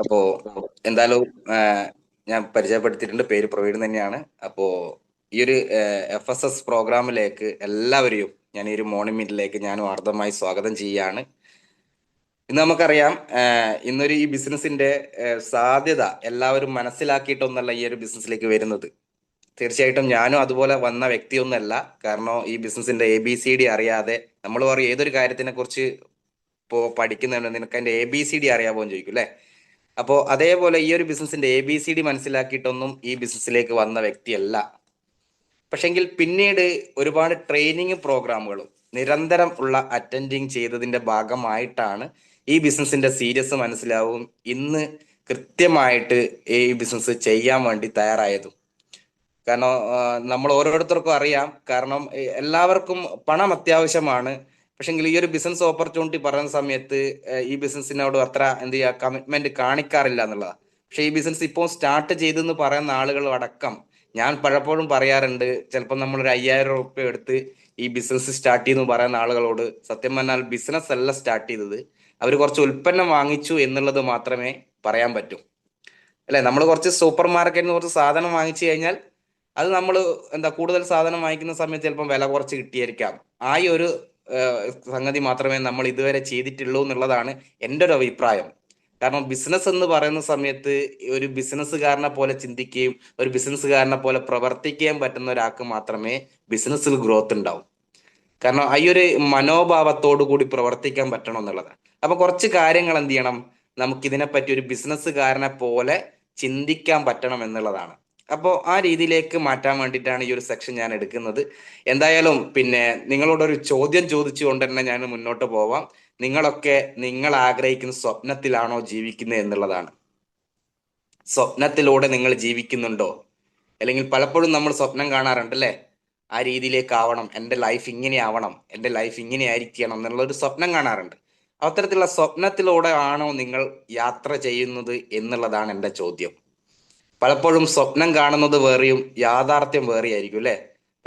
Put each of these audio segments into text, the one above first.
അപ്പോ എന്തായാലും ഞാൻ പരിചയപ്പെടുത്തിയിട്ടുണ്ട്. പേര് പ്രവീൺ തന്നെയാണ്. അപ്പോ ഈ ഒരു FSS പ്രോഗ്രാമിലേക്ക് എല്ലാവരെയും ഞാൻ ഈ ഒരു മോർണിംഗ് മീറ്റിലേക്ക് ഞാൻ ആർദ്രമായി സ്വാഗതം ചെയ്യാണ്. ഇന്ന് നമുക്കറിയാം, ഇന്നൊരു ഈ ബിസിനസിന്റെ സാധ്യത എല്ലാവരും മനസ്സിലാക്കിയിട്ടൊന്നല്ല ഈ ഒരു ബിസിനസ്സിലേക്ക് വരുന്നത്. തീർച്ചയായിട്ടും ഞാനും അതുപോലെ വന്ന വ്യക്തിയൊന്നല്ല. കാരണം ഈ ബിസിനസിന്റെ ABCD അറിയാതെ നമ്മൾ പറയും ഏതൊരു കാര്യത്തിനെ കുറിച്ച് ഇപ്പോൾ പഠിക്കുന്നുണ്ട്, നിനക്ക് അതിന്റെ ABCD അറിയാമോ എന്ന് ചോദിക്കും, അല്ലേ? അപ്പോൾ അതേപോലെ ഈ ഒരു ബിസിനസിന്റെ ABCD മനസ്സിലാക്കിയിട്ടൊന്നും ഈ ബിസിനസ്സിലേക്ക് വന്ന വ്യക്തിയല്ല. പക്ഷെങ്കിൽ പിന്നീട് ഒരുപാട് ട്രെയിനിങ് പ്രോഗ്രാമുകളും നിരന്തരം ഉള്ള അറ്റൻഡിങ് ചെയ്തതിന്റെ ഭാഗമായിട്ടാണ് ഈ ബിസിനസിന്റെ സീരിയസ് മനസ്സിലാവും ഇന്ന് കൃത്യമായിട്ട് ഈ ബിസിനസ് ചെയ്യാൻ വേണ്ടി തയ്യാറായതും. കാരണം നമ്മൾ ഓരോരുത്തർക്കും അറിയാം. കാരണം എല്ലാവർക്കും പണം അത്യാവശ്യമാണ്. പക്ഷെങ്കിൽ ഈ ഒരു ബിസിനസ് ഓപ്പർച്യൂണിറ്റി പറയുന്ന സമയത്ത് ഈ ബിസിനസ്സിനോട് അത്ര എന്ത് ചെയ്യുക, കമ്മിറ്റ്മെന്റ് കാണിക്കാറില്ല എന്നുള്ളതാണ്. പക്ഷെ ഈ ബിസിനസ് ഇപ്പോൾ സ്റ്റാർട്ട് ചെയ്തെന്ന് പറയുന്ന ആളുകൾ അടക്കം ഞാൻ പലപ്പോഴും പറയാറുണ്ട്, ചിലപ്പോൾ നമ്മളൊരു 5000 രൂപ എടുത്ത് ഈ ബിസിനസ് സ്റ്റാർട്ട് ചെയ്യുന്നു പറയുന്ന ആളുകളോട്, സത്യം പറഞ്ഞാൽ ബിസിനസ് അല്ല സ്റ്റാർട്ട് ചെയ്തത്, അവർ കുറച്ച് ഉൽപ്പന്നം വാങ്ങിച്ചു എന്നുള്ളത് മാത്രമേ പറയാൻ പറ്റൂ. അല്ലെ, നമ്മൾ കുറച്ച് സൂപ്പർ മാർക്കറ്റിൽ നിന്ന് കുറച്ച് സാധനം വാങ്ങിച്ചു കഴിഞ്ഞാൽ അത് നമ്മൾ കൂടുതൽ സാധനം വാങ്ങിക്കുന്ന സമയത്ത് ചിലപ്പം വില കുറച്ച് കിട്ടിയിരിക്കാം. ആ ഈ ഒരു സംഗതി മാത്രമേ നമ്മൾ ഇതുവരെ ചെയ്തിട്ടുള്ളൂ എന്നുള്ളതാണ് എൻ്റെ ഒരു അഭിപ്രായം. കാരണം ബിസിനസ് എന്ന് പറയുന്ന സമയത്ത് ഒരു ബിസിനസ്സുകാരനെ പോലെ ചിന്തിക്കുകയും ഒരു ബിസിനസ്സുകാരനെ പോലെ പ്രവർത്തിക്കുകയും പറ്റുന്ന ഒരാൾക്ക് മാത്രമേ ബിസിനസ്സിൽ ഗ്രോത്ത് ഉണ്ടാവും. കാരണം ഈ ഒരു മനോഭാവത്തോടു കൂടി പ്രവർത്തിക്കാൻ പറ്റണം എന്നുള്ളതാണ്. അപ്പൊ കുറച്ച് കാര്യങ്ങൾ എന്ത് ചെയ്യണം, നമുക്ക് ഇതിനെപ്പറ്റി ഒരു ബിസിനസ്സുകാരനെ പോലെ ചിന്തിക്കാൻ പറ്റണം എന്നുള്ളതാണ്. അപ്പോൾ ആ രീതിയിലേക്ക് മാറ്റാൻ വേണ്ടിയിട്ടാണ് ഈ ഒരു സെക്ഷൻ ഞാൻ എടുക്കുന്നത്. എന്തായാലും പിന്നെ നിങ്ങളോടൊരു ചോദ്യം ചോദിച്ചുകൊണ്ട് തന്നെ ഞാൻ മുന്നോട്ട് പോവാം. നിങ്ങളൊക്കെ നിങ്ങൾ ആഗ്രഹിക്കുന്ന സ്വപ്നത്തിലാണോ ജീവിക്കുന്നത് എന്നുള്ളതാണ്. സ്വപ്നത്തിലൂടെ നിങ്ങൾ ജീവിക്കുന്നുണ്ടോ? അല്ലെങ്കിൽ പലപ്പോഴും നമ്മൾ സ്വപ്നം കാണാറുണ്ട്, അല്ലേ? ആ രീതിയിലേക്ക് ആവണം, എൻ്റെ ലൈഫ് ഇങ്ങനെ ആവണം, എൻ്റെ ലൈഫ് ഇങ്ങനെ ആയിരിക്കണം എന്നുള്ളൊരു സ്വപ്നം കാണാറുണ്ട്. അത്തരത്തിലുള്ള സ്വപ്നത്തിലൂടെ ആണോ നിങ്ങൾ യാത്ര ചെയ്യുന്നത് എന്നുള്ളതാണ് എൻ്റെ ചോദ്യം. പലപ്പോഴും സ്വപ്നം കാണുന്നത് വേറെയും യാഥാർത്ഥ്യം വേറെയായിരിക്കും, അല്ലേ?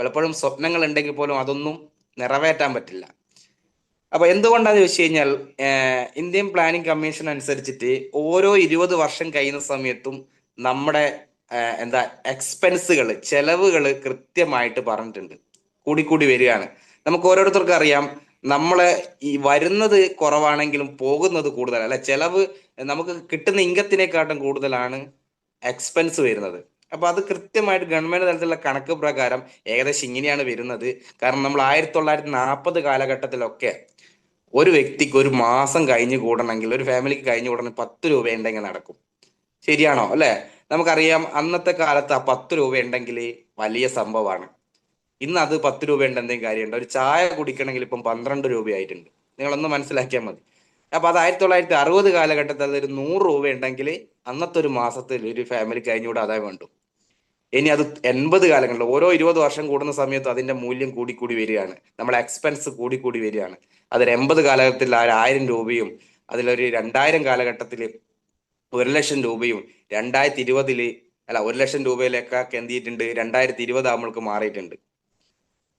പലപ്പോഴും സ്വപ്നങ്ങൾ ഉണ്ടെങ്കിൽ പോലും അതൊന്നും നിറവേറ്റാൻ പറ്റില്ല. അപ്പൊ എന്തുകൊണ്ടാന്ന് ചോദിച്ചു കഴിഞ്ഞാൽ, ഇന്ത്യൻ പ്ലാനിംഗ് കമ്മീഷൻ അനുസരിച്ചിട്ട് ഓരോ 20 വർഷം കഴിയുന്ന സമയത്തും നമ്മുടെ എന്താ എക്സ്പെൻസുകൾ, ചെലവുകൾ കൃത്യമായിട്ട് പറഞ്ഞിട്ടുണ്ട്, കൂടിക്കൂടി വരികയാണ്. നമുക്ക് ഓരോരുത്തർക്കും അറിയാം, നമ്മളെ ഈ വരുന്നത് കുറവാണെങ്കിലും പോകുന്നത് കൂടുതലാണ്, അല്ലെ? ചെലവ് നമുക്ക് കിട്ടുന്ന ഇൻകത്തിനെക്കാട്ടും കൂടുതലാണ് എക്സ്പെൻസ് വരുന്നത്. അപ്പൊ അത് കൃത്യമായിട്ട് ഗവൺമെന്റ് തലത്തിലുള്ള കണക്ക് പ്രകാരം ഏകദേശം ഇങ്ങനെയാണ് വരുന്നത്. കാരണം നമ്മൾ 1940 കാലഘട്ടത്തിലൊക്കെ ഒരു വ്യക്തിക്ക് ഒരു മാസം കഴിഞ്ഞു കൂടണമെങ്കിൽ, ഒരു ഫാമിലിക്ക് കഴിഞ്ഞു കൂടണമെങ്കിൽ 10 രൂപ ഉണ്ടെങ്കിൽ നടക്കും. ശരിയാണോ, അല്ലെ? നമുക്കറിയാം അന്നത്തെ കാലത്ത് ആ 10 രൂപ ഉണ്ടെങ്കിൽ വലിയ സംഭവമാണ്. ഇന്ന് അത് 10 രൂപ ഉണ്ട് എന്തെങ്കിലും കാര്യമുണ്ട്? ഒരു ചായ കുടിക്കണമെങ്കിൽ ഇപ്പം 12 രൂപയായിട്ടുണ്ട്. നിങ്ങളൊന്ന് മനസ്സിലാക്കിയാൽ മതി. അപ്പൊ അത് 1960 കാലഘട്ടത്തിൽ ഒരു 100 രൂപ ഉണ്ടെങ്കിൽ അന്നത്തെ ഒരു മാസത്തിൽ ഒരു ഫാമിലി കഴിഞ്ഞുകൂടെ അതേ വേണ്ടു. ഇനി അത് 80 കാലങ്ങളിൽ ഓരോ 20 വർഷം കൂടുന്ന സമയത്ത് അതിന്റെ മൂല്യം കൂടിക്കൂടി വരികയാണ്, നമ്മളെ എക്സ്പെൻസ് കൂടിക്കൂടി വരികയാണ്. അതൊരു 80 കാലഘട്ടത്തിൽ ആ 1000 രൂപയും, അതിലൊരു 2000 കാലഘട്ടത്തിൽ 1 ലക്ഷം രൂപയും, 2020 അല്ല 1 ലക്ഷം രൂപയിലേക്കൊക്കെ എന്ത് ചെയ്തിട്ടുണ്ട്, 2020 നമ്മൾക്ക് മാറിയിട്ടുണ്ട്.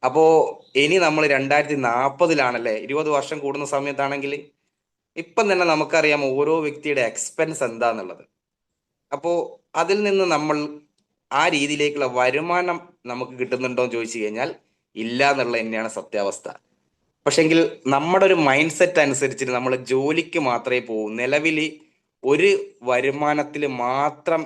അപ്പോ ഇനി നമ്മൾ 2040-ലാണല്ലേ, 20 വർഷം കൂടുന്ന സമയത്താണെങ്കിൽ ഇപ്പം തന്നെ നമുക്കറിയാം ഓരോ വ്യക്തിയുടെ എക്സ്പെൻസ് എന്താന്നുള്ളത്. അപ്പോ അതിൽ നിന്ന് നമ്മൾ ആ രീതിയിലേക്കുള്ള വരുമാനം നമുക്ക് കിട്ടുന്നുണ്ടോ എന്ന് ചോദിച്ചു കഴിഞ്ഞാൽ ഇല്ല എന്നുള്ളത് തന്നെയാണ് സത്യാവസ്ഥ. പക്ഷെങ്കിൽ നമ്മുടെ ഒരു മൈൻഡ് സെറ്റ് അനുസരിച്ചിട്ട് നമ്മൾ ജോലിക്ക് മാത്രമേ പോകൂ. നിലവിൽ ഒരു വരുമാനത്തിൽ മാത്രം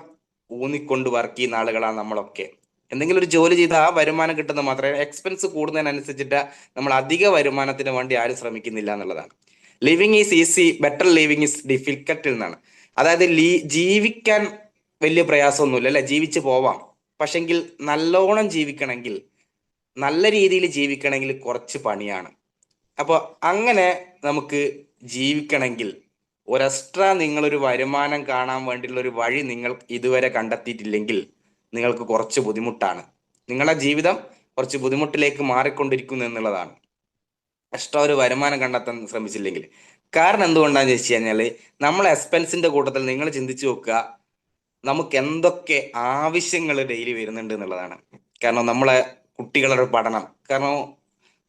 ഊന്നിക്കൊണ്ട് വർക്ക് ചെയ്യുന്ന ആളുകളാണ് നമ്മളൊക്കെ. എന്തെങ്കിലും ഒരു ജോലി ചെയ്ത് ആ വരുമാനം കിട്ടുന്ന മാത്രമേ, എക്സ്പെൻസ് കൂടുന്നതിനനുസരിച്ചിട്ട് നമ്മൾ അധിക വരുമാനത്തിന് വേണ്ടി ആരും ശ്രമിക്കുന്നില്ല എന്നുള്ളതാണ്. Living is easy, better living is difficult എന്നാണ്. അതായത് ജീവിക്കാൻ വലിയ പ്രയാസമൊന്നുമില്ല, അല്ലെ? ജീവിച്ചു പോവാം. പക്ഷെങ്കിൽ നല്ലോണം ജീവിക്കണമെങ്കിൽ, നല്ല രീതിയിൽ ജീവിക്കണമെങ്കിൽ കുറച്ച് പണിയാണ്. അപ്പൊ അങ്ങനെ നമുക്ക് ജീവിക്കണമെങ്കിൽ ഒരു എക്സ്ട്രാ നിങ്ങളൊരു വരുമാനം കാണാൻ വേണ്ടിയുള്ള ഒരു വഴി നിങ്ങൾ ഇതുവരെ കണ്ടെത്തിയിട്ടില്ലെങ്കിൽ നിങ്ങൾക്ക് കുറച്ച് ബുദ്ധിമുട്ടാണ്. നിങ്ങളുടെ ജീവിതം കുറച്ച് ബുദ്ധിമുട്ടിലേക്ക് മാറിക്കൊണ്ടിരിക്കുന്നു എന്നുള്ളതാണ്, എക്സ്ട്രാ ഒരു വരുമാനം കണ്ടെത്താൻ ശ്രമിച്ചില്ലെങ്കിൽ. കാരണം എന്തുകൊണ്ടാന്ന് ചോദിച്ചു കഴിഞ്ഞാൽ, നമ്മളെ എക്സ്പെൻസിന്റെ കൂട്ടത്തിൽ നിങ്ങൾ ചിന്തിച്ചു നോക്കുക, നമുക്ക് എന്തൊക്കെ ആവശ്യങ്ങൾ ഡെയിലി വരുന്നുണ്ട് എന്നുള്ളതാണ്. കാരണം നമ്മളെ കുട്ടികളുടെ പഠനം, കാരണം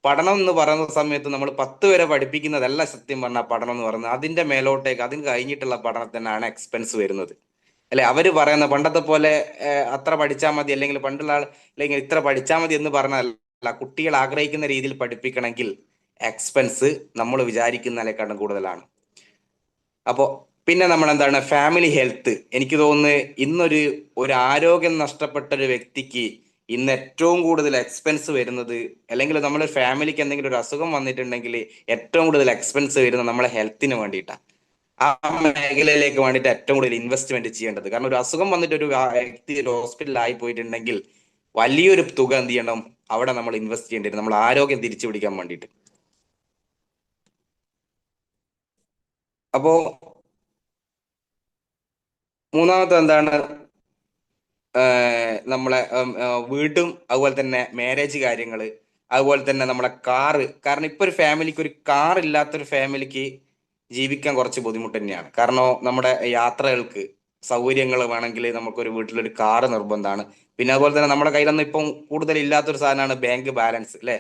പഠനം എന്ന് പറയുന്ന സമയത്ത് നമ്മൾ 10 വരെ പഠിപ്പിക്കുന്നതല്ല സത്യം പറഞ്ഞാൽ പഠനം എന്ന് പറയുന്നത്. അതിന്റെ മേലോട്ടേക്ക് അതിന് കഴിഞ്ഞിട്ടുള്ള പഠനത്തിനാണ് എക്സ്പെൻസ് വരുന്നത്. അല്ലെ, അവര് പറയുന്ന പണ്ടത്തെ പോലെ അത്ര പഠിച്ചാൽ മതി, അല്ലെങ്കിൽ പണ്ടുള്ള അല്ലെങ്കിൽ ഇത്ര പഠിച്ചാൽ മതി എന്ന് പറഞ്ഞല്ല. കുട്ടികൾ ആഗ്രഹിക്കുന്ന രീതിയിൽ പഠിപ്പിക്കണമെങ്കിൽ എക്സ്പെൻസ് നമ്മൾ വിചാരിക്കുന്നതിനേക്കാളും കൂടുതലാണ്. അപ്പോൾ പിന്നെ നമ്മൾ എന്താണ്, ഫാമിലി ഹെൽത്ത്. എനിക്ക് തോന്നുന്നു ഒരു ആരോഗ്യം നഷ്ടപ്പെട്ട ഒരു വ്യക്തിക്ക് ഇന്ന് ഏറ്റവും കൂടുതൽ എക്സ്പെൻസ് വരുന്നത്, അല്ലെങ്കിൽ നമ്മുടെ ഫാമിലിക്ക് എന്തെങ്കിലും ഒരു അസുഖം വന്നിട്ടുണ്ടെങ്കിൽ ഏറ്റവും കൂടുതൽ എക്സ്പെൻസ് വരുന്നത് നമ്മളെ ഹെൽത്തിന് വേണ്ടിയിട്ടാണ്. ആ മേഖലയിലേക്ക് വേണ്ടിയിട്ട് ഏറ്റവും കൂടുതൽ ഇൻവെസ്റ്റ്മെന്റ് ചെയ്യേണ്ടത്. കാരണം ഒരു അസുഖം വന്നിട്ട് ഒരു വ്യക്തി ഒരു ഹോസ്പിറ്റലിൽ ആയി പോയിട്ടുണ്ടെങ്കിൽ വലിയൊരു തുക എന്ത് ചെയ്യണം, അവിടെ നമ്മൾ ഇൻവെസ്റ്റ് ചെയ്യേണ്ടി വരും, നമ്മൾ ആരോഗ്യം തിരിച്ചു പിടിക്കാൻ വേണ്ടിയിട്ട്. അപ്പോ മൂന്നാമത്തെ എന്താണ്, നമ്മളെ വീടും അതുപോലെ തന്നെ മാരേജ് കാര്യങ്ങൾ, അതുപോലെ തന്നെ നമ്മളെ കാറ്. കാരണം ഇപ്പൊ ഒരു ഫാമിലിക്ക് ഒരു കാർ ഇല്ലാത്തൊരു ഫാമിലിക്ക് ജീവിക്കാൻ കുറച്ച് ബുദ്ധിമുട്ട് തന്നെയാണ്. കാരണം നമ്മുടെ യാത്രകൾക്ക് സൗകര്യങ്ങൾ വേണമെങ്കിൽ നമുക്കൊരു വീട്ടിലൊരു കാറ് നിർബന്ധമാണ്. പിന്നെ അതുപോലെ തന്നെ നമ്മുടെ കയ്യിലൊന്നും ഇപ്പം കൂടുതൽ ഇല്ലാത്തൊരു സാധനമാണ് ബാങ്ക് ബാലൻസ്, അല്ലെ?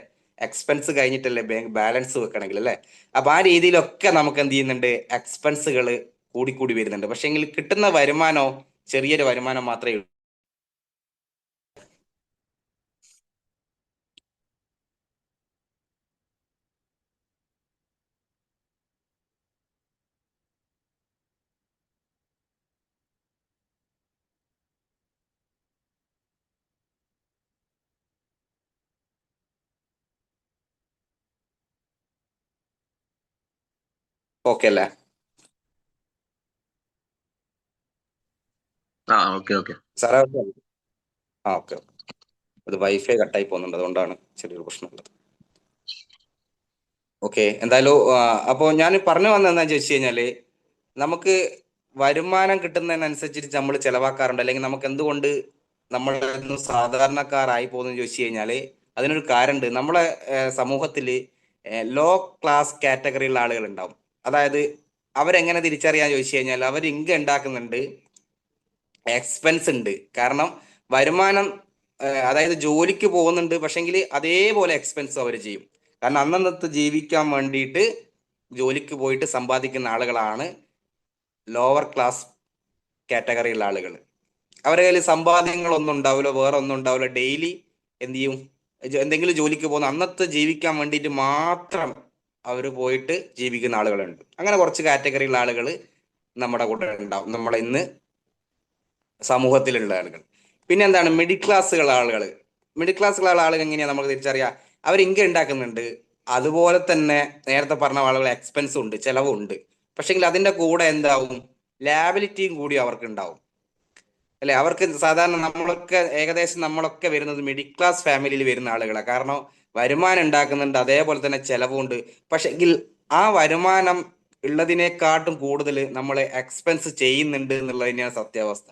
എക്സ്പെൻസ് കഴിഞ്ഞിട്ടല്ലേ ബാങ്ക് ബാലൻസ് വെക്കണമെങ്കിൽ, അല്ലെ? അപ്പൊ ആ രീതിയിലൊക്കെ നമുക്ക് എന്ത് ചെയ്യുന്നുണ്ട്, എക്സ്പെൻസുകൾ കൂടിക്കൂടി വരുന്നുണ്ട്. പക്ഷെ എങ്കിൽ കിട്ടുന്ന വരുമാനോ ചെറിയൊരു വരുമാനം മാത്രമേ ഉള്ളൂ. ഓക്കെ അല്ലേ? ആ, ഓക്കെ ഓക്കെ. സാറേ, ആ ഓക്കെ. അത് വൈഫൈ കട്ടായി പോകുന്നുണ്ട്, അതുകൊണ്ടാണ് ചെറിയൊരു പ്രശ്നമുള്ളത്. ഓക്കെ, എന്തായാലും അപ്പോൾ ഞാൻ പറഞ്ഞു വന്നത് എന്താണെന്ന് ചോദിച്ചു കഴിഞ്ഞാല്, നമുക്ക് വരുമാനം കിട്ടുന്നതിനനുസരിച്ചിട്ട് നമ്മൾ ചെലവാക്കാറുണ്ട്, അല്ലെങ്കിൽ നമുക്ക് എന്തുകൊണ്ട് നമ്മൾ സാധാരണക്കാരായി പോകുന്നു ചോദിച്ചു കഴിഞ്ഞാല് അതിനൊരു കാര്യമുണ്ട്. നമ്മളെ സമൂഹത്തില് ലോ ക്ലാസ് കാറ്റഗറിയിലുള്ള ആളുകൾ ഉണ്ടാവും. അതായത് അവരെങ്ങനെ തിരിച്ചറിയാൻ ചോദിച്ചു കഴിഞ്ഞാൽ, അവർ ഇൻകം ഉണ്ടാക്കുന്നുണ്ട്, എക്സ്പെൻസ് ഉണ്ട്. കാരണം വരുമാനം, അതായത് ജോലിക്ക് പോകുന്നുണ്ട്, പക്ഷെങ്കിൽ അതേപോലെ എക്സ്പെൻസ് അവർ ചെയ്യും. കാരണം അന്നന്നത്തെ ജീവിക്കാൻ വേണ്ടിയിട്ട് ജോലിക്ക് പോയിട്ട് സമ്പാദിക്കുന്ന ആളുകളാണ് ലോവർ ക്ലാസ് കാറ്റഗറിയിലുള്ള ആളുകൾ. അവരുടെ കയ്യിൽ സമ്പാദ്യങ്ങളൊന്നും ഉണ്ടാവില്ല, വേറെ ഒന്നും ഉണ്ടാവില്ല. ഡെയിലി എന്ത് ചെയ്യും, എന്തെങ്കിലും ജോലിക്ക് പോകുന്ന അന്നത്തെ ജീവിക്കാൻ വേണ്ടിയിട്ട് മാത്രം അവർ പോയിട്ട് ജീവിക്കുന്ന ആളുകളുണ്ട്. അങ്ങനെ കുറച്ച് കാറ്റഗറിയിലുള്ള ആളുകൾ നമ്മുടെ കൂടെ ഉണ്ടാവും, നമ്മളെ ഇന്ന് സമൂഹത്തിലുള്ള ആളുകൾ. പിന്നെ എന്താണ്, മിഡിൽ ക്ലാസ്സുള്ള ആളുകൾ. മിഡിൽ ക്ലാസ്സുള്ള ആളുകൾ എങ്ങനെയാണ് നമുക്ക് തിരിച്ചറിയാം? അവർ ഇൻകം ഉണ്ടാക്കുന്നുണ്ട്, അതുപോലെ തന്നെ നേരത്തെ പറഞ്ഞ ആളുകൾ എക്സ്പെൻസും ഉണ്ട്, ചെലവും. പക്ഷെങ്കിൽ അതിന്റെ കൂടെ എന്താവും, ലാബിലിറ്റിയും കൂടി അവർക്ക് ഉണ്ടാവും, അല്ലെ? അവർക്ക് സാധാരണ നമ്മളൊക്കെ വരുന്നത് മിഡിൽ ക്ലാസ് ഫാമിലിയിൽ വരുന്ന ആളുകളാണ്. കാരണം വരുമാനം ഉണ്ടാക്കുന്നുണ്ട്, അതേപോലെ തന്നെ ചെലവുണ്ട്. പക്ഷെങ്കിൽ ആ വരുമാനം ഉള്ളതിനെക്കാട്ടും കൂടുതൽ നമ്മൾ എക്സ്പെൻസ് ചെയ്യുന്നുണ്ട് എന്നുള്ളത് തന്നെയാണ് സത്യാവസ്ഥ.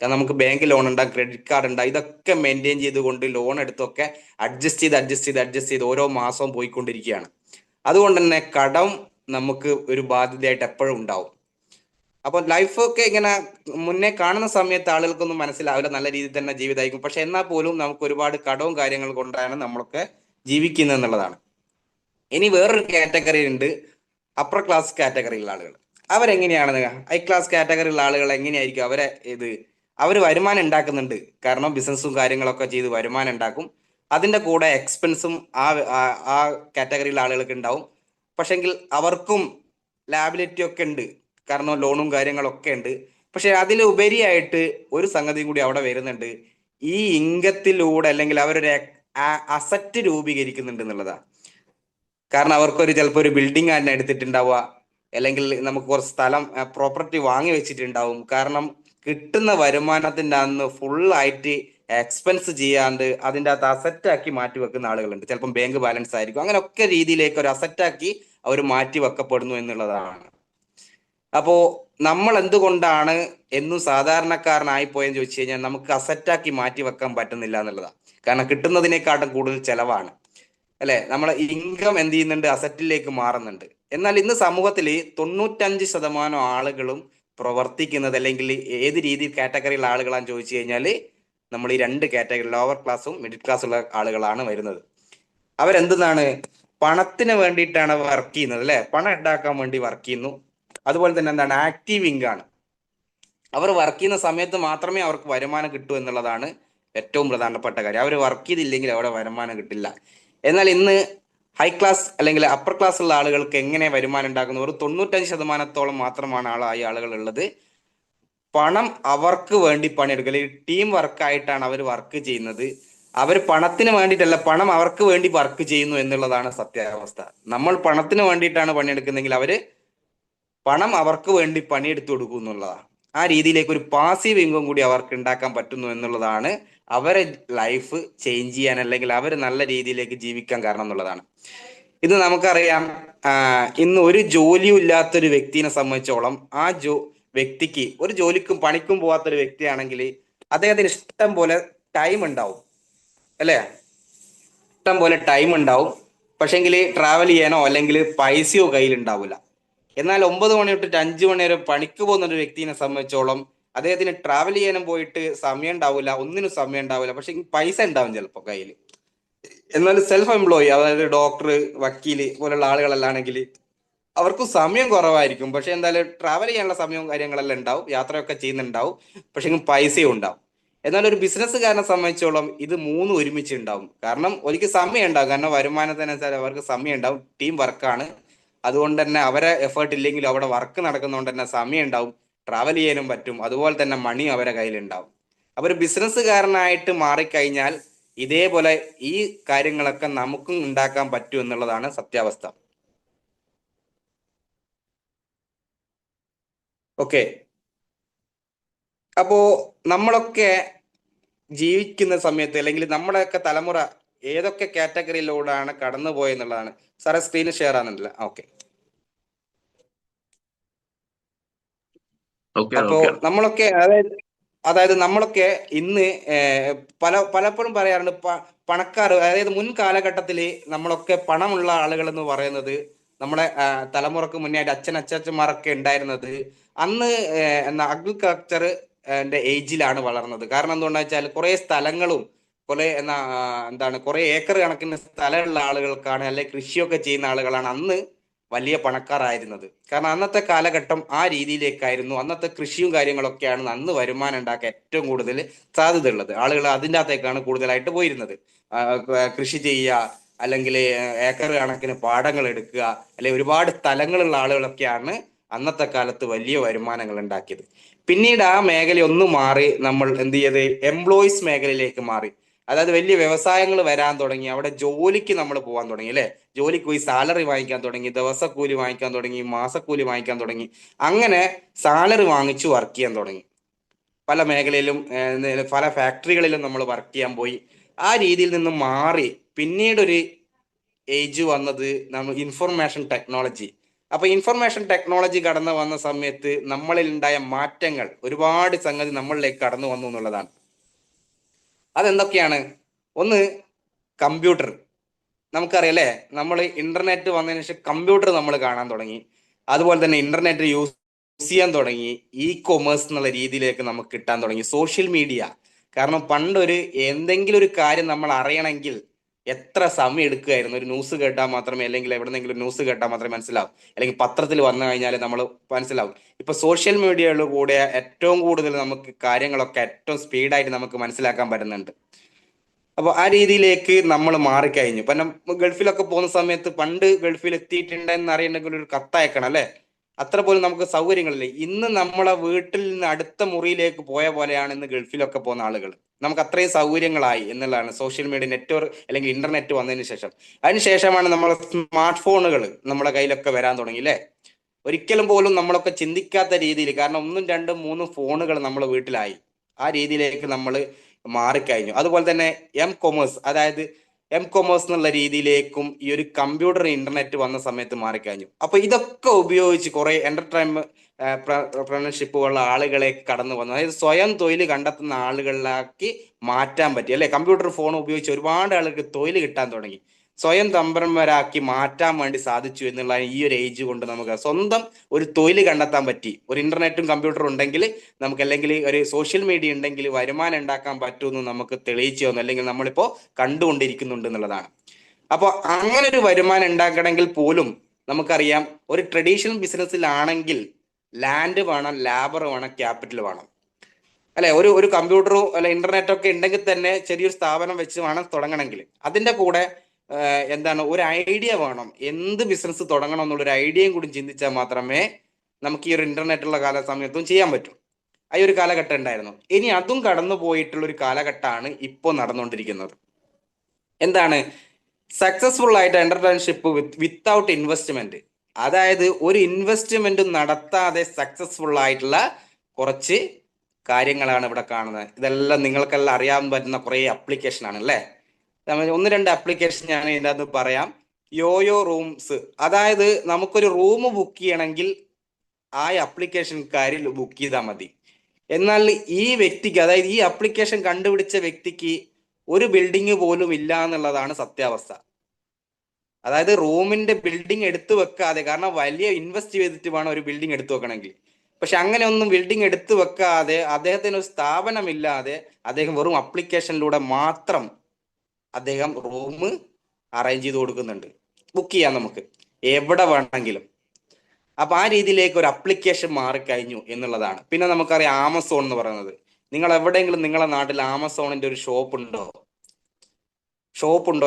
കാരണം നമുക്ക് ബാങ്ക് ലോൺ ഉണ്ടാകും, ക്രെഡിറ്റ് കാർഡ് ഉണ്ടാകും, ഇതൊക്കെ മെയിൻറ്റെയിൻ ചെയ്തുകൊണ്ട് ലോൺ എടുത്തൊക്കെ അഡ്ജസ്റ്റ് ചെയ്ത് ഓരോ മാസവും പോയിക്കൊണ്ടിരിക്കുകയാണ്. അതുകൊണ്ട് തന്നെ കടം നമുക്ക് ഒരു ബാധ്യതയായിട്ട് എപ്പോഴും ഉണ്ടാവും. അപ്പൊ ലൈഫൊക്കെ ഇങ്ങനെ മുന്നേ കാണുന്ന സമയത്ത് ആളുകൾക്കൊന്നും മനസ്സിലാവില്ല, നല്ല രീതിയിൽ തന്നെ ജീവിതമായിരിക്കും. പക്ഷെ എന്നാൽ പോലും നമുക്ക് ഒരുപാട് കടവും കാര്യങ്ങൾ കൊണ്ടാണ് നമ്മളൊക്കെ ജീവിക്കുന്നത് എന്നുള്ളതാണ്. ഇനി വേറൊരു കാറ്റഗറി ഉണ്ട്, അപ്പർ ക്ലാസ് കാറ്റഗറിയിലുള്ള ആളുകൾ. അവരെങ്ങനെയാണ്, ഹൈ ക്ലാസ് കാറ്റഗറിയിലുള്ള ആളുകൾ എങ്ങനെയായിരിക്കും അവർ വരുമാനം ഉണ്ടാക്കുന്നുണ്ട്. കാരണം ബിസിനസ്സും കാര്യങ്ങളൊക്കെ ചെയ്ത് വരുമാനം ഉണ്ടാക്കും. അതിന്റെ കൂടെ എക്സ്പെൻസും ആ ആ കാറ്റഗറിയിലുള്ള ആളുകൾക്ക് ഉണ്ടാവും. പക്ഷെങ്കിൽ അവർക്കും ലാബിലിറ്റി ഒക്കെ ഉണ്ട്, കാരണം ലോണും കാര്യങ്ങളൊക്കെ ഉണ്ട്. പക്ഷെ അതിലുപരിയായിട്ട് ഒരു സംഗതി കൂടി അവിടെ വരുന്നുണ്ട്. ഈ ഇംഗത്തിലൂടെ അല്ലെങ്കിൽ അവരൊരു അസറ്റ് രൂപീകരിക്കുന്നുണ്ട് എന്നുള്ളതാണ്. കാരണം അവർക്കൊരു ചിലപ്പോൾ ഒരു ബിൽഡിംഗ് ആണ് എടുത്തിട്ടുണ്ടാവുക, അല്ലെങ്കിൽ നമുക്ക് കുറച്ച് സ്ഥലം പ്രോപ്പർട്ടി വാങ്ങി വെച്ചിട്ടുണ്ടാവും. കാരണം കിട്ടുന്ന വരുമാനത്തിന്റെ അന്ന് ഫുള്ളായിട്ട് എക്സ്പെൻസ് ചെയ്യാണ്ട് അതിൻ്റെ അകത്ത് അസറ്റാക്കി മാറ്റി വെക്കുന്ന ആളുകളുണ്ട്. ചിലപ്പം ബാങ്ക് ബാലൻസ് ആയിരിക്കും, അങ്ങനെയൊക്കെ രീതിയിലേക്ക് ഒരു അസറ്റാക്കി അവർ മാറ്റി വെക്കപ്പെടുന്നു എന്നുള്ളതാണ്. അപ്പോ നമ്മൾ എന്തുകൊണ്ടാണ് എന്നും സാധാരണക്കാരനായി പോയെന്ന് ചോദിച്ചു കഴിഞ്ഞാൽ, നമുക്ക് അസറ്റാക്കി മാറ്റി വെക്കാൻ പറ്റുന്നില്ല എന്നുള്ളതാണ്. കാരണം കിട്ടുന്നതിനേക്കാട്ടും കൂടുതൽ ചെലവാണ്, അല്ലെ? നമ്മളെ ഇൻകം എന്ത് ചെയ്യുന്നുണ്ട്, അസറ്റിലേക്ക് മാറുന്നുണ്ട്. എന്നാൽ ഇന്ന് സമൂഹത്തിൽ 95% ആളുകളും പ്രവർത്തിക്കുന്നത്, അല്ലെങ്കിൽ ഏത് രീതിയിൽ കാറ്റഗറിയിലുള്ള ആളുകളാന്ന് ചോദിച്ചു കഴിഞ്ഞാൽ, നമ്മൾ ഈ രണ്ട് കാറ്റഗറി ലോവർ ക്ലാസ്സും മിഡിൽ ക്ലാസ്സുള്ള ആളുകളാണ് വരുന്നത്. അവരെന്താണ് പണത്തിന് വേണ്ടിയിട്ടാണ് വർക്ക് ചെയ്യുന്നത് അല്ലെ, പണം ഉണ്ടാക്കാൻ വേണ്ടി വർക്ക് ചെയ്യുന്നു. അതുപോലെ തന്നെ എന്താണ് ആക്റ്റീവ് ഇൻകം. അവർ വർക്ക് ചെയ്യുന്ന സമയത്ത് മാത്രമേ അവർക്ക് വരുമാനം കിട്ടൂ എന്നുള്ളതാണ് ഏറ്റവും പ്രധാനപ്പെട്ട കാര്യം. അവർ വർക്ക് ചെയ്തില്ലെങ്കിൽ അവിടെ വരുമാനം കിട്ടില്ല. എന്നാൽ ഇന്ന് ഹൈ ക്ലാസ് അല്ലെങ്കിൽ അപ്പർ ക്ലാസ് ഉള്ള ആളുകൾക്ക് എങ്ങനെ വരുമാനം ഉണ്ടാക്കുന്നത്? ഒരു 95% മാത്രമാണ് ഈ ആളുകൾ ഉള്ളത്. പണം അവർക്ക് വേണ്ടി പണിയെടുക്കുക, ടീം വർക്കായിട്ടാണ് അവർ വർക്ക് ചെയ്യുന്നത്. അവർ പണത്തിന് വേണ്ടിയിട്ടല്ല, പണം അവർക്ക് വേണ്ടി വർക്ക് ചെയ്യുന്നു എന്നുള്ളതാണ് സത്യാവസ്ഥ. നമ്മൾ പണത്തിന് വേണ്ടിയിട്ടാണ് പണിയെടുക്കുന്നെങ്കിൽ അവര് പണം അവർക്ക് വേണ്ടി പണിയെടുത്തു കൊടുക്കും എന്നുള്ളതാണ്. ആ രീതിയിലേക്ക് ഒരു പാസീവ് ഇൻകം കൂടി അവർക്ക് ഉണ്ടാക്കാൻ പറ്റുന്നു എന്നുള്ളതാണ് അവരെ ലൈഫ് ചേഞ്ച് ചെയ്യാൻ അല്ലെങ്കിൽ അവർ നല്ല രീതിയിലേക്ക് ജീവിക്കാൻ കാരണം എന്നുള്ളതാണ്. ഇത് നമുക്കറിയാം. ഇന്ന് ഒരു ജോലിയും ഇല്ലാത്തൊരു വ്യക്തിനെ സംബന്ധിച്ചോളം ആ വ്യക്തിക്ക് ഒരു ജോലിക്കും പണിക്കും പോകാത്തൊരു വ്യക്തിയാണെങ്കിൽ അദ്ദേഹത്തിന് ഇഷ്ടം പോലെ ടൈം ഉണ്ടാവും അല്ലേ, ഇഷ്ടം പോലെ ടൈം ഉണ്ടാവും. പക്ഷെങ്കിൽ ട്രാവൽ ചെയ്യാനോ അല്ലെങ്കിൽ പൈസയോ കയ്യിൽ ഉണ്ടാവില്ല. എന്നാൽ 9 മണി തൊട്ടിട്ട് 5 മണി വരെ പണിക്ക് പോകുന്ന ഒരു വ്യക്തിനെ സംബന്ധിച്ചോളം അദ്ദേഹത്തിന് ട്രാവൽ ചെയ്യാനും പോയിട്ട് സമയം ഉണ്ടാവില്ല, ഒന്നിനും സമയം ഉണ്ടാവില്ല, പക്ഷെ പൈസ ഉണ്ടാവും ചിലപ്പോൾ കയ്യിൽ. എന്നാൽ സെൽഫ് എംപ്ലോയി, അതായത് ഡോക്ടർ, വക്കീല് പോലുള്ള ആളുകളല്ലാണെങ്കിൽ അവർക്കും സമയം കുറവായിരിക്കും. പക്ഷെ എന്തായാലും ട്രാവൽ ചെയ്യാനുള്ള സമയവും കാര്യങ്ങളെല്ലാം ഉണ്ടാവും, യാത്രയൊക്കെ ചെയ്യുന്നുണ്ടാവും, പക്ഷെ പൈസയും ഉണ്ടാവും. എന്നാൽ ഒരു ബിസിനസ്സുകാരനെ സംബന്ധിച്ചോളം ഇത് മൂന്നും ഒരുമിച്ച് ഉണ്ടാവും. കാരണം ഒരിക്കൽ സമയം ഉണ്ടാവും, കാരണം വരുമാനത്തിനനുസരിച്ച് അവർക്ക് സമയം ഉണ്ടാവും, ടീം വർക്കാണ്. അതുകൊണ്ട് തന്നെ അവരെ എഫേർട്ട് ഇല്ലെങ്കിലും അവിടെ വർക്ക് നടക്കുന്നതുകൊണ്ട് തന്നെ സമയം ഉണ്ടാവും, ട്രാവൽ ചെയ്യാനും പറ്റും, അതുപോലെ തന്നെ മണി അവരെ കയ്യിലുണ്ടാവും. അപ്പൊ ഒരു ബിസിനസ്സുകാരനായിട്ട് മാറിക്കഴിഞ്ഞാൽ ഇതേപോലെ ഈ കാര്യങ്ങളൊക്കെ നമുക്കും ഉണ്ടാക്കാൻ പറ്റും എന്നുള്ളതാണ് സത്യാവസ്ഥ. ഓക്കെ, അപ്പോ നമ്മളൊക്കെ ജീവിക്കുന്ന സമയത്ത് അല്ലെങ്കിൽ നമ്മുടെയൊക്കെ തലമുറ ഏതൊക്കെ കാറ്റഗറിയിലൂടെയാണ് കടന്നു പോയെന്നുള്ളതാണ്. സാറേ സ്ക്രീന് ഷെയർ ആണെന്നില്ല. ഓക്കെ, അപ്പോ നമ്മളൊക്കെ അതായത് നമ്മളൊക്കെ ഇന്ന് പലപ്പോഴും പറയാറുണ്ട് പണക്കാർ, അതായത് മുൻ കാലഘട്ടത്തിൽ നമ്മളൊക്കെ പണമുള്ള ആളുകൾ എന്ന് പറയുന്നത് നമ്മുടെ തലമുറക്ക് മുന്നേ അച്ഛനച്ഛന്മാരൊക്കെ ഉണ്ടായിരുന്നത് അന്ന് അഗ്രികൾച്ചർ ഏജിലാണ് വളർന്നത്. കാരണം എന്തുകൊണ്ടാ വെച്ചാൽ കുറെ സ്ഥലങ്ങളും കുറെ എന്താണ് കുറെ ഏക്കർ കണക്കിന് സ്ഥലമുള്ള ആളുകൾക്കാണ്, അല്ലെ കൃഷിയൊക്കെ ചെയ്യുന്ന ആളുകളാണ് അന്ന് വലിയ പണക്കാരായിരുന്നത്. കാരണം അന്നത്തെ കാലഘട്ടം ആ രീതിയിലേക്കായിരുന്നു. അന്നത്തെ കൃഷിയും കാര്യങ്ങളൊക്കെയാണ് അന്ന് വരുമാനം ഉണ്ടാക്കാൻ ഏറ്റവും കൂടുതൽ സാധ്യത ഉള്ളത്. ആളുകൾ അതിൻ്റെ അകത്തേക്കാണ് കൂടുതലായിട്ട് പോയിരുന്നത്. കൃഷി ചെയ്യുക, അല്ലെങ്കിൽ ഏക്കർ കണക്കിന് പാടങ്ങൾ എടുക്കുക, അല്ലെങ്കിൽ ഒരുപാട് സ്ഥലങ്ങളുള്ള ആളുകളൊക്കെയാണ് അന്നത്തെ കാലത്ത് വലിയ വരുമാനങ്ങൾ ഉണ്ടാക്കിയത്. പിന്നീട് ആ മേഖല ഒന്ന് മാറി നമ്മൾ എന്ത് ചെയ്ത് എംപ്ലോയീസ് മേഖലയിലേക്ക് മാറി. അതായത് വലിയ വ്യവസായങ്ങൾ വരാൻ തുടങ്ങി, അവിടെ ജോലിക്ക് നമ്മൾ പോകാൻ തുടങ്ങി അല്ലെ, ജോലിക്ക് പോയി സാലറി വാങ്ങിക്കാൻ തുടങ്ങി, ദിവസക്കൂലി വാങ്ങിക്കാൻ തുടങ്ങി, മാസക്കൂലി വാങ്ങിക്കാൻ തുടങ്ങി. അങ്ങനെ സാലറി വാങ്ങിച്ചു വർക്ക് ചെയ്യാൻ തുടങ്ങി. പല മേഖലയിലും പല ഫാക്ടറികളിലും നമ്മൾ വർക്ക് ചെയ്യാൻ പോയി. ആ രീതിയിൽ നിന്ന് മാറി പിന്നീട് ഒരു ഏജ് വന്നത് നമ്മൾ ഇൻഫർമേഷൻ ടെക്നോളജി. അപ്പൊ ഇൻഫർമേഷൻ ടെക്നോളജി കടന്നു വന്ന സമയത്ത് നമ്മളിൽ ഉണ്ടായ മാറ്റങ്ങൾ ഒരുപാട് സംഗതി നമ്മളിലേക്ക് കടന്നു വന്നു എന്നുള്ളതാണ്. അതെന്തൊക്കെയാണ്? ഒന്ന്, കമ്പ്യൂട്ടർ. നമുക്കറിയാം അല്ലേ, നമ്മൾ ഇന്റർനെറ്റ് വന്നതിന് ശേഷം കമ്പ്യൂട്ടർ നമ്മൾ കാണാൻ തുടങ്ങി. അതുപോലെ തന്നെ ഇന്റർനെറ്റ് യൂസ് ചെയ്യാൻ തുടങ്ങി. ഇ കൊമേഴ്സ് എന്നുള്ള രീതിയിലേക്ക് നമുക്ക് കിട്ടാൻ തുടങ്ങി. Social media. കാരണം പണ്ടൊരു എന്തെങ്കിലും ഒരു കാര്യം നമ്മൾ അറിയണമെങ്കിൽ എത്ര സമയം എടുക്കുമായിരുന്നു. ഒരു ന്യൂസ് കേട്ടാൽ മാത്രമേ, അല്ലെങ്കിൽ എവിടെന്നെങ്കിലും ന്യൂസ് കേട്ടാൽ മാത്രമേ മനസ്സിലാവും, അല്ലെങ്കിൽ പത്രത്തിൽ വന്നു കഴിഞ്ഞാൽ നമ്മൾ മനസ്സിലാവും. ഇപ്പൊ സോഷ്യൽ മീഡിയയുടെ കൂടെ ഏറ്റവും കൂടുതൽ നമുക്ക് കാര്യങ്ങളൊക്കെ ഏറ്റവും സ്പീഡായിട്ട് നമുക്ക് മനസ്സിലാക്കാൻ പറ്റുന്നുണ്ട്. അപ്പൊ ആ രീതിയിലേക്ക് നമ്മൾ മാറിക്കഴിഞ്ഞു. കാരണം ഗൾഫിലൊക്കെ പോകുന്ന സമയത്ത് പണ്ട് ഗൾഫിൽ എത്തിയിട്ടുണ്ടെന്ന് അറിയണമെങ്കിൽ ഒരു കത്തയക്കണം അല്ലെ, അത്ര പോലും നമുക്ക് സൗകര്യങ്ങളില്ല. ഇന്ന് നമ്മളെ വീട്ടിൽ നിന്ന് അടുത്ത മുറിയിലേക്ക് പോയ പോലെയാണ് ഇന്ന് ഗൾഫിലൊക്കെ പോകുന്ന ആളുകൾ. നമുക്ക് അത്രയും സൗകര്യങ്ങളായി എന്നുള്ളതാണ് സോഷ്യൽ മീഡിയ നെറ്റ്വർക്ക് അല്ലെങ്കിൽ ഇന്റർനെറ്റ് വന്നതിന് ശേഷം. അതിനുശേഷമാണ് നമ്മളെ സ്മാർട്ട് ഫോണുകൾ നമ്മുടെ കയ്യിലൊക്കെ വരാൻ തുടങ്ങി അല്ലെ. ഒരിക്കലും പോലും നമ്മളൊക്കെ ചിന്തിക്കാത്ത രീതിയിൽ, കാരണം 1, 2, 3 ഫോണുകൾ നമ്മുടെ വീട്ടിലായി. ആ രീതിയിലേക്ക് നമ്മൾ മാറിക്കഴിഞ്ഞു. അതുപോലെ തന്നെ എം കൊമേഴ്സ് എന്നുള്ള രീതിയിലേക്കും ഈ ഒരു കമ്പ്യൂട്ടർ ഇന്റർനെറ്റ് വന്ന സമയത്ത് മാറിക്കഴിഞ്ഞു. അപ്പൊ ഇതൊക്കെ ഉപയോഗിച്ച് കുറെ എന്റർപ്രണർഷിപ്പുള്ള ആളുകളെ കടന്നു വന്നു, അതായത് സ്വയം തൊഴിൽ കണ്ടെത്തുന്ന ആളുകളിലാക്കി മാറ്റാൻ പറ്റി അല്ലെ. കമ്പ്യൂട്ടർ ഫോൺ ഉപയോഗിച്ച് ഒരുപാട് ആളുകൾക്ക് തൊഴിൽ കിട്ടാൻ തുടങ്ങി, സ്വയം സംരംഭരാക്കി മാറ്റാൻ വേണ്ടി സാധിച്ചു എന്നുള്ള ഈ ഒരു ഏജ് കൊണ്ട് നമുക്ക് സ്വന്തം ഒരു തൊഴിൽ കണ്ടെത്താൻ പറ്റി. ഒരു ഇന്റർനെറ്റും കമ്പ്യൂട്ടറും ഉണ്ടെങ്കിൽ നമുക്ക്, അല്ലെങ്കിൽ ഒരു സോഷ്യൽ മീഡിയ ഉണ്ടെങ്കിൽ വരുമാനം ഉണ്ടാക്കാൻ പറ്റുമെന്ന് നമുക്ക് തെളിയിച്ചു തന്നു, അല്ലെങ്കിൽ നമ്മളിപ്പോ കണ്ടുകൊണ്ടിരിക്കുന്നുണ്ട് എന്നുള്ളതാണ്. അപ്പോൾ അങ്ങനെ ഒരു വരുമാനം ഉണ്ടാക്കണമെങ്കിൽ പോലും നമുക്കറിയാം, ഒരു ട്രഡീഷണൽ ബിസിനസ്സിലാണെങ്കിൽ ലാൻഡ് വേണം, ലാബർ വേണം, ക്യാപിറ്റൽ വേണം, അല്ലെ? ഒരു കമ്പ്യൂട്ടറോ അല്ലെ ഇന്റർനെറ്റോ ഒക്കെ ഉണ്ടെങ്കിൽ തന്നെ ചെറിയൊരു സ്ഥാപനം വെച്ച് വേണം തുടങ്ങണമെങ്കിൽ. അതിന്റെ കൂടെ എന്താണ്, ഒരു ഐഡിയ വേണം. എന്ത് ബിസിനസ് തുടങ്ങണം എന്നുള്ളൊരു ഐഡിയയും കൂടി ചിന്തിച്ചാൽ മാത്രമേ നമുക്ക് ഈ ഒരു ഇന്റർനെറ്റുള്ള സമയത്തും ചെയ്യാൻ പറ്റും. ആ ഒരു കാലഘട്ടം ഉണ്ടായിരുന്നു. ഇനി അതും കടന്നു പോയിട്ടുള്ള ഒരു കാലഘട്ടമാണ് ഇപ്പോൾ നടന്നുകൊണ്ടിരിക്കുന്നത്. എന്താണ്? സക്സസ്ഫുൾ ആയിട്ട് എന്റർപ്രണർഷിപ്പ് വിത്തൗട്ട് ഇൻവെസ്റ്റ്മെന്റ്. അതായത് ഒരു ഇൻവെസ്റ്റ്മെന്റ് നടത്താതെ സക്സസ്ഫുൾ ആയിട്ടുള്ള കുറച്ച് കാര്യങ്ങളാണ് ഇവിടെ കാണുന്നത്. ഇതെല്ലാം നിങ്ങൾക്കെല്ലാം അറിയാൻ പറ്റുന്ന കുറെ ആപ്ലിക്കേഷൻ ആണ് അല്ലേ? ഒന്ന് രണ്ട് ആപ്ലിക്കേഷൻ ഞാൻ ഇതിൻ്റെ അകത്ത് പറയാം. യോയോ റൂംസ്, അതായത് നമുക്കൊരു റൂം ബുക്ക് ചെയ്യണമെങ്കിൽ ആ ആപ്ലിക്കേഷൻകാരിൽ ബുക്ക് ചെയ്താൽ മതി. എന്നാൽ ഈ വ്യക്തിക്ക്, അതായത് ഈ ആപ്ലിക്കേഷൻ കണ്ടുപിടിച്ച വ്യക്തിക്ക് ഒരു ബിൽഡിംഗ് പോലും ഇല്ല എന്നുള്ളതാണ് സത്യാവസ്ഥ. അതായത് റൂമിന്റെ ബിൽഡിംഗ് എടുത്തു വെക്കാതെ, കാരണം വലിയ ഇൻവെസ്റ്റ് ചെയ്തിട്ട് വേണം ഒരു ബിൽഡിംഗ് എടുത്തു വെക്കണമെങ്കിൽ. പക്ഷെ അങ്ങനെ ഒന്നും ബിൽഡിംഗ് എടുത്തു വെക്കാതെ, അദ്ദേഹത്തിന് ഒരു സ്ഥാപനമില്ലാതെ അദ്ദേഹം വെറും ആപ്ലിക്കേഷനിലൂടെ മാത്രം അദ്ദേഹം റൂം അറേഞ്ച് ചെയ്ത് കൊടുക്കുന്നുണ്ട്. ബുക്ക് ചെയ്യാം നമുക്ക് എവിടെ വേണമെങ്കിലും. അപ്പൊ ആ രീതിയിലേക്ക് ഒരു അപ്ലിക്കേഷൻ മാറിക്കഴിഞ്ഞു എന്നുള്ളതാണ്. പിന്നെ നമുക്കറിയാം ആമസോൺ എന്ന് പറയുന്നത്. നിങ്ങൾ എവിടെയെങ്കിലും നിങ്ങളെ നാട്ടിൽ ആമസോണിന്റെ ഒരു ഷോപ്പുണ്ടോ?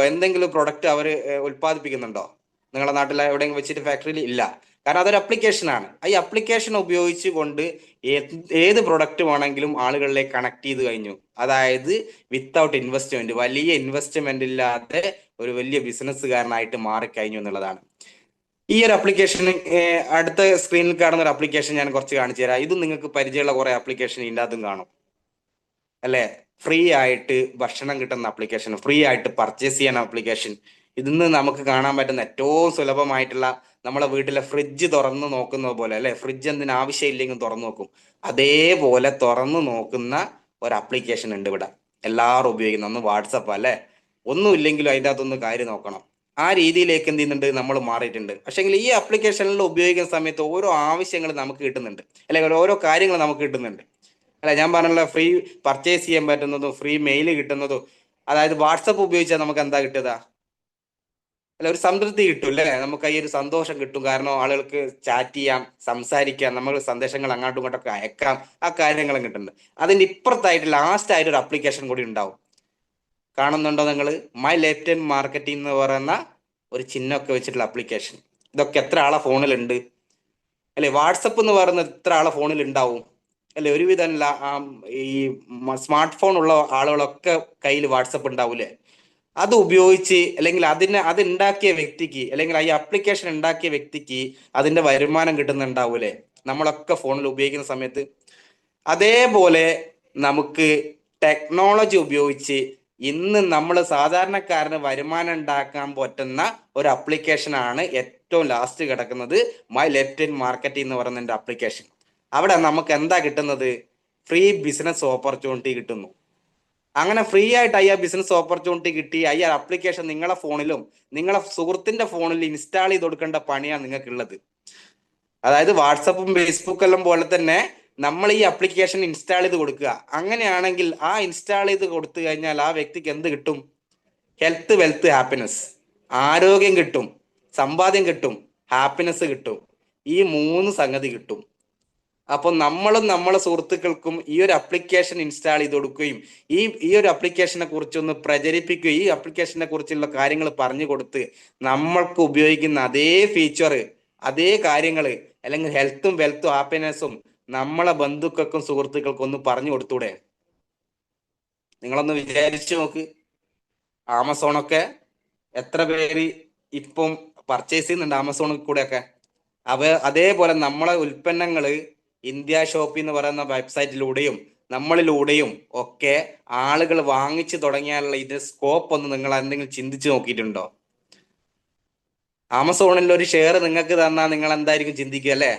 എന്തെങ്കിലും പ്രൊഡക്റ്റ് അവർ ഉൽപ്പാദിപ്പിക്കുന്നുണ്ടോ നിങ്ങളുടെ നാട്ടിൽ എവിടെയെങ്കിലും വെച്ചിട്ട്? ഫാക്ടറിയിൽ ഇല്ല. കാരണം അതൊരു അപ്ലിക്കേഷനാണ്. ഈ അപ്ലിക്കേഷൻ ഉപയോഗിച്ച് കൊണ്ട് ഏത് പ്രൊഡക്റ്റ് വേണമെങ്കിലും ആളുകളിലേക്ക് കണക്ട് ചെയ്ത് കഴിഞ്ഞു. അതായത് വിത്തൗട്ട് ഇൻവെസ്റ്റ്മെന്റ്, വലിയ ഇൻവെസ്റ്റ്മെന്റ് ഇല്ലാതെ ഒരു വലിയ ബിസിനസ്സുകാരനായിട്ട് മാറിക്കഴിഞ്ഞു എന്നുള്ളതാണ്. ഈ ഒരു ആപ്ലിക്കേഷൻ, അടുത്ത സ്ക്രീനിൽ കാണുന്ന ഒരു ആപ്ലിക്കേഷൻ ഞാൻ കുറച്ച് കാണിച്ചു തരാം. ഇത് നിങ്ങൾക്ക് പരിചയമുള്ള കുറെ ആപ്ലിക്കേഷൻ ഇതിൻ്റെ അതും കാണും അല്ലെ? ഫ്രീ ആയിട്ട് ഭക്ഷണം കിട്ടുന്ന ആപ്ലിക്കേഷൻ, ഫ്രീ ആയിട്ട് പർച്ചേസ് ചെയ്യുന്ന ആപ്ലിക്കേഷൻ. ഇതിന്ന് നമുക്ക് കാണാൻ പറ്റുന്ന ഏറ്റവും സുലഭമായിട്ടുള്ള, നമ്മളെ വീട്ടിലെ ഫ്രിഡ്ജ് തുറന്നു നോക്കുന്നത് പോലെ അല്ലെ? ഫ്രിഡ്ജ് എന്തിനു ആവശ്യമില്ലെങ്കിൽ തുറന്നു നോക്കും, അതേപോലെ തുറന്നു നോക്കുന്ന ഒരു ആപ്ലിക്കേഷൻ ഉണ്ട് ഇവിടെ. എല്ലാവരും ഉപയോഗിക്കുന്ന ഒന്ന് വാട്സപ്പ് അല്ലെ? ഒന്നും ഇല്ലെങ്കിലും അതിൻ്റെ അകത്തൊന്ന് കാര്യം നോക്കണം. ആ രീതിയിലേക്ക് എന്ത് ചെയ്യുന്നുണ്ട്, നമ്മൾ മാറിയിട്ടുണ്ട്. പക്ഷെങ്കിൽ ഈ ആപ്ലിക്കേഷനിൽ ഉപയോഗിക്കുന്ന സമയത്ത് ഓരോ ആവശ്യങ്ങൾ നമുക്ക് കിട്ടുന്നുണ്ട്, അല്ലെങ്കിൽ ഓരോ കാര്യങ്ങൾ നമുക്ക് കിട്ടുന്നുണ്ട് അല്ലെ? ഞാൻ പറഞ്ഞല്ലോ, ഫ്രീ പർച്ചേസ് ചെയ്യാൻ പറ്റുന്നതും ഫ്രീ മെയിൽ കിട്ടുന്നതും. അതായത് വാട്സപ്പ് ഉപയോഗിച്ചാൽ നമുക്ക് എന്താ കിട്ടുക അല്ല? ഒരു സംതൃപ്തി കിട്ടും അല്ലേ? നമുക്ക് ഈ ഒരു സന്തോഷം കിട്ടും. കാരണം ആളുകൾക്ക് ചാറ്റ് ചെയ്യാം, സംസാരിക്കാം, നമ്മൾ സന്ദേശങ്ങൾ അങ്ങോട്ടും ഇങ്ങോട്ടൊക്കെ അയക്കാം, ആ കാര്യങ്ങളും കിട്ടുന്നുണ്ട്. അതിന്റെ ഇപ്പുറത്തായിട്ട് ലാസ്റ്റ് ആയിട്ട് ഒരു ആപ്ലിക്കേഷൻ കൂടി ഉണ്ടാവും. കാണുന്നുണ്ടോ നിങ്ങൾ? മൈ ലെഫ്റ്റ് ഹാൻഡ് മാർക്കറ്റിംഗ് എന്ന് പറയുന്ന ഒരു ചിഹ്നമൊക്കെ വെച്ചിട്ടുള്ള ആപ്ലിക്കേഷൻ. ഇതൊക്കെ എത്ര ആളെ ഫോണിലുണ്ട് അല്ലെ? വാട്സപ്പ് എന്ന് പറയുന്നത് എത്ര ആളെ ഫോണിൽ ഉണ്ടാവും അല്ലെ? ഒരുവിധം ഈ സ്മാർട്ട് ഫോൺ ഉള്ള ആളുകളൊക്കെ കയ്യിൽ വാട്സപ്പ് ഉണ്ടാവൂലേ? അത് ഉപയോഗിച്ച്, അല്ലെങ്കിൽ അത് ഉണ്ടാക്കിയ വ്യക്തിക്ക്, അല്ലെങ്കിൽ ഈ ആപ്ലിക്കേഷൻ ഉണ്ടാക്കിയ വ്യക്തിക്ക് അതിന്റെ വരുമാനം കിട്ടുന്നുണ്ടാവൂലേ നമ്മളൊക്കെ ഫോണിൽ ഉപയോഗിക്കുന്ന സമയത്ത്? അതേപോലെ നമുക്ക് ടെക്നോളജി ഉപയോഗിച്ച് ഇന്ന് നമ്മൾ സാധാരണക്കാരന് വരുമാനം ഉണ്ടാക്കാൻ പറ്റുന്ന ഒരു ആപ്ലിക്കേഷൻ ആണ് ഏറ്റവും ലാസ്റ്റ് കിടക്കുന്നത്, മൈ ലെഫ്റ്റ് ഹാൻഡ് മാർക്കറ്റിംഗ് എന്ന് പറയുന്ന ആപ്ലിക്കേഷൻ. അവിടെ നമുക്ക് എന്താ കിട്ടുന്നത്? ഫ്രീ ബിസിനസ് ഓപ്പർച്യൂണിറ്റി കിട്ടുന്നു. അങ്ങനെ ഫ്രീ ആയിട്ട് ഈ ബിസിനസ് ഓപ്പർച്യൂണിറ്റി കിട്ടി, ഈ ആപ്ലിക്കേഷൻ നിങ്ങളെ ഫോണിലും നിങ്ങളെ സുഹൃത്തിന്റെ ഫോണിൽ ഇൻസ്റ്റാൾ ചെയ്ത് കൊടുക്കേണ്ട പണിയാണ് നിങ്ങൾക്കുള്ളത്. അതായത് വാട്സപ്പും ഫേസ്ബുക്കും എല്ലാം പോലെ തന്നെ നമ്മൾ ഈ ആപ്ലിക്കേഷൻ ഇൻസ്റ്റാൾ ചെയ്ത് കൊടുക്കുക. അങ്ങനെയാണെങ്കിൽ ആ ഇൻസ്റ്റാൾ ചെയ്ത് കൊടുത്തു കഴിഞ്ഞാൽ ആ വ്യക്തിക്ക് എന്ത് കിട്ടും? Health, wealth, happiness. ആരോഗ്യം കിട്ടും, സമ്പാദ്യം കിട്ടും, ഹാപ്പിനെസ് കിട്ടും. ഈ മൂന്ന് സംഗതി കിട്ടും. അപ്പോൾ നമ്മളും നമ്മളെ സുഹൃത്തുക്കൾക്കും ഈ ഒരു ആപ്ലിക്കേഷൻ ഇൻസ്റ്റാൾ ചെയ്ത് കൊടുക്കുകയും ഈ ഒരു ആപ്ലിക്കേഷനെ കുറിച്ചൊന്ന് പ്രചരിപ്പിക്കുകയും ഈ ആപ്ലിക്കേഷനെ കുറിച്ചുള്ള കാര്യങ്ങൾ പറഞ്ഞു കൊടുത്ത് നമ്മൾക്ക് ഉപയോഗിക്കുന്ന അതേ ഫീച്ചർ, അതേ കാര്യങ്ങൾ, അല്ലെങ്കിൽ ഹെൽത്തും വെൽത്തും ഹാപ്പിനെസ്സും നമ്മളെ ബന്ധുക്കൾക്കും സുഹൃത്തുക്കൾക്കും ഒന്ന് പറഞ്ഞു കൊടുത്തൂടെ? നിങ്ങളൊന്ന് വിചാരിച്ചു നോക്ക്. ആമസോണൊക്കെ എത്ര പേര് ഇപ്പം പർച്ചേസ് ചെയ്യുന്നുണ്ട് ആമസോണിൽ കൂടെയൊക്കെ? അതേപോലെ നമ്മളെ ഉൽപ്പന്നങ്ങള് ഇന്ത്യ ഷോപ്പി എന്ന് പറയുന്ന വെബ്സൈറ്റിലൂടെയും നമ്മളിലൂടെയും ഒക്കെ ആളുകൾ വാങ്ങിച്ചു തുടങ്ങിയാലുള്ള ഇതിന്റെ സ്കോപ്പ് ഒന്ന് നിങ്ങൾ എന്തെങ്കിലും ചിന്തിച്ചു നോക്കിയിട്ടുണ്ടോ? ആമസോണിൽ ഒരു ഷെയർ നിങ്ങൾക്ക് തന്നാൽ നിങ്ങൾ എന്തായിരിക്കും ചിന്തിക്കുക അല്ലെ?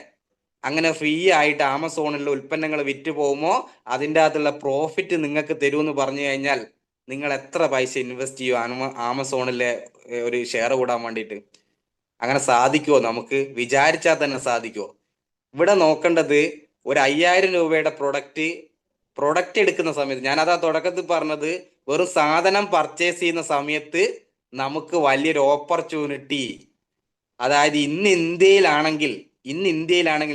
അങ്ങനെ ഫ്രീ ആയിട്ട് ആമസോണിലെ ഉൽപ്പന്നങ്ങൾ വിറ്റ് പോകുമോ അതിൻ്റെ അകത്തുള്ള പ്രോഫിറ്റ് നിങ്ങൾക്ക് തരുമെന്ന് പറഞ്ഞു കഴിഞ്ഞാൽ നിങ്ങൾ എത്ര പൈസ ഇൻവെസ്റ്റ് ചെയ്യും ആമസോണിലെ ഒരു ഷെയർ കൂടാൻ വേണ്ടിയിട്ട്? അങ്ങനെ സാധിക്കുമോ? നമുക്ക് വിചാരിച്ചാൽ തന്നെ സാധിക്കുമോ? ഇവിടെ നോക്കേണ്ടത് ഒരു 5000 രൂപയുടെ പ്രൊഡക്റ്റ് എടുക്കുന്ന സമയത്ത്, ഞാൻ അതാ തുടക്കത്തിൽ പറഞ്ഞത്, വെറും സാധനം പർച്ചേസ് ചെയ്യുന്ന സമയത്ത് നമുക്ക് വലിയൊരു ഓപ്പർച്യൂണിറ്റി, അതായത് ഇന്ന് ഇന്ത്യയിലാണെങ്കിൽ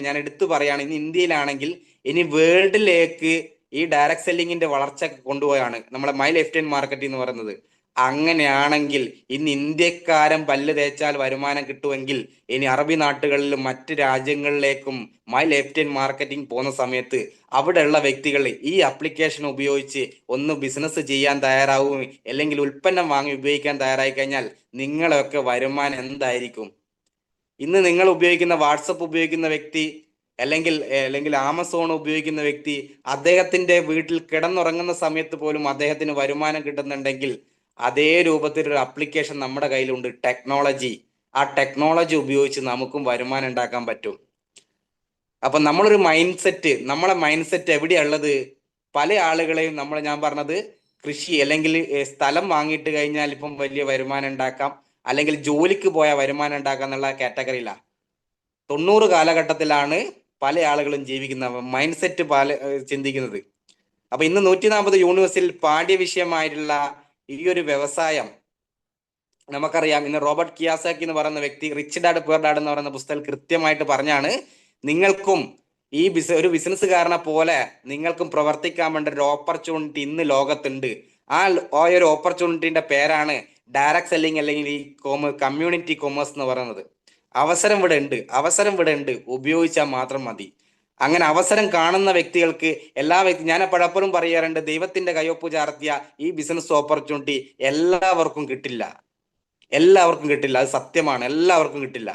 ഞാൻ എടുത്തു പറയാണ്, ഇന്ന് ഇന്ത്യയിലാണെങ്കിൽ ഇനി വേൾഡിലേക്ക് ഈ ഡയറക്ട് സെല്ലിങ്ങിന്റെ വളർച്ച കൊണ്ടുപോയാണ് നമ്മളെ മൈ ലെഫ്റ്റ് ഹാൻഡ് മാർക്കറ്റ് എന്ന് പറയുന്നത്. അങ്ങനെയാണെങ്കിൽ ഇന്ന് ഇന്ത്യക്കാരൻ പല്ല് തേച്ചാൽ വരുമാനം കിട്ടുമെങ്കിൽ ഇനി അറബി നാട്ടുകളിലും മറ്റ് രാജ്യങ്ങളിലേക്കും മൈ ലെഫ്റ്റ് ഹാൻഡ് മാർക്കറ്റിംഗ് പോകുന്ന സമയത്ത് അവിടെയുള്ള വ്യക്തികൾ ഈ ആപ്ലിക്കേഷൻ ഉപയോഗിച്ച് ഒന്ന് ബിസിനസ് ചെയ്യാൻ തയ്യാറാവും, അല്ലെങ്കിൽ ഉൽപ്പന്നം വാങ്ങി ഉപയോഗിക്കാൻ തയ്യാറായി കഴിഞ്ഞാൽ നിങ്ങളൊക്കെ വരുമാനം എന്തായിരിക്കും? ഇന്ന് നിങ്ങൾ ഉപയോഗിക്കുന്ന വാട്സപ്പ് ഉപയോഗിക്കുന്ന വ്യക്തി, അല്ലെങ്കിൽ ആമസോൺ ഉപയോഗിക്കുന്ന വ്യക്തി, അദ്ദേഹത്തിന്റെ വീട്ടിൽ കിടന്നുറങ്ങുന്ന സമയത്ത് പോലും അദ്ദേഹത്തിന് വരുമാനം കിട്ടുന്നുണ്ടെങ്കിൽ അതേ രൂപത്തിൽ ഒരു ആപ്ലിക്കേഷൻ നമ്മുടെ കയ്യിലുണ്ട്, ടെക്നോളജി. ആ ടെക്നോളജി ഉപയോഗിച്ച് നമുക്കും വരുമാനം ഉണ്ടാക്കാൻ പറ്റും. അപ്പൊ നമ്മളെ മൈൻഡ് സെറ്റ് എവിടെയുള്ളത്? പല ആളുകളെയും ഞാൻ പറഞ്ഞത് കൃഷി അല്ലെങ്കിൽ സ്ഥലം വാങ്ങിയിട്ട് കഴിഞ്ഞാൽ ഇപ്പം വലിയ വരുമാനം ഉണ്ടാക്കാം, അല്ലെങ്കിൽ ജോലിക്ക് പോയാൽ വരുമാനം ഉണ്ടാക്കാം എന്നുള്ള കാറ്റഗറിയില്ല. 90 കാലഘട്ടത്തിലാണ് പല ആളുകളും ജീവിക്കുന്നത്, മൈൻഡ് സെറ്റ് ചിന്തിക്കുന്നത്. അപ്പൊ ഇന്ന് 140 യൂണിവേഴ്സിൽ പാഠ്യ വിഷയമായിട്ടുള്ള ഈ ഒരു വ്യവസായം നമുക്കറിയാം. ഇന്ന് റോബർട്ട് കിയോസാക്കി എന്ന് പറയുന്ന വ്യക്തി റിച്ച് ഡാഡ് പുവർ ഡാഡ് എന്ന് പറയുന്ന പുസ്തകത്തിൽ കൃത്യമായിട്ട് പറഞ്ഞാണ്, നിങ്ങൾക്കും ഒരു ബിസിനസ്സുകാരനെ പോലെ നിങ്ങൾക്കും പ്രവർത്തിക്കാൻ വേണ്ട ഒരു ഓപ്പർച്യൂണിറ്റി ഇന്ന് ലോകത്തുണ്ട്. ആ ഒരു ഓപ്പർച്യൂണിറ്റിന്റെ പേരാണ് ഡയറക്ട് സെല്ലിംഗ്, അല്ലെങ്കിൽ ഈ കമ്മ്യൂണിറ്റി കൊമേഴ്സ് എന്ന് പറയുന്നത്. അവസരം ഇവിടെ ഉണ്ട്, ഉപയോഗിച്ചാൽ മാത്രം മതി. അങ്ങനെ അവസരം കാണുന്ന വ്യക്തികൾക്ക് ഞാൻ പലപ്പോഴും പറയാറുണ്ട്, ദൈവത്തിന്റെ കയ്യൊപ്പ് ചാർത്തിയ ഈ ബിസിനസ് ഓപ്പർച്യൂണിറ്റി എല്ലാവർക്കും കിട്ടില്ല. അത് സത്യമാണ്, എല്ലാവർക്കും കിട്ടില്ല.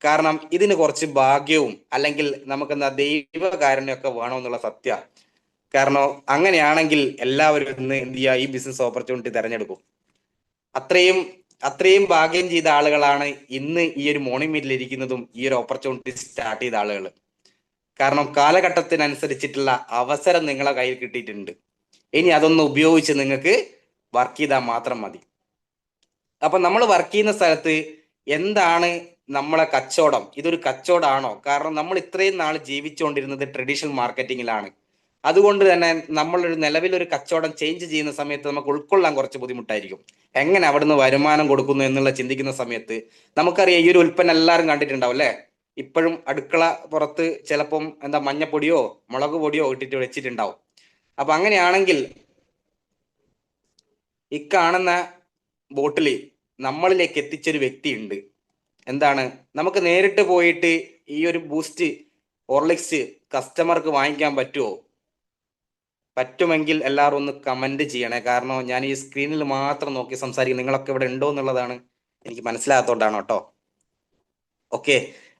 കാരണം ഇതിന് കുറച്ച് ഭാഗ്യവും അല്ലെങ്കിൽ നമുക്കെന്താ ദൈവകാരുണ്യമൊക്കെ വേണമെന്നുള്ള സത്യ. കാരണം അങ്ങനെയാണെങ്കിൽ എല്ലാവരും ഇന്ന് എന്ത് ചെയ്യുക, ഈ ബിസിനസ് ഓപ്പർച്യൂണിറ്റി തിരഞ്ഞെടുക്കും. അത്രയും ഭാഗ്യം ചെയ്ത ആളുകളാണ് ഇന്ന് ഈ ഒരു മോർണിംഗ് മീറ്റിൽ ഇരിക്കുന്നതും ഈ ഒരു ഓപ്പർച്യൂണിറ്റി സ്റ്റാർട്ട് ചെയ്ത ആളുകൾ. കാരണം കാലഘട്ടത്തിനനുസരിച്ചിട്ടുള്ള അവസരം നിങ്ങളെ കയ്യിൽ കിട്ടിയിട്ടുണ്ട്. ഇനി അതൊന്ന് ഉപയോഗിച്ച് നിങ്ങൾക്ക് വർക്ക് ചെയ്താൽ മാത്രം മതി. അപ്പൊ നമ്മൾ വർക്ക് ചെയ്യുന്ന സ്ഥലത്ത് എന്താണ് നമ്മളെ കച്ചവടം? ഇതൊരു കച്ചവടമാണോ? കാരണം നമ്മൾ ഇത്രയും നാൾ ജീവിച്ചുകൊണ്ടിരുന്നത് ട്രഡീഷണൽ മാർക്കറ്റിങ്ങിലാണ്. അതുകൊണ്ട് തന്നെ നമ്മളൊരു നിലവിലൊരു കച്ചവടം ചേഞ്ച് ചെയ്യുന്ന സമയത്ത് നമുക്ക് ഉൾക്കൊള്ളാൻ കുറച്ച് ബുദ്ധിമുട്ടായിരിക്കും. എങ്ങനെ അവിടുന്ന് വരുമാനം കൊടുക്കുന്നു എന്നുള്ള ചിന്തിക്കുന്ന സമയത്ത് നമുക്കറിയാം, ഈ ഒരു ഉൽപ്പന്നം എല്ലാവരും കണ്ടിട്ടുണ്ടാവും അല്ലെ? ഇപ്പോഴും അടുക്കള പുറത്ത് ചിലപ്പം മഞ്ഞപ്പൊടിയോ മുളക് പൊടിയോ ഇട്ടിട്ട് വെച്ചിട്ടുണ്ടാവും. അപ്പൊ അങ്ങനെയാണെങ്കിൽ ഈ കാണുന്ന ബോട്ടിൽ നമ്മളിലേക്ക് എത്തിച്ചൊരു വ്യക്തി ഉണ്ട്. എന്താണ്, നമുക്ക് നേരിട്ട് പോയിട്ട് ഈ ഒരു ബൂസ്റ്റ് ഹോർലിക്സ് കസ്റ്റമർക്ക് വാങ്ങിക്കാൻ പറ്റുമോ? പറ്റുമെങ്കിൽ എല്ലാവരും ഒന്ന് കമന്റ് ചെയ്യണേ. കാരണം ഞാൻ ഈ സ്ക്രീനിൽ മാത്രം നോക്കി സംസാരിക്കും, നിങ്ങളൊക്കെ ഇവിടെ ഉണ്ടോ എന്നുള്ളതാണ് എനിക്ക് മനസ്സിലാകാത്തോണ്ടാണ് കേട്ടോ. ഓക്കെ,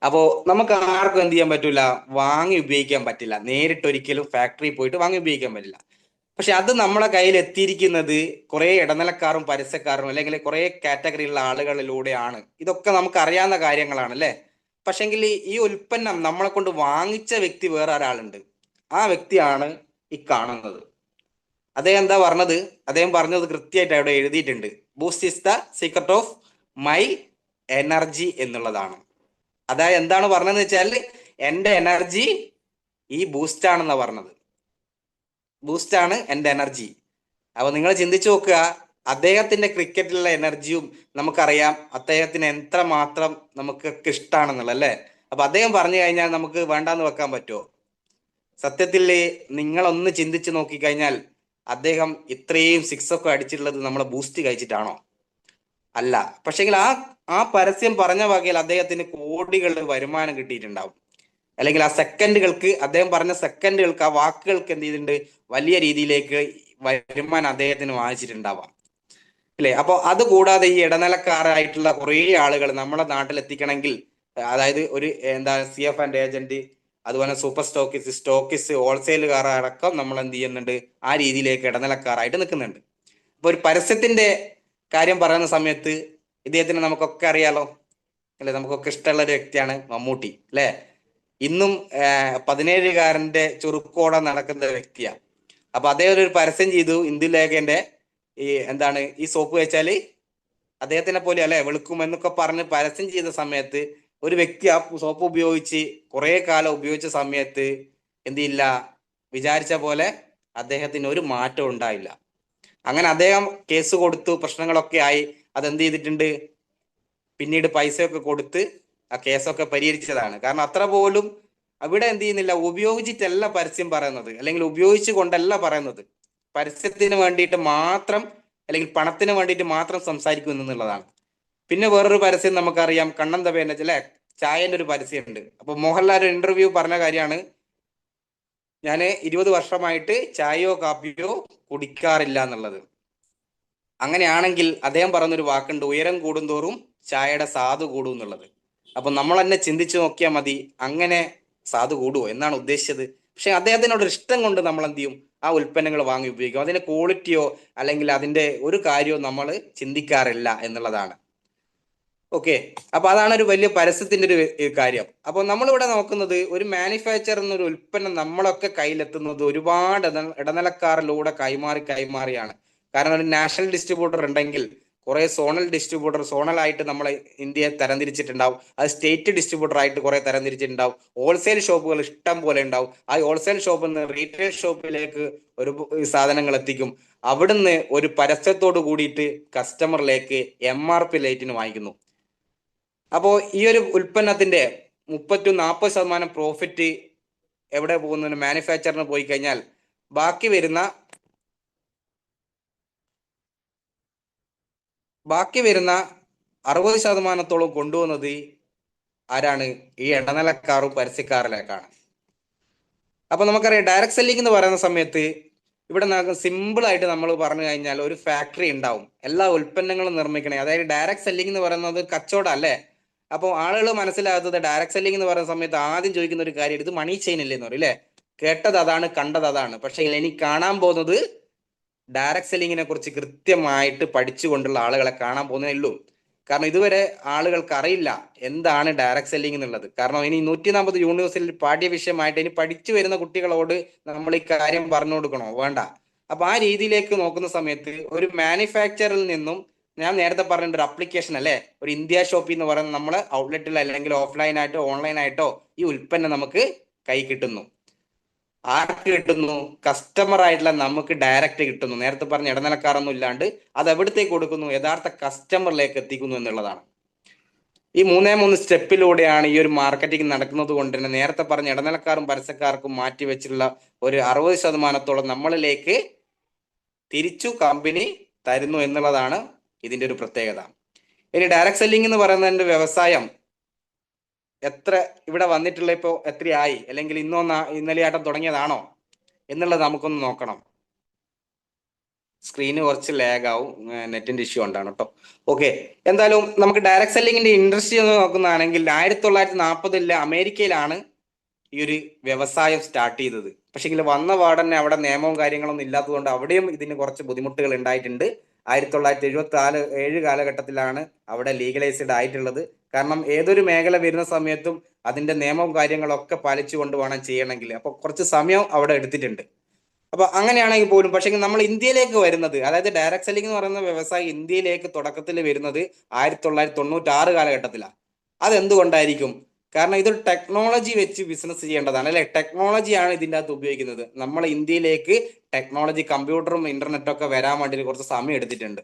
അപ്പോ നമുക്ക് ആർക്കും എന്ത് ചെയ്യാൻ പറ്റൂല, വാങ്ങി ഉപയോഗിക്കാൻ പറ്റില്ല. നേരിട്ട് ഒരിക്കലും ഫാക്ടറിയിൽ പോയിട്ട് വാങ്ങി ഉപയോഗിക്കാൻ പറ്റില്ല. പക്ഷെ അത് നമ്മളെ കയ്യിൽ എത്തിയിരിക്കുന്നത് കുറെ ഇടനിലക്കാരും പരസ്യക്കാരും അല്ലെങ്കിൽ കുറെ കാറ്റഗറിയിലുള്ള ആളുകളിലൂടെയാണ്. ഇതൊക്കെ നമുക്ക് അറിയാവുന്ന കാര്യങ്ങളാണ് അല്ലെ? പക്ഷെങ്കിൽ ഈ ഉൽപ്പന്നം നമ്മളെ കൊണ്ട് വാങ്ങിച്ച വ്യക്തി വേറെ ഒരാളുണ്ട്. ആ വ്യക്തിയാണ് ഈ കാണുന്നത്. അദ്ദേഹം പറഞ്ഞത് കൃത്യമായിട്ട് അവിടെ എഴുതിയിട്ടുണ്ട്. Boost is the secret of my energy എന്നുള്ളതാണ്. അതായത് എന്താണ് പറഞ്ഞതെന്ന് വെച്ചാൽ, എന്റെ എനർജി ഈ ബൂസ്റ്റ് ആണെന്നാ പറഞ്ഞത്. ബൂസ്റ്റ് ആണ് എന്റെ എനർജി. അപ്പൊ നിങ്ങൾ ചിന്തിച്ചു നോക്കുക, അദ്ദേഹത്തിന്റെ ക്രിക്കറ്റിലുള്ള എനർജിയും നമുക്കറിയാം അദ്ദേഹത്തിന് എത്രമാത്രം നമുക്കൊക്കെ ഇഷ്ടമാണെന്നുള്ള അല്ലേ? അപ്പൊ അദ്ദേഹം പറഞ്ഞു കഴിഞ്ഞാൽ നമുക്ക് വേണ്ടാന്ന് വെക്കാൻ പറ്റുമോ? സത്യത്തിൽ നിങ്ങളൊന്ന് ചിന്തിച്ചു നോക്കിക്കഴിഞ്ഞാൽ അദ്ദേഹം ഇത്രയും സിക്സ് ഒക്കെ അടിച്ചിട്ടുള്ളത് നമ്മളെ ബൂസ്റ്റ് കഴിച്ചിട്ടാണോ? അല്ല. പക്ഷെങ്കിൽ ആ പരസ്യം പറഞ്ഞ വകയിൽ അദ്ദേഹത്തിന് കോടികൾ വരുമാനം കിട്ടിയിട്ടുണ്ടാവും. അല്ലെങ്കിൽ അദ്ദേഹം പറഞ്ഞ സെക്കൻഡുകൾക്ക്, ആ വാക്കുകൾക്ക് എന്ത് ചെയ്തിട്ടുണ്ട്, വലിയ രീതിയിലേക്ക് വരുമാനം അദ്ദേഹത്തിന് വാങ്ങിച്ചിട്ടുണ്ടാവാം അല്ലെ? അപ്പൊ അതുകൂടാതെ ഈ ഇടനിലക്കാരായിട്ടുള്ള കുറേ ആളുകൾ നമ്മുടെ നാട്ടിൽ എത്തിക്കണമെങ്കിൽ, അതായത് ഒരു CF ആൻഡ് ഏജന്റ്, അതുപോലെ സൂപ്പർ സ്റ്റോക്കിസ്റ്റ്, ഹോൾസെയിലുകാർ അടക്കം നമ്മൾ എന്ത് ചെയ്യുന്നുണ്ട്, ആ രീതിയിലേക്ക് ഇടനിലക്കാരായിട്ട് നിൽക്കുന്നുണ്ട്. അപ്പൊ ഒരു പരസ്യത്തിന്റെ കാര്യം പറയുന്ന സമയത്ത് ഇദ്ദേഹത്തിന് നമുക്കൊക്കെ അറിയാലോ അല്ലെ? നമുക്കൊക്കെ ഇഷ്ടമുള്ള ഒരു വ്യക്തിയാണ് മമ്മൂട്ടി അല്ലെ? ഇന്നും 17കാരന്റെ ചുരുക്കോടെ നടക്കുന്ന വ്യക്തിയാ. അപ്പൊ അദ്ദേഹം ഒരു പരസ്യം ചെയ്തു, ഇന്ദു ലേഖന്റെ ഈ സോപ്പ് വെച്ചാല് അദ്ദേഹത്തിനെ പോലെ അല്ലെ വെളുക്കും എന്നൊക്കെ പറഞ്ഞ് പരസ്യം ചെയ്ത സമയത്ത് ഒരു വ്യക്തി ആ സോപ്പ് ഉപയോഗിച്ച് കുറെ കാലം ഉപയോഗിച്ച സമയത്ത് എന്തില്ല, വിചാരിച്ച പോലെ അദ്ദേഹത്തിന് ഒരു മാറ്റം ഉണ്ടായില്ല. അങ്ങനെ അദ്ദേഹം കേസ് കൊടുത്തു, പ്രശ്നങ്ങളൊക്കെ ആയി. അതെന്ത് ചെയ്തിട്ടുണ്ട്, പിന്നീട് പൈസയൊക്കെ കൊടുത്ത് ആ കേസൊക്കെ പരിഹരിച്ചതാണ്. കാരണം അത്ര പോലും അവിടെ എന്ത് ചെയ്യുന്നില്ല, ഉപയോഗിച്ചിട്ടല്ല പരസ്യം പറയുന്നത്, അല്ലെങ്കിൽ ഉപയോഗിച്ചു കൊണ്ടല്ല പറയുന്നത്, പരസ്യത്തിന് വേണ്ടിയിട്ട് മാത്രം അല്ലെങ്കിൽ പണത്തിന് വേണ്ടിയിട്ട് മാത്രം സംസാരിക്കുന്നു എന്നുള്ളതാണ്. പിന്നെ വേറൊരു പരസ്യം നമുക്കറിയാം, കണ്ണൻ തപേന്റെ ചില ചായന്റെ ഒരു പരസ്യമുണ്ട്. അപ്പൊ മോഹൻലാൽ ഒരു ഇന്റർവ്യൂ പറഞ്ഞ കാര്യമാണ്, ഞാൻ 20 വർഷമായിട്ട് ചായയോ കാപ്പിയോ കുടിക്കാറില്ല എന്നുള്ളത്. അങ്ങനെയാണെങ്കിൽ അദ്ദേഹം പറഞ്ഞൊരു വാക്കുണ്ട്, ഉയരം കൂടുന്തോറും ചായയുടെ സ്വാദ് കൂടും എന്നുള്ളത്. അപ്പൊ നമ്മൾ തന്നെ ചിന്തിച്ചു നോക്കിയാൽ മതി, അങ്ങനെ സ്വാദ് കൂടുവോ എന്നാണ് ഉദ്ദേശിച്ചത്. പക്ഷെ അദ്ദേഹത്തിനോട് ഇഷ്ടം കൊണ്ട് നമ്മൾ എന്ത് ചെയ്യും, ആ ഉൽപ്പന്നങ്ങൾ വാങ്ങി ഉപയോഗിക്കും. അതിന്റെ ക്വാളിറ്റിയോ അല്ലെങ്കിൽ അതിന്റെ ഒരു കാര്യവും നമ്മൾ ചിന്തിക്കാറില്ല എന്നുള്ളതാണ്. ഓക്കെ, അപ്പൊ അതാണ് ഒരു വലിയ പരസ്യത്തിന്റെ ഒരു കാര്യം. അപ്പോൾ നമ്മളിവിടെ നോക്കുന്നത്, ഒരു മാനുഫാക്ചർ എന്നൊരു ഉൽപ്പന്നം നമ്മളൊക്കെ കയ്യിലെത്തുന്നത് ഒരുപാട് ഇടനിലക്കാരിലൂടെ കൈമാറിയാണ്. കാരണം ഒരു നാഷണൽ ഡിസ്ട്രിബ്യൂട്ടർ ഉണ്ടെങ്കിൽ കുറെ സോണൽ ഡിസ്ട്രിബ്യൂട്ടർ, സോണലായിട്ട് നമ്മളെ ഇന്ത്യയെ തരംതിരിച്ചിട്ടുണ്ടാവും. അത് സ്റ്റേറ്റ് ഡിസ്ട്രിബ്യൂട്ടർ ആയിട്ട് കുറെ തരംതിരിച്ചിട്ടുണ്ടാവും. ഹോൾസെയിൽ ഷോപ്പുകൾ ഇഷ്ടം പോലെ ഉണ്ടാവും. ആ ഹോൾസെയിൽ ഷോപ്പിൽ നിന്ന് റീറ്റെയിൽ ഷോപ്പിലേക്ക് ഒരു സാധനങ്ങൾ എത്തിക്കും. അവിടുന്ന് ഒരു പരസ്യത്തോട് കൂടിയിട്ട് കസ്റ്റമറിലേക്ക് MRP ലൈറ്റിന് വാങ്ങിക്കുന്നു. അപ്പോൾ ഈ ഒരു ഉൽപ്പന്നത്തിന്റെ 30-40% പ്രോഫിറ്റ് എവിടെ പോകുന്നു, മാനുഫാക്ചറിന് പോയി കഴിഞ്ഞാൽ ബാക്കി വരുന്ന 60% കൊണ്ടുപോകുന്നത് ആരാണ്? ഈ ഇടനിലക്കാരും പരസ്യക്കാരിലേക്കാണ്. അപ്പൊ നമുക്കറിയാം, ഡയറക്ട് സെല്ലിംഗ് എന്ന് പറയുന്ന സമയത്ത് ഇവിടെ സിമ്പിൾ ആയിട്ട് നമ്മൾ പറഞ്ഞു കഴിഞ്ഞാൽ ഒരു ഫാക്ടറി ഉണ്ടാവും, എല്ലാ ഉൽപ്പന്നങ്ങളും നിർമ്മിക്കണേ. അതായത് ഡയറക്ട് സെല്ലിംഗ് എന്ന് പറയുന്നത് കച്ചവടം അല്ലേ. അപ്പോൾ ആളുകൾ മനസ്സിലാകാത്തത്, ഡയറക്ട് സെല്ലിംഗ് എന്ന് പറയുന്ന സമയത്ത് ആദ്യം ചോദിക്കുന്ന ഒരു കാര്യം, ഇത് മണി ചെയിൻ അല്ലേ എന്ന് പറയും അല്ലേ. കേട്ടത് അതാണ്, കണ്ടത് അതാണ്. പക്ഷെ എനിക്ക് കാണാൻ പോകുന്നത് ഡയറക്ട് സെല്ലിങ്ങിനെ കുറിച്ച് കൃത്യമായിട്ട് പഠിച്ചുകൊണ്ടുള്ള ആളുകളെ കാണാൻ പോകുന്നേ ഉള്ളൂ. കാരണം ഇതുവരെ ആളുകൾക്ക് അറിയില്ല എന്താണ് ഡയറക്ട് സെല്ലിംഗ് എന്നുള്ളത്. കാരണം ഇനി 140 യൂണിവേഴ്സിറ്റിയിൽ പാഠ്യവിഷയമായിട്ട് ഇനി പഠിച്ചു വരുന്ന കുട്ടികളോട് നമ്മൾ ഈ കാര്യം പറഞ്ഞു കൊടുക്കണോ? വേണ്ട. അപ്പൊ ആ രീതിയിലേക്ക് നോക്കുന്ന സമയത്ത് ഒരു മാനുഫാക്ചറിൽ നിന്നും, ഞാൻ നേരത്തെ പറഞ്ഞ ഒരു അപ്ലിക്കേഷൻ അല്ലെ, ഒരു ഇന്ത്യ ഷോപ്പി എന്ന് പറയുന്ന നമ്മളെ ഔട്ട്ലെറ്റിൽ അല്ലെങ്കിൽ ഓഫ്ലൈൻ ആയിട്ടോ ഓൺലൈൻ ആയിട്ടോ ഈ ഉൽപ്പന്നം നമുക്ക് കൈ കിട്ടുന്നു. ആർക്ക് കിട്ടുന്നു? കസ്റ്റമർ ആയിട്ടുള്ള നമുക്ക് ഡയറക്റ്റ് കിട്ടുന്നു. നേരത്തെ പറഞ്ഞ ഇടനിലക്കാരൊന്നും ഇല്ലാണ്ട് അത് എവിടത്തേക്ക് കൊടുക്കുന്നു? യഥാർത്ഥ കസ്റ്റമറിലേക്ക് എത്തിക്കുന്നു എന്നുള്ളതാണ്. ഈ 3 സ്റ്റെപ്പിലൂടെയാണ് ഈ ഒരു മാർക്കറ്റിംഗ് നടക്കുന്നത്. കൊണ്ട് തന്നെ നേരത്തെ പറഞ്ഞ ഇടനിലക്കാരും പരസ്യക്കാർക്കും മാറ്റി വെച്ചിട്ടുള്ള ഒരു 60% നമ്മളിലേക്ക് തിരിച്ചു കമ്പനി തരുന്നു എന്നുള്ളതാണ് ഇതിന്റെ ഒരു പ്രത്യേകത. ഇനി ഡയറക്ട് സെല്ലിംഗ് എന്ന് പറയുന്നതിന്റെ വ്യവസായം എത്ര ഇവിടെ വന്നിട്ടുള്ള, ഇപ്പോൾ എത്രയായി, അല്ലെങ്കിൽ ഇന്നലെയാട്ടം തുടങ്ങിയതാണോ എന്നുള്ളത് നമുക്കൊന്ന് നോക്കണം. സ്ക്രീന് കുറച്ച് ലാഗ് ആവും, നെറ്റിന്റെ ഇഷ്യൂ ഉണ്ടാണ് കേട്ടോ. ഓക്കെ, എന്തായാലും നമുക്ക് ഡയറക്ട് സെല്ലിങ്ങിന്റെ ഇൻഡസ്ട്രി ഒന്ന് നോക്കുന്നതാണെങ്കിൽ 1940 അമേരിക്കയിലാണ് ഈ ഒരു വ്യവസായം സ്റ്റാർട്ട് ചെയ്തത്. പക്ഷെ വന്ന പാടന്നെ അവിടെ നിയമവും കാര്യങ്ങളൊന്നും ഇല്ലാത്തതുകൊണ്ട് അവിടെയും ഇതിന് കുറച്ച് ബുദ്ധിമുട്ടുകൾ ഉണ്ടായിട്ടുണ്ട്. 1974-7 കാലഘട്ടത്തിലാണ് അവിടെ ലീഗലൈസ്ഡ് ആയിട്ടുള്ളത്. കാരണം ഏതൊരു മേഖല വരുന്ന സമയത്തും അതിന്റെ നിയമവും കാര്യങ്ങളൊക്കെ പാലിച്ചുകൊണ്ട് വേണം ചെയ്യണമെങ്കിൽ. അപ്പൊ കുറച്ച് സമയം അവിടെ എടുത്തിട്ടുണ്ട്. അപ്പൊ അങ്ങനെയാണെങ്കിൽ പോലും പക്ഷേ നമ്മൾ ഇന്ത്യയിലേക്ക് വരുന്നത്, അതായത് ഡയറക്ട് സെല്ലിംഗ് എന്ന് പറയുന്ന വ്യവസായം ഇന്ത്യയിലേക്ക് തുടക്കത്തിൽ വരുന്നത് 1996 കാലഘട്ടത്തിലാണ്. അതെന്തുകൊണ്ടായിരിക്കും? കാരണം ഇതൊരു ടെക്നോളജി വെച്ച് ബിസിനസ് ചെയ്യേണ്ടതാണ് അല്ലെ. ടെക്നോളജിയാണ് ഇതിൻ്റെ അകത്ത് ഉപയോഗിക്കുന്നത്. നമ്മൾ ഇന്ത്യയിലേക്ക് ടെക്നോളജി, കമ്പ്യൂട്ടറും ഇന്റർനെറ്റും ഒക്കെ വരാൻ വേണ്ടി കുറച്ച് സമയം എടുത്തിട്ടുണ്ട്.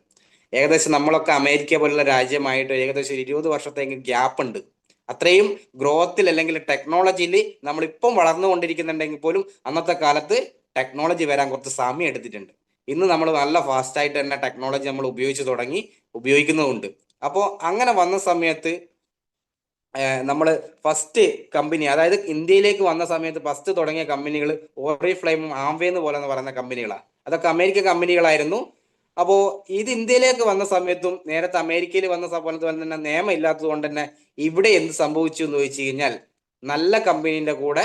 ഏകദേശം നമ്മളൊക്കെ അമേരിക്ക പോലുള്ള രാജ്യമായിട്ട് ഏകദേശം 20 വർഷത്തേക്ക് ഗ്യാപ്പ് ഉണ്ട്. അത്രയും ഗ്രോത്തിൽ അല്ലെങ്കിൽ ടെക്നോളജിയിൽ നമ്മളിപ്പം വളർന്നുകൊണ്ടിരിക്കുന്നുണ്ടെങ്കിൽ പോലും അന്നത്തെ കാലത്ത് ടെക്നോളജി വരാൻ കുറച്ച് സമയം എടുത്തിട്ടുണ്ട്. ഇന്ന് നമ്മൾ നല്ല ഫാസ്റ്റ് ആയിട്ട് തന്നെ ടെക്നോളജി നമ്മൾ ഉപയോഗിക്കുന്നുമുണ്ട്. അപ്പോൾ അങ്ങനെ വന്ന സമയത്ത് നമ്മൾ ഫസ്റ്റ് കമ്പനി, അതായത് ഇന്ത്യയിലേക്ക് വന്ന സമയത്ത് ഫസ്റ്റ് തുടങ്ങിയ കമ്പനികൾ ഓറിഫ്ലെയിമും ആംവേന്ന് പോലെ എന്ന് പറയുന്ന കമ്പനികളാണ്. അതൊക്കെ അമേരിക്കൻ കമ്പനികളായിരുന്നു. അപ്പോൾ ഇത് ഇന്ത്യയിലേക്ക് വന്ന സമയത്തും നേരത്തെ അമേരിക്കയിൽ വന്ന പോലെ തന്നെ നിയമം ഇല്ലാത്തത് കൊണ്ട് തന്നെ ഇവിടെ എന്ത് സംഭവിച്ചു എന്ന് ചോദിച്ചു കഴിഞ്ഞാൽ, നല്ല കമ്പനീന്റെ കൂടെ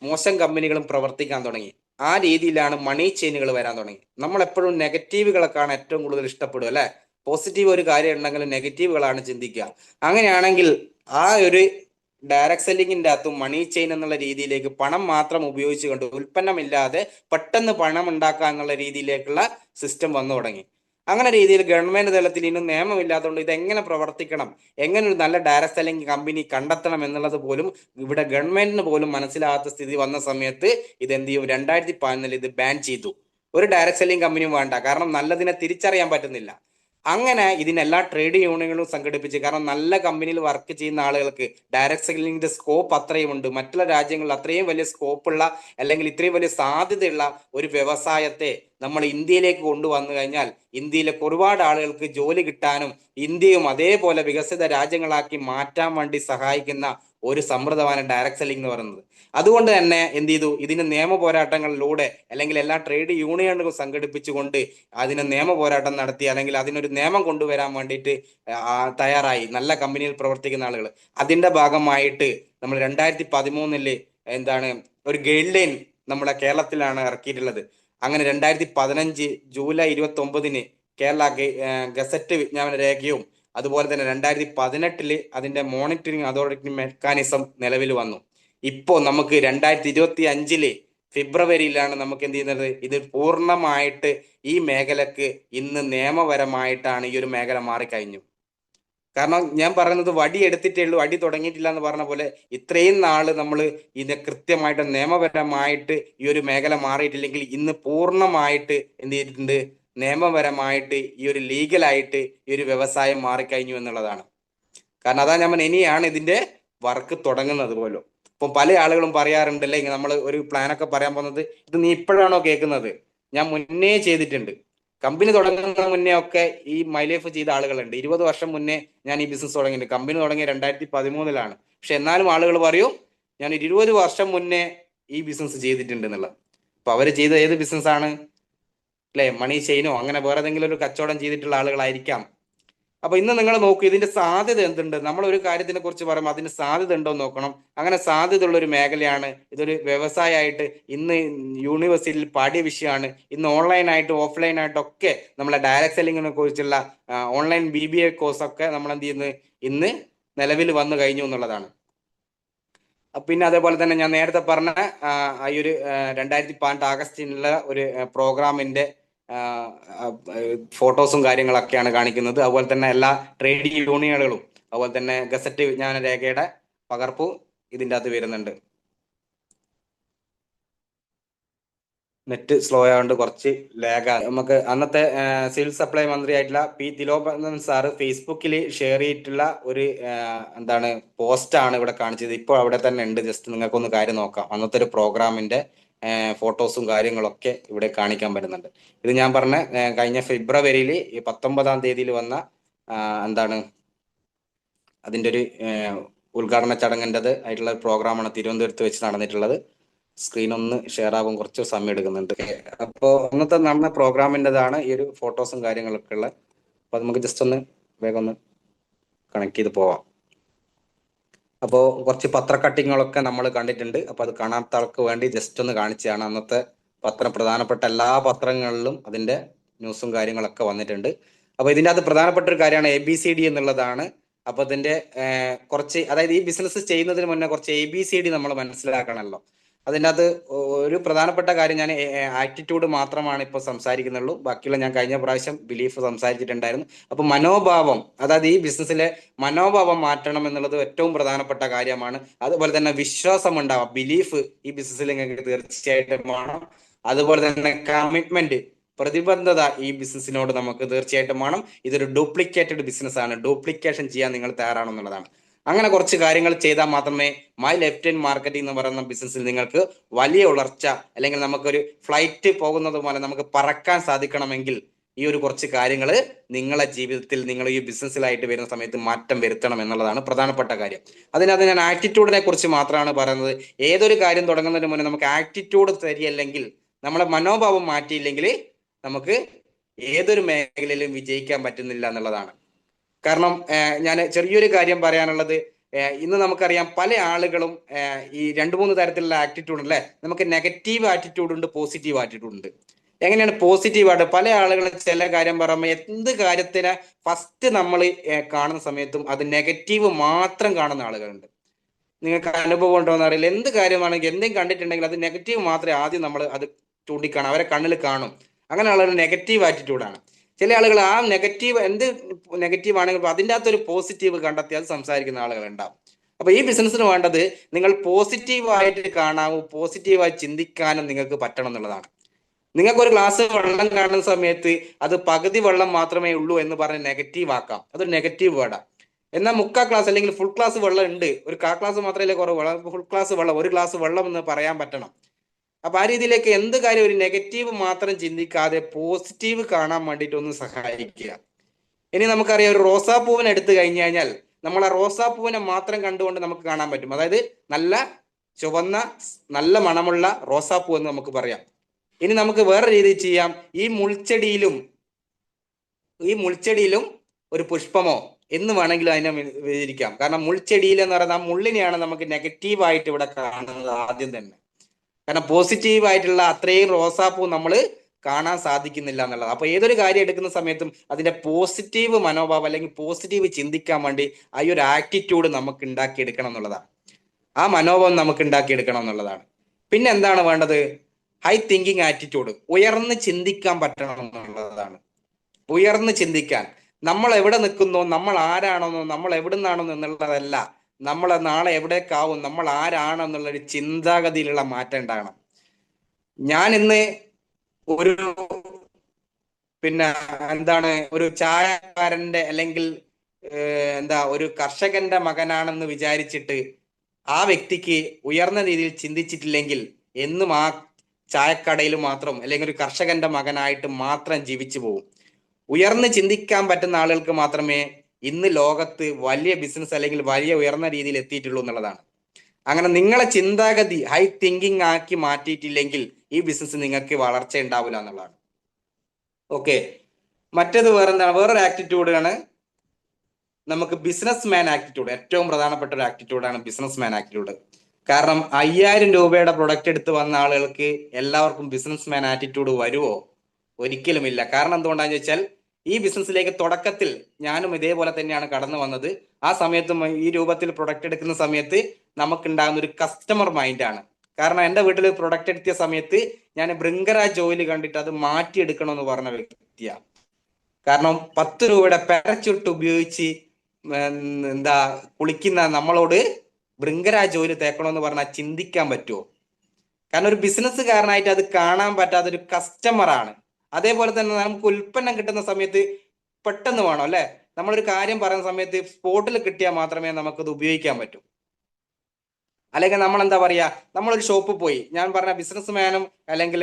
മോശം കമ്പനികളും പ്രവർത്തിക്കാൻ തുടങ്ങി. ആ രീതിയിലാണ് മണി ചെയിനുകൾ വരാൻ തുടങ്ങി. നമ്മൾ എപ്പോഴും നെഗറ്റീവുകളൊക്കെയാണ് ഏറ്റവും കൂടുതൽ ഇഷ്ടപ്പെടുക അല്ലെ. പോസിറ്റീവ് ഒരു കാര്യം ഉണ്ടെങ്കിൽ നെഗറ്റീവുകളാണ് ചിന്തിക്കുക. അങ്ങനെയാണെങ്കിൽ ആ ഒരു ഡയറക്ട് സെല്ലിങ്ങിന്റെ അകത്തും മണി ചെയിൻ എന്നുള്ള രീതിയിലേക്ക് പണം മാത്രം ഉപയോഗിച്ചുകൊണ്ട് ഉൽപ്പന്നമില്ലാതെ പെട്ടെന്ന് പണം ഉണ്ടാക്കുക എന്നുള്ള രീതിയിലേക്കുള്ള സിസ്റ്റം വന്നു തുടങ്ങി. അങ്ങനെ രീതിയിൽ ഗവൺമെന്റ് തലത്തിൽ ഇന്നും നിയമമില്ലാത്തതുകൊണ്ട് ഇതെങ്ങനെ പ്രവർത്തിക്കണം, എങ്ങനെ ഒരു നല്ല ഡയറക്ട് സെല്ലിംഗ് കമ്പനി കണ്ടെത്തണം എന്നുള്ളത് പോലും ഇവിടെ ഗവൺമെന്റിന് പോലും മനസ്സിലാകാത്ത സ്ഥിതി വന്ന സമയത്ത് ഇതെന്ത് ചെയ്യും, 2014 ഇത് ബാൻ ചെയ്തു. ഒരു ഡയറക്ട് സെല്ലിംഗ് കമ്പനിയും വേണ്ട. കാരണം നല്ലതിനെ തിരിച്ചറിയാൻ പറ്റുന്നില്ല. അങ്ങനെ ഇതിനെല്ലാ ട്രേഡ് യൂണിയനുകളും സംഘടിപ്പിച്ച്, കാരണം നല്ല കമ്പനിയിൽ വർക്ക് ചെയ്യുന്ന ആളുകൾക്ക് ഡയറക്ട് സെല്ലിങ്ങിന്റെ സ്കോപ്പ് അത്രയും ഉണ്ട്. മറ്റുള്ള രാജ്യങ്ങളിൽ അത്രയും വലിയ സ്കോപ്പുള്ള അല്ലെങ്കിൽ ഇത്രയും വലിയ സാധ്യതയുള്ള ഒരു വ്യവസായത്തെ നമ്മൾ ഇന്ത്യയിലേക്ക് കൊണ്ടുവന്നു കഴിഞ്ഞാൽ ഇന്ത്യയിലേക്ക് ഒരുപാട് ആളുകൾക്ക് ജോലി കിട്ടാനും ഇന്ത്യയും അതേപോലെ വികസിത രാജ്യങ്ങളാക്കി മാറ്റാൻ വേണ്ടി സഹായിക്കുന്ന ഒരു സമ്പ്രദായമാണ് ഡയറക്ട് സെല്ലിംഗ് എന്ന് പറയുന്നത്. അതുകൊണ്ട് തന്നെ എന്ത് ചെയ്തു, ഇതിന് നിയമ പോരാട്ടങ്ങളിലൂടെ അല്ലെങ്കിൽ എല്ലാ ട്രേഡ് യൂണിയനുകളും സംഘടിപ്പിച്ചുകൊണ്ട് അതിന് നിയമ പോരാട്ടം നടത്തി അല്ലെങ്കിൽ അതിനൊരു നിയമം കൊണ്ടുവരാൻ വേണ്ടിയിട്ട് തയ്യാറായി നല്ല കമ്പനിയിൽ പ്രവർത്തിക്കുന്ന ആളുകൾ. അതിന്റെ ഭാഗമായിട്ട് നമ്മൾ 2013 എന്താണ് ഒരു ഗൈഡ് ലൈൻ നമ്മുടെ കേരളത്തിലാണ് ഇറക്കിയിട്ടുള്ളത്. അങ്ങനെ 2015 ജൂലൈ 29 കേരള ഗസറ്റ് വിജ്ഞാപന രേഖയും അതുപോലെ തന്നെ 2018 അതിന്റെ മോണിറ്ററിംഗ് അതോറിറ്റി മെക്കാനിസം നിലവിൽ വന്നു. ഇപ്പോ നമുക്ക് 2025 ഫെബ്രുവരിയിലാണ് നമുക്ക് എന്ത് ചെയ്യുന്നത്, ഇത് പൂർണ്ണമായിട്ട് ഈ മേഖലക്ക് ഇന്ന് നിയമപരമായിട്ടാണ് ഈ ഒരു മേഖല മാറിക്കഴിഞ്ഞു. കാരണം ഞാൻ പറയുന്നത് വടി എടുത്തിട്ടേ ഉള്ളൂ, അടി തുടങ്ങിയിട്ടില്ല എന്ന് പറഞ്ഞ പോലെ ഇത്രയും നാള് നമ്മൾ ഇത് കൃത്യമായിട്ട് നിയമപരമായിട്ട് ഈ ഒരു മേഖല മാറിയിട്ടില്ലെങ്കിൽ ഇന്ന് പൂർണ്ണമായിട്ട് എന്ത് ചെയ്തിട്ടുണ്ട്, നിയമപരമായിട്ട് ഈ ഒരു ലീഗലായിട്ട് ഈ ഒരു വ്യവസായം മാറിക്കഴിഞ്ഞു എന്നുള്ളതാണ്. കാരണം അതാ ഞാൻ ഇനിയാണ് ഇതിന്റെ വർക്ക് തുടങ്ങുന്നത് പോലും. ഇപ്പം പല ആളുകളും പറയാറുണ്ടല്ലേ, ഇങ്ങനെ നമ്മൾ ഒരു പ്ലാനൊക്കെ പറയാൻ പോകുന്നത് ഇത് നീ ഇപ്പോഴാണോ കേൾക്കുന്നത്, ഞാൻ മുന്നേ ചെയ്തിട്ടുണ്ട്. കമ്പനി തുടങ്ങുന്ന മുന്നേ ഒക്കെ ഈ മൈലൈഫ് ചെയ്ത ആളുകളുണ്ട്. 20 വർഷം മുന്നേ ഞാൻ ഈ ബിസിനസ് തുടങ്ങിയിട്ടുണ്ട്. കമ്പനി തുടങ്ങിയ 2013 പക്ഷെ എന്നാലും ആളുകൾ പറയും ഞാൻ 20 വർഷം മുന്നേ ഈ ബിസിനസ് ചെയ്തിട്ടുണ്ട് എന്നുള്ളത്. അപ്പൊ അവര് ചെയ്ത ഏത് ബിസിനസ് ആണ് അല്ലെ, മണി ചെയിനോ അങ്ങനെ വേറെ ഏതെങ്കിലും ഒരു കച്ചവടം ചെയ്തിട്ടുള്ള ആളുകളായിരിക്കാം. അപ്പൊ ഇന്ന് നിങ്ങൾ നോക്കൂ, ഇതിന്റെ സാധ്യത എന്തുണ്ട്. നമ്മൾ ഒരു കാര്യത്തിനെ കുറിച്ച് പറയുമ്പോൾ അതിന് സാധ്യത ഉണ്ടോ എന്ന് നോക്കണം. അങ്ങനെ സാധ്യത ഉള്ള ഒരു മേഖലയാണ് ഇതൊരു വ്യവസായമായിട്ട് ഇന്ന് യൂണിവേഴ്സിറ്റിയിൽ പാഠ്യ വിഷയമാണ്. ഇന്ന് ഓൺലൈനായിട്ടും ഓഫ്ലൈൻ ആയിട്ടൊക്കെ നമ്മളെ ഡയറക്ട് സെല്ലിങ്ങിനെ കുറിച്ചുള്ള ഓൺലൈൻ BBA കോഴ്സ് ഒക്കെ നമ്മൾ എന്ത് ചെയ്യുന്നത് ഇന്ന് നിലവിൽ വന്നു കഴിഞ്ഞു എന്നുള്ളതാണ്. പിന്നെ അതേപോലെ തന്നെ ഞാൻ നേരത്തെ പറഞ്ഞ ഈ ഒരു 2018 ആഗസ്റ്റിനുള്ള ഒരു പ്രോഗ്രാമിന്റെ ഫോട്ടോസും കാര്യങ്ങളൊക്കെയാണ് കാണിക്കുന്നത്. അതുപോലെ തന്നെ എല്ലാ ട്രേഡ് യൂണിയനുകളും അതുപോലെ തന്നെ ഗസറ്റ് വിജ്ഞാന രേഖയുടെ പകർപ്പ് ഇതിൻ്റെ അകത്ത് വരുന്നുണ്ട്. നെറ്റ് സ്ലോ ആയതുകൊണ്ട് കുറച്ച് ലാഗാണ്. നമുക്ക് അന്നത്തെ സിവിൽ സപ്ലൈ മന്ത്രിയായിട്ടുള്ള P. തിലോത്തമൻ സാറ് ഫേസ്ബുക്കിൽ ഷെയർ ചെയ്തിട്ടുള്ള ഒരു എന്താണ് പോസ്റ്റാണ് ഇവിടെ കാണിച്ചത്. ഇപ്പോൾ അവിടെ തന്നെ ഉണ്ട്. ജസ്റ്റ് നിങ്ങൾക്കൊന്ന് കാര്യം നോക്കാം. അന്നത്തെ ഒരു പ്രോഗ്രാമിന്റെ ഫോട്ടോസും കാര്യങ്ങളൊക്കെ ഇവിടെ കാണിക്കാൻ പറ്റുന്നുണ്ട്. ഇത് ഞാൻ പറഞ്ഞ കഴിഞ്ഞ ഫെബ്രുവരിയിൽ 19-ാം തീയതിയിൽ വന്ന എന്താണ് അതിൻ്റെ ഒരു ഉദ്ഘാടന ചടങ്ങിൻ്റെത് ആയിട്ടുള്ള പ്രോഗ്രാമാണ് തിരുവനന്തപുരത്ത് വെച്ച് നടന്നിട്ടുള്ളത്. സ്ക്രീൻ ഒന്ന് ഷെയർ ആവാൻ കുറച്ച് സമയം എടുക്കുന്നുണ്ട്. അപ്പോൾ അന്നത്തെ നടന്ന പ്രോഗ്രാമിൻ്റെതാണ് ഈ ഒരു ഫോട്ടോസും കാര്യങ്ങളൊക്കെ ഉള്ളത്. അപ്പോൾ അത് നമുക്ക് ജസ്റ്റ് ഒന്ന് വേഗം ഒന്ന് കണക്ട് ചെയ്ത് പോവാം. അപ്പോൾ കുറച്ച് പത്ര കട്ടിങ്ങുകളൊക്കെ നമ്മൾ കണ്ടിട്ടുണ്ട്. അപ്പോൾ അത് കാണാത്ത ആൾക്ക് വേണ്ടി ജസ്റ്റ് ഒന്ന് കാണിച്ചതാണ്. അന്നത്തെ പ്രധാനപ്പെട്ട എല്ലാ പത്രങ്ങളിലും അതിന്റെ ന്യൂസും കാര്യങ്ങളൊക്കെ വന്നിട്ടുണ്ട്. അപ്പോൾ ഇതിൻ്റെ അകത്ത് പ്രധാനപ്പെട്ട ഒരു കാര്യമാണ് ABCD എന്നുള്ളതാണ്. അപ്പോൾ ഇതിന്റെ കുറച്ച്, അതായത് ഈ ബിസിനസ് ചെയ്യുന്നതിന് മുന്നേ കുറച്ച് ABCD നമ്മൾ മനസ്സിലാക്കണമല്ലോ. അതിൻ്റെ അകത്ത് ഒരു പ്രധാനപ്പെട്ട കാര്യം, ഞാൻ ആറ്റിറ്റ്യൂഡ് മാത്രമാണ് ഇപ്പോൾ സംസാരിക്കുന്നുള്ളൂ. ബാക്കിയുള്ള ഞാൻ കഴിഞ്ഞ പ്രാവശ്യം ബിലീഫ് സംസാരിച്ചിട്ടുണ്ടായിരുന്നു. അപ്പൊ മനോഭാവം, അതായത് ഈ ബിസിനസ്സിലെ മനോഭാവം മാറ്റണം എന്നുള്ളത് ഏറ്റവും പ്രധാനപ്പെട്ട കാര്യമാണ്. അതുപോലെ തന്നെ വിശ്വാസം ഉണ്ടാവാം, ബിലീഫ് ഈ ബിസിനസ്സിൽ നിങ്ങൾക്ക് തീർച്ചയായിട്ടും വേണം. അതുപോലെ തന്നെ കമ്മിറ്റ്മെന്റ്, പ്രതിബദ്ധത ഈ ബിസിനസ്സിനോട് നമുക്ക് തീർച്ചയായിട്ടും വേണം. ഇതൊരു ഡ്യൂപ്ലിക്കേറ്റഡ് ബിസിനസ് ആണ്, ഡ്യൂപ്ലിക്കേഷൻ ചെയ്യാൻ നിങ്ങൾ തയ്യാറാണെന്നുള്ളതാണ്. അങ്ങനെ കുറച്ച് കാര്യങ്ങൾ ചെയ്താൽ മാത്രമേ മൈ ലെഫ്റ്റ് ഹാൻഡ് മാർക്കറ്റിംഗ് എന്ന് പറയുന്ന ബിസിനസ്സിൽ നിങ്ങൾക്ക് വലിയ ഉയർച്ച, അല്ലെങ്കിൽ നമുക്കൊരു ഫ്ലൈറ്റ് പോകുന്നത് പോലെ നമുക്ക് പറക്കാൻ സാധിക്കണമെങ്കിൽ ഈ ഒരു കുറച്ച് കാര്യങ്ങൾ നിങ്ങളെ ജീവിതത്തിൽ നിങ്ങൾ ഈ ബിസിനസ്സിലായിട്ട് വരുന്ന സമയത്ത് മാറ്റം വരുത്തണം എന്നുള്ളതാണ് പ്രധാനപ്പെട്ട കാര്യം. അതിനകത്ത് ഞാൻ ആറ്റിറ്റ്യൂഡിനെ കുറിച്ച് മാത്രമാണ് പറയുന്നത്. ഏതൊരു കാര്യം തുടങ്ങുന്നതിന് മുന്നേ നമുക്ക് ആറ്റിറ്റ്യൂഡ് ശരിയല്ലെങ്കിൽ, നമ്മളെ മനോഭാവം മാറ്റിയില്ലെങ്കിൽ നമുക്ക് ഏതൊരു മേഖലയിലും വിജയിക്കാൻ പറ്റുന്നില്ല എന്നുള്ളതാണ്. കാരണം ഞാൻ ചെറിയൊരു കാര്യം പറയാനുള്ളത്, ഇന്ന് നമുക്കറിയാം പല ആളുകളും ഈ 2-3 തരത്തിലുള്ള ആറ്റിറ്റ്യൂഡ് അല്ലേ. നമുക്ക് നെഗറ്റീവ് ആറ്റിറ്റ്യൂഡ് ഉണ്ട്, പോസിറ്റീവ് ആറ്റിറ്റ്യൂഡ് ഉണ്ട്. എങ്ങനെയാണ് പോസിറ്റീവായിട്ട് പല ആളുകളും ചില കാര്യം പറയുമ്പോൾ എന്ത് കാര്യത്തിന് ഫസ്റ്റ് നമ്മൾ കാണുന്ന സമയത്തും അത് നെഗറ്റീവ് മാത്രം കാണുന്ന ആളുകളുണ്ട്. നിങ്ങൾക്ക് അനുഭവം ഉണ്ടോ എന്ന് അറിയില്ല. എന്ത് കാര്യമാണെങ്കിൽ എന്തെങ്കിലും കണ്ടിട്ടുണ്ടെങ്കിൽ അത് നെഗറ്റീവ് മാത്രമേ ആദ്യം നമ്മൾ അത് ചൂണ്ടിക്കാണും, അവരെ കണ്ണിൽ കാണും. അങ്ങനെയുള്ള ഒരു നെഗറ്റീവ് ആറ്റിറ്റ്യൂഡാണ്. ചില ആളുകൾ ആ നെഗറ്റീവ് എന്ത് നെഗറ്റീവ് ആണെങ്കിലും അതിൻ്റെ അകത്തൊരു പോസിറ്റീവ് കണ്ടെത്തി അത് സംസാരിക്കുന്ന ആളുകൾ ഉണ്ടാവും. അപ്പൊ ഈ ബിസിനസ്സിന് വേണ്ടത് നിങ്ങൾ പോസിറ്റീവായിട്ട് കാണാവൂ, പോസിറ്റീവായി ചിന്തിക്കാനും നിങ്ങൾക്ക് പറ്റണം എന്നുള്ളതാണ്. നിങ്ങൾക്ക് ഒരു ഗ്ലാസ് വെള്ളം കാണുന്ന സമയത്ത് അത് പകുതി വെള്ളം മാത്രമേ ഉള്ളൂ എന്ന് പറഞ്ഞ് നെഗറ്റീവ് ആക്കാം. അതൊരു നെഗറ്റീവ് വേർഡാ. എന്നാൽ മുക്കാ ഗ്ലാസ് അല്ലെങ്കിൽ ഫുൾ ഗ്ലാസ് വെള്ളം ഉണ്ട്, ഒരു കാ ഗ്ലാസ് മാത്രമല്ലേ കുറവ്, ഫുൾ ഗ്ലാസ് വെള്ളം, ഒരു ഗ്ലാസ് വെള്ളം എന്ന് പറയാൻ പറ്റണം. അപ്പൊ ആ രീതിയിലേക്ക് എന്ത് കാര്യം ഒരു നെഗറ്റീവ് മാത്രം ചിന്തിക്കാതെ പോസിറ്റീവ് കാണാൻ വേണ്ടിയിട്ട് ഒന്ന് സഹായിക്കുക. ഇനി നമുക്കറിയാം, ഒരു റോസാപ്പൂവിനെ എടുത്തു കഴിഞ്ഞു കഴിഞ്ഞാൽ നമ്മൾ ആ റോസാപ്പൂവിനെ മാത്രം കണ്ടുകൊണ്ട് നമുക്ക് കാണാൻ പറ്റും. അതായത് നല്ല ചുവന്ന നല്ല മണമുള്ള റോസാപ്പൂ എന്ന് നമുക്ക് പറയാം. ഇനി നമുക്ക് വേറെ രീതിയിൽ ചെയ്യാം. ഈ മുൾച്ചെടിയിലും ഒരു പുഷ്പമോ എന്ന് വേണമെങ്കിലും അതിനെ വിവരിക്കാം. കാരണം മുൾച്ചെടിയിൽ എന്ന് പറയുന്ന ആ മുള്ളിനെയാണ് നമുക്ക് നെഗറ്റീവായിട്ട് ഇവിടെ കാണുന്നത് ആദ്യം തന്നെ. കാരണം പോസിറ്റീവ് ആയിട്ടുള്ള അത്രയും റോസാപ്പൂ നമ്മൾ കാണാൻ സാധിക്കുന്നില്ല എന്നുള്ളത്. അപ്പൊ ഏതൊരു കാര്യം എടുക്കുന്ന സമയത്തും അതിന്റെ പോസിറ്റീവ് മനോഭാവം അല്ലെങ്കിൽ പോസിറ്റീവ് ചിന്തിക്കാൻ വേണ്ടി ആ ഒരു ആറ്റിറ്റ്യൂഡ് നമുക്ക് ഉണ്ടാക്കിയെടുക്കണം എന്നുള്ളതാണ്. ആ മനോഭാവം നമുക്ക് ഉണ്ടാക്കിയെടുക്കണം എന്നുള്ളതാണ്. പിന്നെ എന്താണ് വേണ്ടത്? ഹൈ തിങ്കിങ് ആറ്റിറ്റ്യൂഡ്, ഉയർന്ന് ചിന്തിക്കാൻ പറ്റണം എന്നുള്ളതാണ്. ഉയർന്ന് ചിന്തിക്കാൻ, നമ്മൾ എവിടെ നിൽക്കുന്നോ, നമ്മൾ ആരാണെന്നോ, നമ്മൾ എവിടെ നിന്നാണെന്നോ എന്നുള്ളതല്ല, നമ്മൾ നാളെ എവിടേക്കാവും, നമ്മൾ ആരാണെന്നുള്ളൊരു ചിന്താഗതിയിലുള്ള മാറ്റം ഉണ്ടാകണം. ഞാൻ ഇന്ന് ഒരു ഒരു ചായക്കാരന്റെ അല്ലെങ്കിൽ ഒരു കർഷകന്റെ മകനാണെന്ന് വിചാരിച്ചിട്ട് ആ വ്യക്തിക്ക് ഉയർന്ന രീതിയിൽ ചിന്തിച്ചിട്ടില്ലെങ്കിൽ എന്നും ആ ചായക്കടയിൽ മാത്രം അല്ലെങ്കിൽ ഒരു കർഷകന്റെ മകനായിട്ട് മാത്രം ജീവിച്ചു പോകും. ഉയർന്ന് ചിന്തിക്കാൻ പറ്റുന്ന ആളുകൾക്ക് മാത്രമേ ഇന്ന് ലോകത്ത് വലിയ ബിസിനസ് അല്ലെങ്കിൽ വലിയ ഉയർന്ന രീതിയിൽ എത്തിയിട്ടുള്ളൂ എന്നുള്ളതാണ്. അങ്ങനെ നിങ്ങളെ ചിന്താഗതി ഹൈ തിങ്കിങ് ആക്കി മാറ്റിയിട്ടില്ലെങ്കിൽ ഈ ബിസിനസ് നിങ്ങൾക്ക് വളർച്ച ഉണ്ടാവില്ല എന്നുള്ളതാണ്. ഓക്കെ, മറ്റേത് വേറൊരു ആറ്റിറ്റ്യൂഡാണ് നമുക്ക് ബിസിനസ് മാൻ ആറ്റിറ്റ്യൂഡ്. ഏറ്റവും പ്രധാനപ്പെട്ട ഒരു ആറ്റിറ്റ്യൂഡാണ് ബിസിനസ് മാൻ ആറ്റിറ്റ്യൂഡ്. കാരണം 5000 രൂപയുടെ പ്രൊഡക്റ്റ് എടുത്ത് വന്ന ആളുകൾക്ക് എല്ലാവർക്കും ബിസിനസ് മാൻ ആറ്റിറ്റ്യൂഡ് വരുമോ? ഒരിക്കലുമില്ല. കാരണം എന്തുകൊണ്ടാന്ന് ചോദിച്ചാൽ, ഈ ബിസിനസ്സിലേക്ക് തുടക്കത്തിൽ ഞാനും ഇതേപോലെ തന്നെയാണ് കടന്നു വന്നത്. ആ സമയത്തും ഈ രൂപത്തിൽ പ്രൊഡക്റ്റ് എടുക്കുന്ന സമയത്ത് നമുക്കുണ്ടാകുന്ന ഒരു കസ്റ്റമർ മൈൻഡാണ്. കാരണം എൻ്റെ വീട്ടിൽ പ്രൊഡക്റ്റ് എടുത്തിയ സമയത്ത് ഞാൻ ഭൃംഗരാജ് ഓയിൽ കണ്ടിട്ട് അത് മാറ്റിയെടുക്കണമെന്ന് പറഞ്ഞ വ്യക്തിയാണ്. കാരണം 10 രൂപയുടെ പാരച്യൂട്ട് ഉപയോഗിച്ച് കുളിക്കുന്ന നമ്മളോട് ഭൃംഗരാജ് ഓയിൽ തേക്കണമെന്ന് പറഞ്ഞാൽ ചിന്തിക്കാൻ പറ്റുമോ? കാരണം ഒരു ബിസിനസ്സുകാരനായിട്ട് അത് കാണാൻ പറ്റാത്ത ഒരു കസ്റ്റമറാണ്. അതേപോലെ തന്നെ നമുക്ക് ഉൽപ്പന്നം കിട്ടുന്ന സമയത്ത് പെട്ടെന്ന് വേണം അല്ലെ, നമ്മളൊരു കാര്യം പറയുന്ന സമയത്ത് സ്പോട്ടിൽ കിട്ടിയാൽ മാത്രമേ നമുക്കത് ഉപയോഗിക്കാൻ പറ്റൂ. അല്ലെങ്കിൽ നമ്മൾ എന്താ പറയാ, നമ്മളൊരു ഷോപ്പിൽ പോയി, ഞാൻ പറഞ്ഞ ബിസിനസ് മാനും അല്ലെങ്കിൽ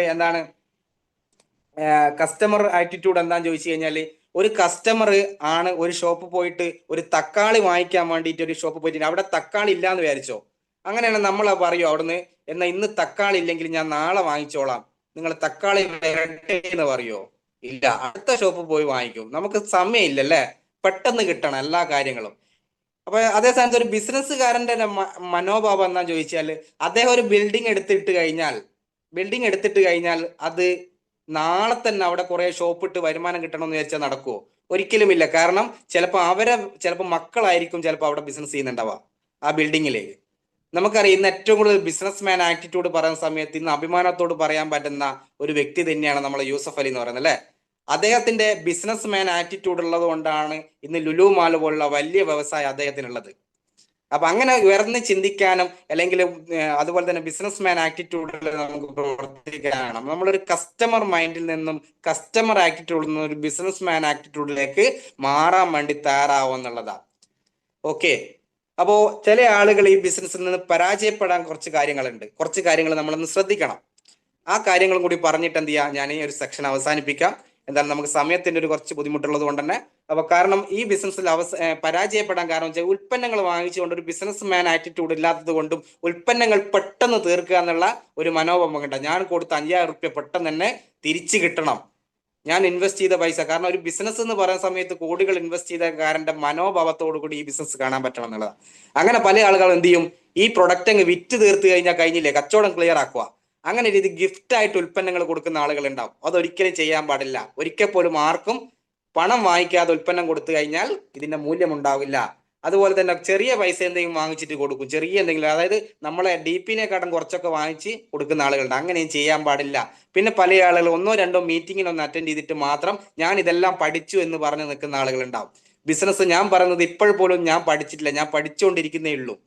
കസ്റ്റമർ ആറ്റിറ്റ്യൂഡ് എന്താന്ന് ചോദിച്ചു കഴിഞ്ഞാല്, ഒരു കസ്റ്റമർ ആണ് ഒരു ഷോപ്പ് പോയിട്ട് ഒരു തക്കാളി വാങ്ങിക്കാൻ വേണ്ടിയിട്ട് ഒരു ഷോപ്പ് പോയിട്ട് അവിടെ തക്കാളി ഇല്ലാന്ന് വിചാരിച്ചോ, അങ്ങനെയാണ് നമ്മൾ പറയോ അവിടുന്ന്, എന്നാ ഇന്ന് തക്കാളി ഇല്ലെങ്കിൽ ഞാൻ നാളെ വാങ്ങിച്ചോളാം, നിങ്ങൾ തക്കാളി വരട്ടെ എന്ന് പറയോ? ഇല്ല, അടുത്ത ഷോപ്പ് പോയി വാങ്ങിക്കും. നമുക്ക് സമയമില്ലല്ലേ, പെട്ടെന്ന് കിട്ടണം എല്ലാ കാര്യങ്ങളും. അപ്പൊ അതേ സ്ഥാനത്ത് ഒരു ബിസിനസ്സുകാരന്റെ മനോഭാവം എന്താന്ന് ചോദിച്ചാൽ, അദ്ദേഹം ഒരു ബിൽഡിംഗ് എടുത്തിട്ട് കഴിഞ്ഞാൽ അത് നാളെ തന്നെ അവിടെ കുറെ ഷോപ്പ് ഇട്ട് വരുമാനം കിട്ടണമെന്ന് വിചാരിച്ചാൽ നടക്കുമോ? ഒരിക്കലുമില്ല. കാരണം ചിലപ്പോൾ മക്കളായിരിക്കും ചിലപ്പോൾ അവിടെ ബിസിനസ് ചെയ്യുന്നുണ്ടാവുക ആ ബിൽഡിങ്ങിലേക്ക്. നമുക്കറിയാം, ഇന്ന് ഏറ്റവും കൂടുതൽ ബിസിനസ് മാൻ ആറ്റിറ്റ്യൂഡ് പറയുന്ന സമയത്ത് ഇന്ന് അഭിമാനത്തോട് പറയാൻ പറ്റുന്ന ഒരു വ്യക്തി തന്നെയാണ് നമ്മളെ യൂസഫ് അലി എന്ന് പറയുന്നത് അല്ലെ. അദ്ദേഹത്തിന്റെ ബിസിനസ് മാൻ ആറ്റിറ്റ്യൂഡ് ഉള്ളത് കൊണ്ടാണ് ഇന്ന് ലുലു മാൾ പോലുള്ള വലിയ വ്യവസായം അദ്ദേഹത്തിനുള്ളത്. അപ്പൊ അങ്ങനെ ഉയർന്ന് ചിന്തിക്കാനും അല്ലെങ്കിൽ അതുപോലെ തന്നെ ബിസിനസ് മാൻ ആറ്റിറ്റ്യൂഡിൽ നമുക്ക് പ്രവർത്തിക്കാനും, നമ്മളൊരു കസ്റ്റമർ മൈൻഡിൽ നിന്നും കസ്റ്റമർ ആറ്റിറ്റ്യൂഡിൽ നിന്നും ഒരു ബിസിനസ് മാൻ ആറ്റിറ്റ്യൂഡിലേക്ക് മാറാൻ വേണ്ടി തയ്യാറാവും എന്നുള്ളതാണ്. ഓക്കെ, അപ്പോ ചില ആളുകൾ ഈ ബിസിനസ്സിൽ നിന്ന് പരാജയപ്പെടാൻ കുറച്ച് കാര്യങ്ങൾ നമ്മളൊന്ന് ശ്രദ്ധിക്കണം. ആ കാര്യങ്ങളും കൂടി പറഞ്ഞിട്ട് എന്ത് ചെയ്യാം, ഞാൻ ഈ ഒരു സെക്ഷൻ അവസാനിപ്പിക്കാം. എന്തായാലും നമുക്ക് സമയത്തിന്റെ ഒരു കുറച്ച് ബുദ്ധിമുട്ടുള്ളത് കൊണ്ട് തന്നെ. അപ്പൊ കാരണം ഈ ബിസിനസ്സിൽ പരാജയപ്പെടാൻ കാരണം വെച്ചാൽ ഉൽപ്പന്നങ്ങൾ വാങ്ങിച്ചുകൊണ്ട് ഒരു ബിസിനസ് മാൻ ആറ്റിറ്റ്യൂഡ് ഇല്ലാത്തത് കൊണ്ടും ഉൽപ്പന്നങ്ങൾ പെട്ടെന്ന് തീർക്കുക എന്നുള്ള ഒരു മനോഭാവം കണ്ട, ഞാൻ കൊടുത്ത 5000 റുപ്യ പെട്ടെന്ന് തന്നെ തിരിച്ചു കിട്ടണം, ഞാൻ ഇൻവെസ്റ്റ് ചെയ്ത പൈസ. കാരണം ഒരു ബിസിനസ് എന്ന് പറയുന്ന സമയത്ത് കോടികൾ ഇൻവെസ്റ്റ് ചെയ്തക്കാരന്റെ മനോഭാവത്തോടു കൂടി ഈ ബിസിനസ് കാണാൻ പറ്റണം എന്നുള്ളതാണ്. അങ്ങനെ പല ആളുകളും എന്ത് ചെയ്യും, ഈ പ്രൊഡക്റ്റ് അങ്ങ് വിറ്റ് തീർത്ത് കഴിഞ്ഞാൽ കഴിഞ്ഞില്ലേ, കച്ചവടം ക്ലിയർ ആക്കുക, അങ്ങനെ രീതി ഗിഫ്റ്റ് ആയിട്ട് ഉൽപ്പന്നങ്ങൾ കൊടുക്കുന്ന ആളുകൾ ഉണ്ടാവും. അതൊരിക്കലും ചെയ്യാൻ പാടില്ല. ഒരിക്കൽ പോലും ആർക്കും പണം വാങ്ങിക്കാതെ ഉൽപ്പന്നം കൊടുത്തു കഴിഞ്ഞാൽ ഇതിന്റെ മൂല്യം ഉണ്ടാവില്ല. അതുപോലെ തന്നെ ചെറിയ പൈസ എന്തെങ്കിലും വാങ്ങിച്ചിട്ട് കൊടുക്കും, ചെറിയ എന്തെങ്കിലും, അതായത് നമ്മളെ DP-നെക്കാട്ടും കുറച്ചൊക്കെ വാങ്ങിച്ച് കൊടുക്കുന്ന ആളുകളുണ്ട്. അങ്ങനെയും ചെയ്യാൻ പാടില്ല. പിന്നെ പല ആളുകൾ 1-2 മീറ്റിങ്ങിനൊന്ന് അറ്റൻഡ് ചെയ്തിട്ട് മാത്രം ഞാൻ ഇതെല്ലാം പഠിച്ചു എന്ന് പറഞ്ഞ് നിൽക്കുന്ന ആളുകൾ ഉണ്ടാവും. ബിസിനസ് ഞാൻ പറയുന്നത് ഇപ്പോൾ പോലും ഞാൻ പഠിച്ചിട്ടില്ല, ഞാൻ പഠിച്ചുകൊണ്ടിരിക്കുന്നേ ഉള്ളൂ.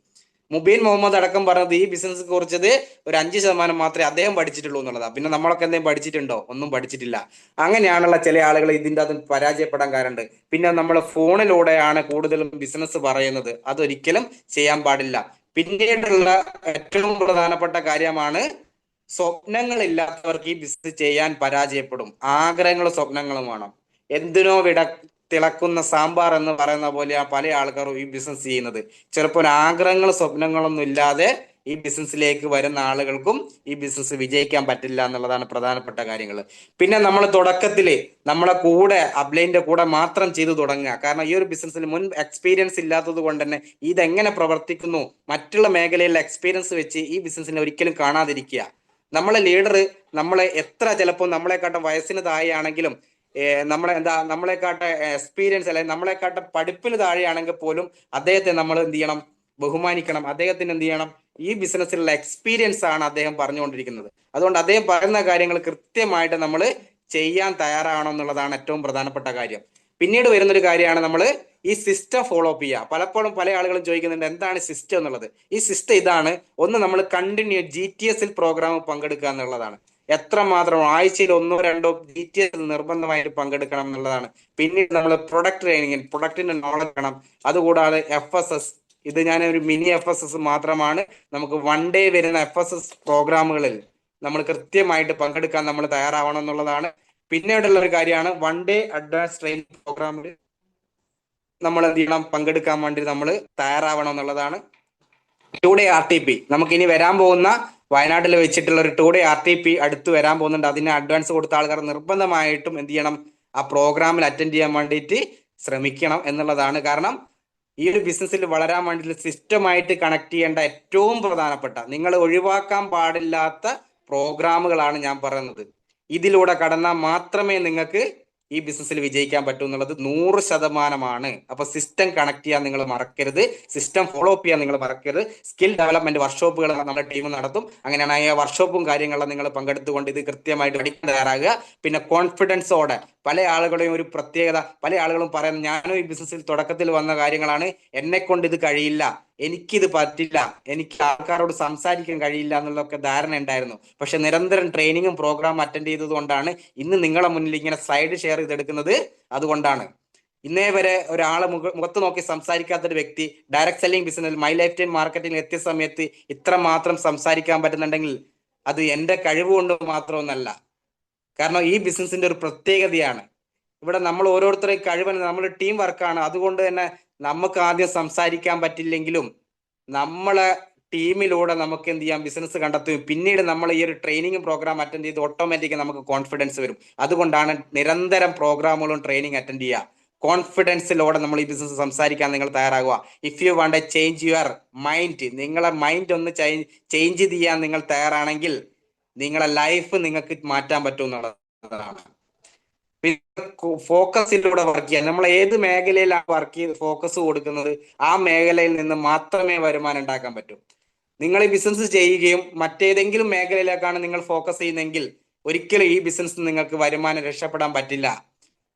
മുബീൻ മുഹമ്മദ് അടക്കം പറഞ്ഞത് ഈ ബിസിനസ് കുറിച്ചത് ഒരു 5% മാത്രമേ അദ്ദേഹം പഠിച്ചിട്ടുള്ളൂ എന്നുള്ളതാണ്. പിന്നെ നമ്മളൊക്കെ എന്തെങ്കിലും പഠിച്ചിട്ടുണ്ടോ? ഒന്നും പഠിച്ചിട്ടില്ല. അങ്ങനെയാണുള്ള ചില ആളുകൾ ഇതിൻ്റെ അത് പരാജയപ്പെടാൻ കാരണമുണ്ട്. പിന്നെ നമ്മൾ ഫോണിലൂടെയാണ് കൂടുതലും ബിസിനസ് പറയുന്നത്, അതൊരിക്കലും ചെയ്യാൻ പാടില്ല. പിന്നീടുള്ള ഏറ്റവും പ്രധാനപ്പെട്ട കാര്യമാണ് സ്വപ്നങ്ങളില്ലാത്തവർക്ക് ഈ ബിസിനസ് ചെയ്യാൻ പരാജയപ്പെടും. ആഗ്രഹങ്ങളും സ്വപ്നങ്ങളും വേണം. എന്തിനോ തിളക്കുന്ന സാമ്പാർ എന്ന് പറയുന്ന പോലെ പല ആൾക്കാരും ഈ ബിസിനസ് ചെയ്യുന്നത്. ചിലപ്പോൾ ആഗ്രഹങ്ങളും സ്വപ്നങ്ങളൊന്നും ഇല്ലാതെ ഈ ബിസിനസ്സിലേക്ക് വരുന്ന ആളുകൾക്കും ഈ ബിസിനസ് വിജയിക്കാൻ പറ്റില്ല എന്നുള്ളതാണ് പ്രധാനപ്പെട്ട കാര്യങ്ങൾ. പിന്നെ നമ്മൾ തുടക്കത്തില് നമ്മളെ കൂടെ അപ്ലൈൻ്റെ കൂടെ മാത്രം ചെയ്തു തുടങ്ങുക. കാരണം ഈ ഒരു ബിസിനസ്സിൽ മുൻ എക്സ്പീരിയൻസ് ഇല്ലാത്തത് കൊണ്ട് തന്നെ ഇതെങ്ങനെ പ്രവർത്തിക്കുന്നു, മറ്റുള്ള മേഖലയിലെ എക്സ്പീരിയൻസ് വെച്ച് ഈ ബിസിനസ്സിനെ ഒരിക്കലും കാണാതിരിക്കുക. നമ്മളെ ലീഡർ നമ്മളെ എത്ര ചിലപ്പോൾ നമ്മളെക്കാട്ടും വയസ്സിന് താഴെയാണെങ്കിലും നമ്മളെക്കാട്ട എക്സ്പീരിയൻസ് അല്ലെങ്കിൽ നമ്മളെക്കാട്ട പഠിപ്പിന് താഴെയാണെങ്കിൽ പോലും അദ്ദേഹത്തെ നമ്മൾ എന്ത് ചെയ്യണം? ബഹുമാനിക്കണം. അദ്ദേഹത്തിന് എന്ത് ചെയ്യണം? ഈ ബിസിനസ്സിലുള്ള എക്സ്പീരിയൻസ് ആണ് അദ്ദേഹം പറഞ്ഞുകൊണ്ടിരിക്കുന്നത്. അതുകൊണ്ട് അദ്ദേഹം പറയുന്ന കാര്യങ്ങൾ കൃത്യമായിട്ട് നമ്മൾ ചെയ്യാൻ തയ്യാറാവണം എന്നുള്ളതാണ് ഏറ്റവും പ്രധാനപ്പെട്ട കാര്യം. പിന്നീട് വരുന്നൊരു കാര്യമാണ് നമ്മൾ ഈ സിസ്റ്റം ഫോളോ അപ്പ് ചെയ്യുക. പലപ്പോഴും പല ആളുകളും ചോദിക്കുന്നുണ്ട് എന്താണ് സിസ്റ്റം എന്നുള്ളത്. ഈ സിസ്റ്റം ഇതാണ്. ഒന്ന്, നമ്മൾ കണ്ടിന്യൂ GTS പ്രോഗ്രാം പങ്കെടുക്കുക എന്നുള്ളതാണ്. എത്രമാത്രം ആഴ്ചയിൽ 1-2 GTS നിർബന്ധമായിട്ട് പങ്കെടുക്കണം എന്നുള്ളതാണ്. പിന്നീട് നമ്മൾ പ്രൊഡക്റ്റ് ട്രെയിനിങ്, പ്രൊഡക്റ്റിന്റെ നോളജ് വേണം. അതുകൂടാതെ FSS, ഇത് ഞാൻ ഒരു മിനി FSS മാത്രമാണ്. നമുക്ക് 1 ഡേ വരുന്ന FSS പ്രോഗ്രാമുകളിൽ നമ്മൾ കൃത്യമായിട്ട് പങ്കെടുക്കാൻ നമ്മൾ തയ്യാറാവണം എന്നുള്ളതാണ്. പിന്നീടുള്ള ഒരു കാര്യമാണ് 1 ഡേ അഡ്വാൻസ് ട്രെയിനിങ് പ്രോഗ്രാമിൽ നമ്മൾ എന്ത് ചെയ്യണം? പങ്കെടുക്കാൻ വേണ്ടി നമ്മൾ തയ്യാറാവണം എന്നുള്ളതാണ്. 2 ഡേ RTP, നമുക്ക് ഇനി വരാൻ പോകുന്ന വയനാട്ടിൽ വെച്ചിട്ടുള്ള ഒരു 2 ഡേ RTP അടുത്ത് വരാൻ പോകുന്നുണ്ട്. അതിന് അഡ്വാൻസ് കൊടുത്ത ആൾക്കാർ നിർബന്ധമായിട്ടും എന്ത് ചെയ്യണം? ആ പ്രോഗ്രാമിൽ അറ്റൻഡ് ചെയ്യാൻ വേണ്ടിയിട്ട് ശ്രമിക്കണം എന്നുള്ളതാണ്. കാരണം ഈ ഒരു ബിസിനസ്സിൽ വളരാൻ വേണ്ടിയിട്ട് സിസ്റ്റമായിട്ട് കണക്ട് ചെയ്യേണ്ട ഏറ്റവും പ്രധാനപ്പെട്ട, നിങ്ങൾ ഒഴിവാക്കാൻ പാടില്ലാത്ത പ്രോഗ്രാമുകളാണ് ഞാൻ പറയുന്നത്. ഇതിലൂടെ കടന്നാൽ മാത്രമേ നിങ്ങൾക്ക് ഈ ബിസിനസ്സിൽ വിജയിക്കാൻ പറ്റൂ എന്നുള്ളത് 100%. അപ്പൊ സിസ്റ്റം കണക്ട് ചെയ്യാൻ നിങ്ങൾ മറക്കരുത്, സിസ്റ്റം ഫോളോ അപ്പ് ചെയ്യാൻ നിങ്ങൾ മറക്കരുത്. സ്കിൽ ഡെവലപ്മെന്റ് വർക്ക്ഷോപ്പുകൾ നമ്മുടെ ടീം നടത്തും. അങ്ങനെയാണ് ഈ വർക്ക്ഷോപ്പും കാര്യങ്ങളും നിങ്ങൾ പങ്കെടുത്തുകൊണ്ട് ഇത് കൃത്യമായിട്ട് പഠിക്കാൻ തയ്യാറാകുക. പിന്നെ കോൺഫിഡൻസോടെ, പല ആളുകളുടെയും ഒരു പ്രത്യേകത, പല ആളുകളും പറയുന്നത് ഞാനും ഈ ബിസിനസ്സിൽ തുടക്കത്തിൽ വന്ന കാര്യങ്ങളാണ്, എന്നെ കൊണ്ട് ഇത് കഴിയില്ല, എനിക്കിത് പറ്റില്ല, എനിക്ക് ആൾക്കാരോട് സംസാരിക്കാൻ കഴിയില്ല എന്നുള്ളതൊക്കെ ധാരണ ഉണ്ടായിരുന്നു. പക്ഷെ നിരന്തരം ട്രെയിനിങ്ങും പ്രോഗ്രാം അറ്റൻഡ് ചെയ്തത് കൊണ്ടാണ് ഇന്ന് നിങ്ങളെ മുന്നിൽ ഇങ്ങനെ സൈഡ് ഷെയർ ചെയ്തെടുക്കുന്നത്. അതുകൊണ്ടാണ് ഇന്നേ വരെ ഒരാളെ മുഖത്ത് നോക്കി സംസാരിക്കാത്തൊരു വ്യക്തി direct selling business my life time marketing എത്തിയ സമയത്ത് ഇത്ര മാത്രം സംസാരിക്കാൻ പറ്റുന്നുണ്ടെങ്കിൽ അത് എൻ്റെ കഴിവ് കൊണ്ട് മാത്രമൊന്നല്ല. കാരണം ഈ ബിസിനസിന്റെ ഒരു പ്രത്യേകതയാണ്. ഇവിടെ നമ്മൾ ഓരോരുത്തരെയും കഴിവ് നമ്മൾ ടീം വർക്കാണ്. അതുകൊണ്ട് തന്നെ നമുക്ക് ആദ്യം സംസാരിക്കാൻ പറ്റില്ലെങ്കിലും നമ്മളെ ടീമിലൂടെ നമുക്ക് എന്ത് ചെയ്യാം? ബിസിനസ് കണ്ടെത്തും. പിന്നീട് നമ്മൾ ഈ ഒരു ട്രെയിനിങ് പ്രോഗ്രാം അറ്റൻഡ് ചെയ്ത് ഓട്ടോമാറ്റിക് നമുക്ക് കോൺഫിഡൻസ് വരും. അതുകൊണ്ടാണ് നിരന്തരം പ്രോഗ്രാമുകളും ട്രെയിനിങ് അറ്റൻഡ് ചെയ്യുക. കോൺഫിഡൻസിലൂടെ നമ്മൾ ഈ ബിസിനസ് സംസാരിക്കാൻ നിങ്ങൾ തയ്യാറാകുക. If you want a change your mind, നിങ്ങളെ മൈൻഡ് ഒന്ന് ചേഞ്ച് ചെയ്യാൻ നിങ്ങൾ തയ്യാറാണെങ്കിൽ നിങ്ങളെ ലൈഫ് നിങ്ങൾക്ക് മാറ്റാൻ പറ്റും എന്നുള്ളതാണ്. ഫോക്കസിലൂടെ വർക്ക് ചെയ്യാൻ, നമ്മൾ ഏത് മേഖലയിലാണ് വർക്ക് ചെയ്ത് ഫോക്കസ് കൊടുക്കുന്നത് ആ മേഖലയിൽ നിന്ന് മാത്രമേ വരുമാനം ഉണ്ടാക്കാൻ പറ്റൂ. നിങ്ങൾ ഈ ബിസിനസ് ചെയ്യുകയും മറ്റേതെങ്കിലും മേഖലയിലേക്കാണ് നിങ്ങൾ ഫോക്കസ് ചെയ്യുന്നതെങ്കിൽ ഒരിക്കലും ഈ ബിസിനസ് നിങ്ങൾക്ക് വരുമാനം രക്ഷപ്പെടാൻ പറ്റില്ല.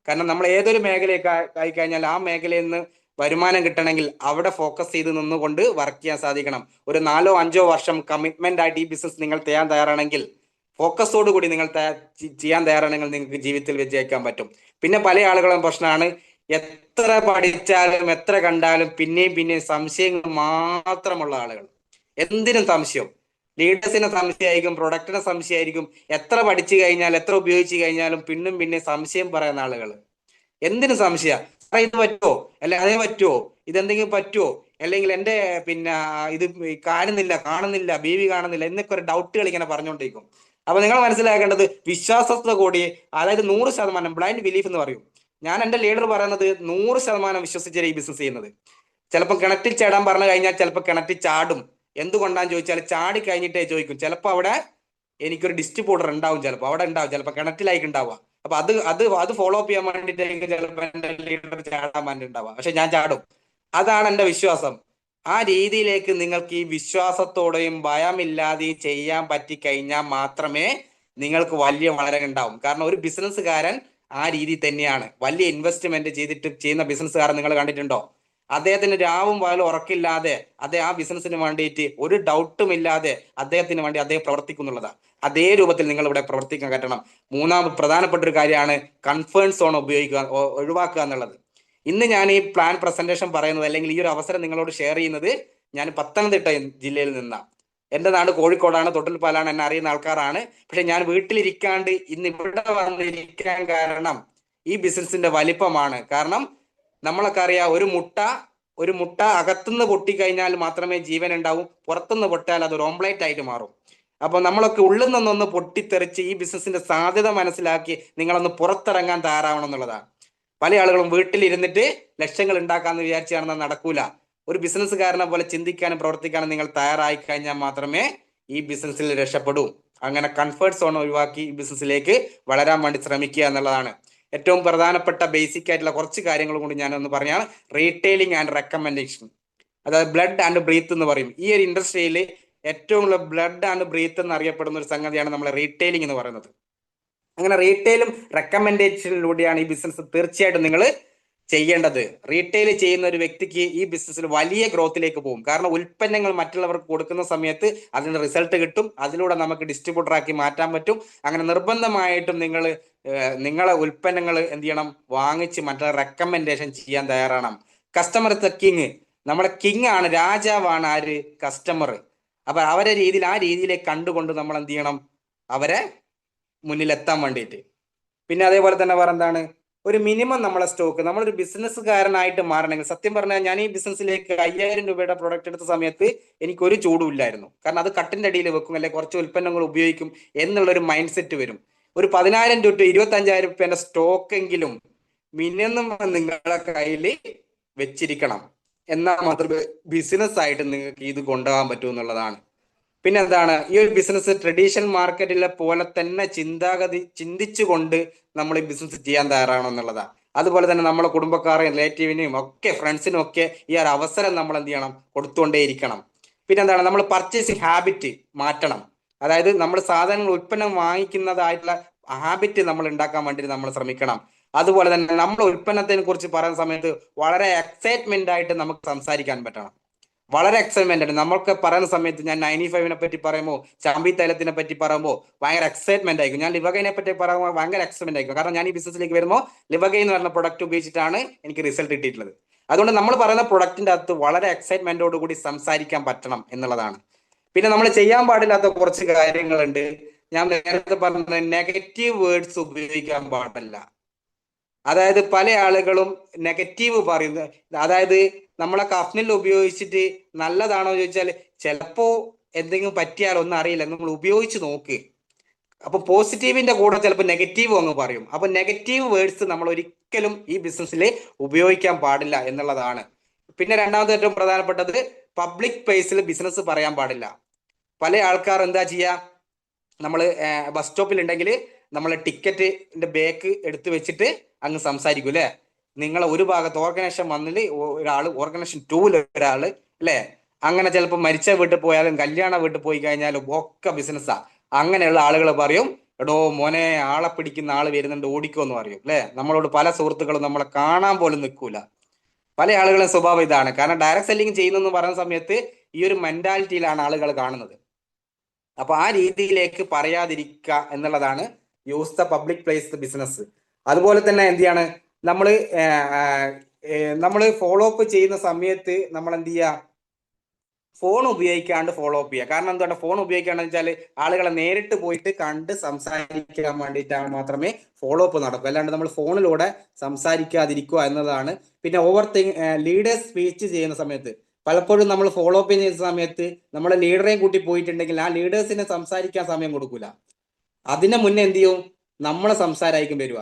കാരണം നമ്മൾ ഏതൊരു മേഖലയൊക്കെ ആയി കഴിഞ്ഞാൽ ആ മേഖലയിൽ നിന്ന് വരുമാനം കിട്ടണമെങ്കിൽ അവിടെ ഫോക്കസ് ചെയ്ത് നിന്നുകൊണ്ട് വർക്ക് ചെയ്യാൻ സാധിക്കണം. ഒരു 4-5 വർഷം കമ്മിറ്റ്മെന്റ് ആയിട്ട് ഈ ബിസിനസ് നിങ്ങൾ ചെയ്യാൻ തയ്യാറാണെങ്കിൽ, ഫോക്കസോട് കൂടി നിങ്ങൾ ചെയ്യാൻ തയ്യാറാണെങ്കിൽ നിങ്ങൾക്ക് ജീവിതത്തിൽ വിജയിക്കാൻ പറ്റും. പിന്നെ പല ആളുകളും പ്രശ്നമാണ്, എത്ര പഠിച്ചാലും എത്ര കണ്ടാലും പിന്നെയും സംശയങ്ങൾ മാത്രമുള്ള ആളുകൾ. എന്തിനും സംശയം. ലീഡേഴ്സിനെ സംശയമായിരിക്കും, പ്രൊഡക്റ്റിനെ സംശയമായിരിക്കും. എത്ര പഠിച്ചു കഴിഞ്ഞാൽ എത്ര ഉപയോഗിച്ച് കഴിഞ്ഞാലും പിന്നെ സംശയം പറയുന്ന ആളുകൾ. എന്തിനും സംശയ, ഇത് പറ്റുമോ, അല്ലെ അതേ പറ്റുമോ, ഇതെന്തെങ്കിലും പറ്റുമോ, അല്ലെങ്കിൽ എൻ്റെ ഇത് കാണുന്നില്ല ബീവി കാണുന്നില്ല എന്നൊക്കെ ഒരു ഡൗട്ടുകൾ ഇങ്ങനെ പറഞ്ഞുകൊണ്ടിരിക്കും. അപ്പൊ നിങ്ങൾ മനസ്സിലാക്കേണ്ടത് വിശ്വാസത്തെ കൂടി, അതായത് 100% ബ്ലൈൻഡ് ബിലീഫ് എന്ന് പറയും. ഞാൻ എൻ്റെ ലീഡർ പറയുന്നത് 100% വിശ്വസിച്ചാണ് ഈ ബിസിനസ് ചെയ്യുന്നത്. ചിലപ്പോൾ കിണറ്റിൽ ചാടാൻ പറഞ്ഞു കഴിഞ്ഞാൽ ചിലപ്പോൾ കിണറ്റിൽ ചാടും. എന്തുകൊണ്ടാന്ന് ചോദിച്ചാൽ ചാടി കഴിഞ്ഞിട്ടേ ചോദിക്കും. ചിലപ്പോൾ അവിടെ എനിക്കൊരു ഡിസ്ട്രിബ്യൂട്ടർ ഉണ്ടാവും, ചിലപ്പോൾ അവിടെ ഉണ്ടാവും, ചിലപ്പോൾ കിണറ്റിലായിരിക്കും ഉണ്ടാവുക. അപ്പൊ അത് ഫോളോ അപ്പ് ചെയ്യാൻ വേണ്ടിയിട്ടായിരിക്കും ചിലപ്പോൾ എൻ്റെ ലീഡർ ചാടാൻ വേണ്ടിയിട്ടുണ്ടാവുക. പക്ഷെ ഞാൻ ചാടും. അതാണ് എൻ്റെ വിശ്വാസം. ആ രീതിയിലേക്ക് നിങ്ങൾക്ക് ഈ വിശ്വാസത്തോടെയും ഭയമില്ലാതെയും ചെയ്യാൻ പറ്റിക്കഴിഞ്ഞാൽ മാത്രമേ നിങ്ങൾക്ക് വലിയ വളരെ ഉണ്ടാവും. കാരണം ഒരു ബിസിനസ്സുകാരൻ ആ രീതി തന്നെയാണ്. വലിയ ഇൻവെസ്റ്റ്മെന്റ് ചെയ്തിട്ട് ചെയ്യുന്ന ബിസിനസ്സുകാരൻ നിങ്ങൾ കണ്ടിട്ടുണ്ടോ? അദ്ദേഹത്തിന് രാവും പകലും ഉറക്കില്ലാതെ അദ്ദേഹം ആ ബിസിനസ്സിന് വേണ്ടിയിട്ട് ഒരു ഡൗട്ടും ഇല്ലാതെ അദ്ദേഹത്തിന് വേണ്ടി അദ്ദേഹം പ്രവർത്തിക്കുന്നുള്ളതാണ്. അതേ രൂപത്തിൽ നിങ്ങൾ ഇവിടെ പ്രവർത്തിക്കാൻ പറ്റണം. മൂന്നാമത് പ്രധാനപ്പെട്ട ഒരു കാര്യമാണ് കൺഫേർട്ട് സോൺ ഉപയോഗിക്കുക, ഒഴിവാക്കുക എന്നുള്ളത്. ഇന്ന് ഞാൻ ഈ പ്ലാൻ പ്രസന്റേഷൻ പറയുന്നത്, അല്ലെങ്കിൽ ഈ ഒരു അവസരം നിങ്ങളോട് ഷെയർ ചെയ്യുന്നത്, ഞാൻ പത്തനംതിട്ട ജില്ലയിൽ നിന്നാണ്. എൻ്റെ നാട് കോഴിക്കോടാണ്, തൊട്ടിൽപ്പാലാണ്, എന്നെ അറിയുന്ന ആൾക്കാരാണ്. പക്ഷെ ഞാൻ വീട്ടിലിരിക്കാണ്ട് ഇന്ന് ഇവിടെ വന്നിരിക്കാൻ കാരണം ഈ ബിസിനസിന്റെ വലിപ്പമാണ്. കാരണം നമ്മളൊക്കെ അറിയാം, ഒരു മുട്ട അകത്തുനിന്ന് പൊട്ടിക്കഴിഞ്ഞാൽ മാത്രമേ ജീവൻ ഉണ്ടാവും, പുറത്തുനിന്ന് പൊട്ടിയാൽ അത് ഒരു ഓംപ്ലേറ്റ് ആയിട്ട് മാറും. അപ്പൊ നമ്മളൊക്കെ ഉള്ളിൽ നിന്നൊന്ന് പൊട്ടിത്തെറിച്ച് ഈ ബിസിനസിന്റെ സാധ്യത മനസ്സിലാക്കി നിങ്ങളൊന്ന് പുറത്തിറങ്ങാൻ തയ്യാറാവണം എന്നുള്ളതാണ്. പല ആളുകളും വീട്ടിലിരുന്നിട്ട് ലക്ഷങ്ങൾ ഉണ്ടാക്കാന്ന് വിചാരിച്ചാണെന്നാൽ നടക്കൂല. ഒരു ബിസിനസ്സുകാരനെ പോലെ ചിന്തിക്കാനും പ്രവർത്തിക്കാനും നിങ്ങൾ തയ്യാറായി കഴിഞ്ഞാൽ മാത്രമേ ഈ ബിസിനസ്സിൽ രക്ഷപ്പെടൂ. അങ്ങനെ കംഫർട്ട് സോൺ ഒഴിവാക്കി ഈ ബിസിനസ്സിലേക്ക് വളരാൻ വേണ്ടി ശ്രമിക്കുക എന്നുള്ളതാണ് ഏറ്റവും പ്രധാനപ്പെട്ട ബേസിക് ആയിട്ടുള്ള കുറച്ച് കാര്യങ്ങൾ കൊണ്ട് ഞാനൊന്ന് പറഞ്ഞാൽ, റീറ്റെയിലിംഗ് ആൻഡ് റെക്കമെൻഡേഷൻ. അതായത് ബ്ലഡ് ആൻഡ് ബ്രീത്ത് എന്ന് പറയും. ഈ ഒരു ഇൻഡസ്ട്രിയിൽ ഏറ്റവും കൂടുതൽ ബ്ലഡ് ആൻഡ് ബ്രീത്ത് എന്ന് അറിയപ്പെടുന്ന ഒരു സംഗതിയാണ് നമ്മൾ റീറ്റെയിലിംഗ് എന്ന് പറയുന്നത്. അങ്ങനെ റീറ്റെയിലും റെക്കമെൻഡേഷനിലൂടെയാണ് ഈ ബിസിനസ് തീർച്ചയായിട്ടും നിങ്ങൾ ചെയ്യേണ്ടത്. റീറ്റെയിൽ ചെയ്യുന്ന ഒരു വ്യക്തിക്ക് ഈ ബിസിനസ്സിൽ വലിയ ഗ്രോത്തിലേക്ക് പോകും. കാരണം ഉൽപ്പന്നങ്ങൾ മറ്റുള്ളവർക്ക് കൊടുക്കുന്ന സമയത്ത് അതിന്റെ റിസൾട്ട് കിട്ടും, അതിലൂടെ നമുക്ക് ഡിസ്ട്രിബ്യൂട്ടറാക്കി മാറ്റാൻ പറ്റും. അങ്ങനെ നിർബന്ധമായിട്ടും നിങ്ങളെ ഉൽപ്പന്നങ്ങൾ എന്ത് ചെയ്യണം, വാങ്ങിച്ച് മറ്റുള്ള റെക്കമെൻഡേഷൻ ചെയ്യാൻ തയ്യാറാണ്. Customer is the king. നമ്മുടെ കിങ് ആണ്, രാജാവാണ് ആര്, കസ്റ്റമർ. അപ്പൊ അവരെ രീതിയിൽ, ആ രീതിയിലേക്ക് കണ്ടുകൊണ്ട് നമ്മൾ എന്ത് ചെയ്യണം, അവരെ മുന്നിലെത്താൻ വേണ്ടിയിട്ട്. പിന്നെ അതേപോലെ തന്നെ വേറെ എന്താണ്, ഒരു മിനിമം നമ്മളെ സ്റ്റോക്ക്, നമ്മളൊരു ബിസിനസ്സുകാരനായിട്ട് മാറണമെങ്കിൽ, സത്യം പറഞ്ഞാൽ ഞാൻ ഈ ബിസിനസ്സിലേക്ക് 5000 രൂപയുടെ പ്രൊഡക്റ്റ് എടുത്ത സമയത്ത് എനിക്കൊരു ചൂടും ഇല്ലായിരുന്നു. കാരണം അത് കട്ടിന്റെ അടിയിൽ വെക്കും, അല്ലെങ്കിൽ കുറച്ച് ഉൽപ്പന്നങ്ങൾ ഉപയോഗിക്കും എന്നുള്ളൊരു മൈൻഡ് സെറ്റ് വരും. ഒരു 10,000 ടു 25,000 രൂപയുടെ സ്റ്റോക്ക് എങ്കിലും മിനിമം നിങ്ങളുടെ കയ്യിൽ വെച്ചിരിക്കണം. എന്നാൽ മാത്രമേ ബിസിനസ് ആയിട്ട് നിങ്ങൾക്ക് ഇത് കൊണ്ടുപോകാൻ പറ്റൂ എന്നുള്ളതാണ്. പിന്നെ എന്താണ്, ഈ ഒരു ബിസിനസ് ട്രഡീഷണൽ മാർക്കറ്റിലെ പോലെ തന്നെ ചിന്തിച്ചുകൊണ്ട് നമ്മൾ ഈ ബിസിനസ് ചെയ്യാൻ തയ്യാറാണോ എന്നുള്ളതാണ്. അതുപോലെ തന്നെ നമ്മളെ കുടുംബക്കാരെയും റിലേറ്റീവിനെയും ഒക്കെ ഫ്രണ്ട്സിനും ഒക്കെ ഈ ഒരു അവസരം നമ്മൾ എന്ത് ചെയ്യണം, കൊടുത്തുകൊണ്ടേയിരിക്കണം. പിന്നെ എന്താണ്, നമ്മൾ പർച്ചേസിങ് ഹാബിറ്റ് മാറ്റണം. അതായത് നമ്മൾ സാധനങ്ങൾ, ഉൽപ്പന്നം വാങ്ങിക്കുന്നതായിട്ടുള്ള ഹാബിറ്റ് നമ്മൾ ഉണ്ടാക്കാൻ വേണ്ടി നമ്മൾ ശ്രമിക്കണം. അതുപോലെ തന്നെ നമ്മൾ ഉൽപ്പന്നത്തിനെ കുറിച്ച് പറയുന്ന സമയത്ത് വളരെ എക്സൈറ്റ്മെന്റ് ആയിട്ട് നമുക്ക് സംസാരിക്കാൻ പറ്റണം. വളരെ എക്സൈറ്റ്മെന്റ് ആണ് നമ്മൾക്ക് പറയുന്ന സമയത്ത്. ഞാൻ 95-നെ പറ്റി പറയുമ്പോൾ, ചാമ്പി തൈലത്തിനെ പറ്റി പറയുമ്പോൾ ഭയങ്കര എക്സൈറ്റ്മെന്റ് ആയിരിക്കും. ഞാൻ ലിവഗൈനെ പറ്റി പറയുമ്പോൾ ഭയങ്കര എക്സൈറ്റ്മെന്റ് ആയിരിക്കും. കാരണം ഞാൻ ഈ ബിസിനസ്സിലേക്ക് വരുമ്പോൾ ലിവഗൈ എന്ന് പറഞ്ഞ പ്രൊഡക്റ്റ് ഉപയോഗിച്ചിട്ടാണ് എനിക്ക് റിസൾട്ട് കിട്ടിയിട്ടുള്ളത്. അതുകൊണ്ട് നമ്മൾ പറയുന്ന പ്രൊഡക്റ്റിന്റെ അകത്ത് വളരെ എക്സൈറ്റ്മെന്റോട് കൂടി സംസാരിക്കാൻ പറ്റണം എന്നുള്ളതാണ്. പിന്നെ നമ്മൾ ചെയ്യാൻ പാടില്ലാത്ത കുറച്ച് കാര്യങ്ങളുണ്ട്. ഞാൻ നേരത്തെ പറഞ്ഞ നെഗറ്റീവ് വേർഡ്സ് ഉപയോഗിക്കാൻ പാടില്ല. അതായത് പല ആളുകളും നെഗറ്റീവ് പറയുന്നത്, അതായത് നമ്മളെ കഫ്നിൽ ഉപയോഗിച്ചിട്ട് നല്ലതാണോ ചോദിച്ചാൽ ചിലപ്പോ എന്തെങ്കിലും പറ്റിയാൽ ഒന്നും അറിയില്ല, നമ്മൾ ഉപയോഗിച്ച് നോക്ക്. അപ്പൊ പോസിറ്റീവിന്റെ കൂടെ ചിലപ്പോൾ നെഗറ്റീവ് അങ്ങ് പറയും. അപ്പൊ നെഗറ്റീവ് വേർഡ്സ് നമ്മൾ ഒരിക്കലും ഈ ബിസിനസ്സിൽ ഉപയോഗിക്കാൻ പാടില്ല എന്നുള്ളതാണ്. പിന്നെ രണ്ടാമത്തെ ഏറ്റവും പ്രധാനപ്പെട്ടത്, പബ്ലിക് പ്ലേസിൽ ബിസിനസ് പറയാൻ പാടില്ല. പല ആൾക്കാർ എന്താ ചെയ്യുക, നമ്മൾ ബസ് സ്റ്റോപ്പിൽ ഉണ്ടെങ്കിൽ നമ്മൾ ടിക്കറ്റിന്റെ ബാക്ക് എടുത്തു വെച്ചിട്ട് അങ്ങ് സംസാരിക്കും അല്ലെ. നിങ്ങളെ ഒരു ഭാഗത്ത് ഓർഗനൈസേഷൻ വന്നിട്ട് ഒരാള്, ഓർഗനൈസേഷൻ 2 ഒരാള് അല്ലെ. അങ്ങനെ ചിലപ്പോൾ മരിച്ച വീട്ടിൽ പോയാലും കല്യാണ വീട്ടിൽ പോയി കഴിഞ്ഞാലും ഒക്കെ ബിസിനസ്സാ. അങ്ങനെയുള്ള ആളുകൾ പറയും, എടോ മോനെ ആളെ പിടിക്കുന്ന ആള് വരുന്നുണ്ട് ഓടിക്കോ എന്ന് പറയും അല്ലെ. നമ്മളോട് പല സുഹൃത്തുക്കളും നമ്മളെ കാണാൻ പോലും നിൽക്കൂല. പല ആളുകളും സ്വഭാവം ഇതാണ്. കാരണം ഡയറക്ട് സെല്ലിങ് ചെയ്യുന്നെന്ന് പറയുന്ന സമയത്ത് ഈ ഒരു മെന്റാലിറ്റിയിലാണ് ആളുകൾ കാണുന്നത്. അപ്പൊ ആ രീതിയിലേക്ക് പറയാതിരിക്കുക എന്നുള്ളതാണ് use the public place business. അതുപോലെ തന്നെ എന്ത് ചെയ്യാണ്, നമ്മൾ ഫോളോ അപ്പ് ചെയ്യുന്ന സമയത്ത് നമ്മൾ എന്ത് ചെയ്യുക, ഫോൺ ഉപയോഗിക്കാണ്ട് ഫോളോ അപ്പ് ചെയ്യുക. കാരണം എന്തുകൊണ്ട് ഫോൺ ഉപയോഗിക്കാന്ന് വെച്ചാൽ ആളുകളെ നേരിട്ട് പോയിട്ട് കണ്ട് സംസാരിക്കാൻ വേണ്ടിയിട്ടാണ് മാത്രമേ ഫോളോ അപ്പ് നടക്കൂ. അല്ലാണ്ട് നമ്മൾ ഫോണിലൂടെ സംസാരിക്കാതിരിക്കുക എന്നതാണ്. പിന്നെ ലീഡേഴ്സ് സ്പീച്ച് ചെയ്യുന്ന സമയത്ത് പലപ്പോഴും നമ്മൾ ഫോളോ അപ്പ് ചെയ്യുന്ന സമയത്ത് നമ്മളെ ലീഡറെയും കൂട്ടി പോയിട്ടുണ്ടെങ്കിൽ ആ ലീഡേഴ്സിനെ സംസാരിക്കാൻ സമയം കൊടുക്കൂല. അതിന് മുന്നേ എന്ത് ചെയ്യും, നമ്മളെ സംസാരമായിരിക്കും വരിക.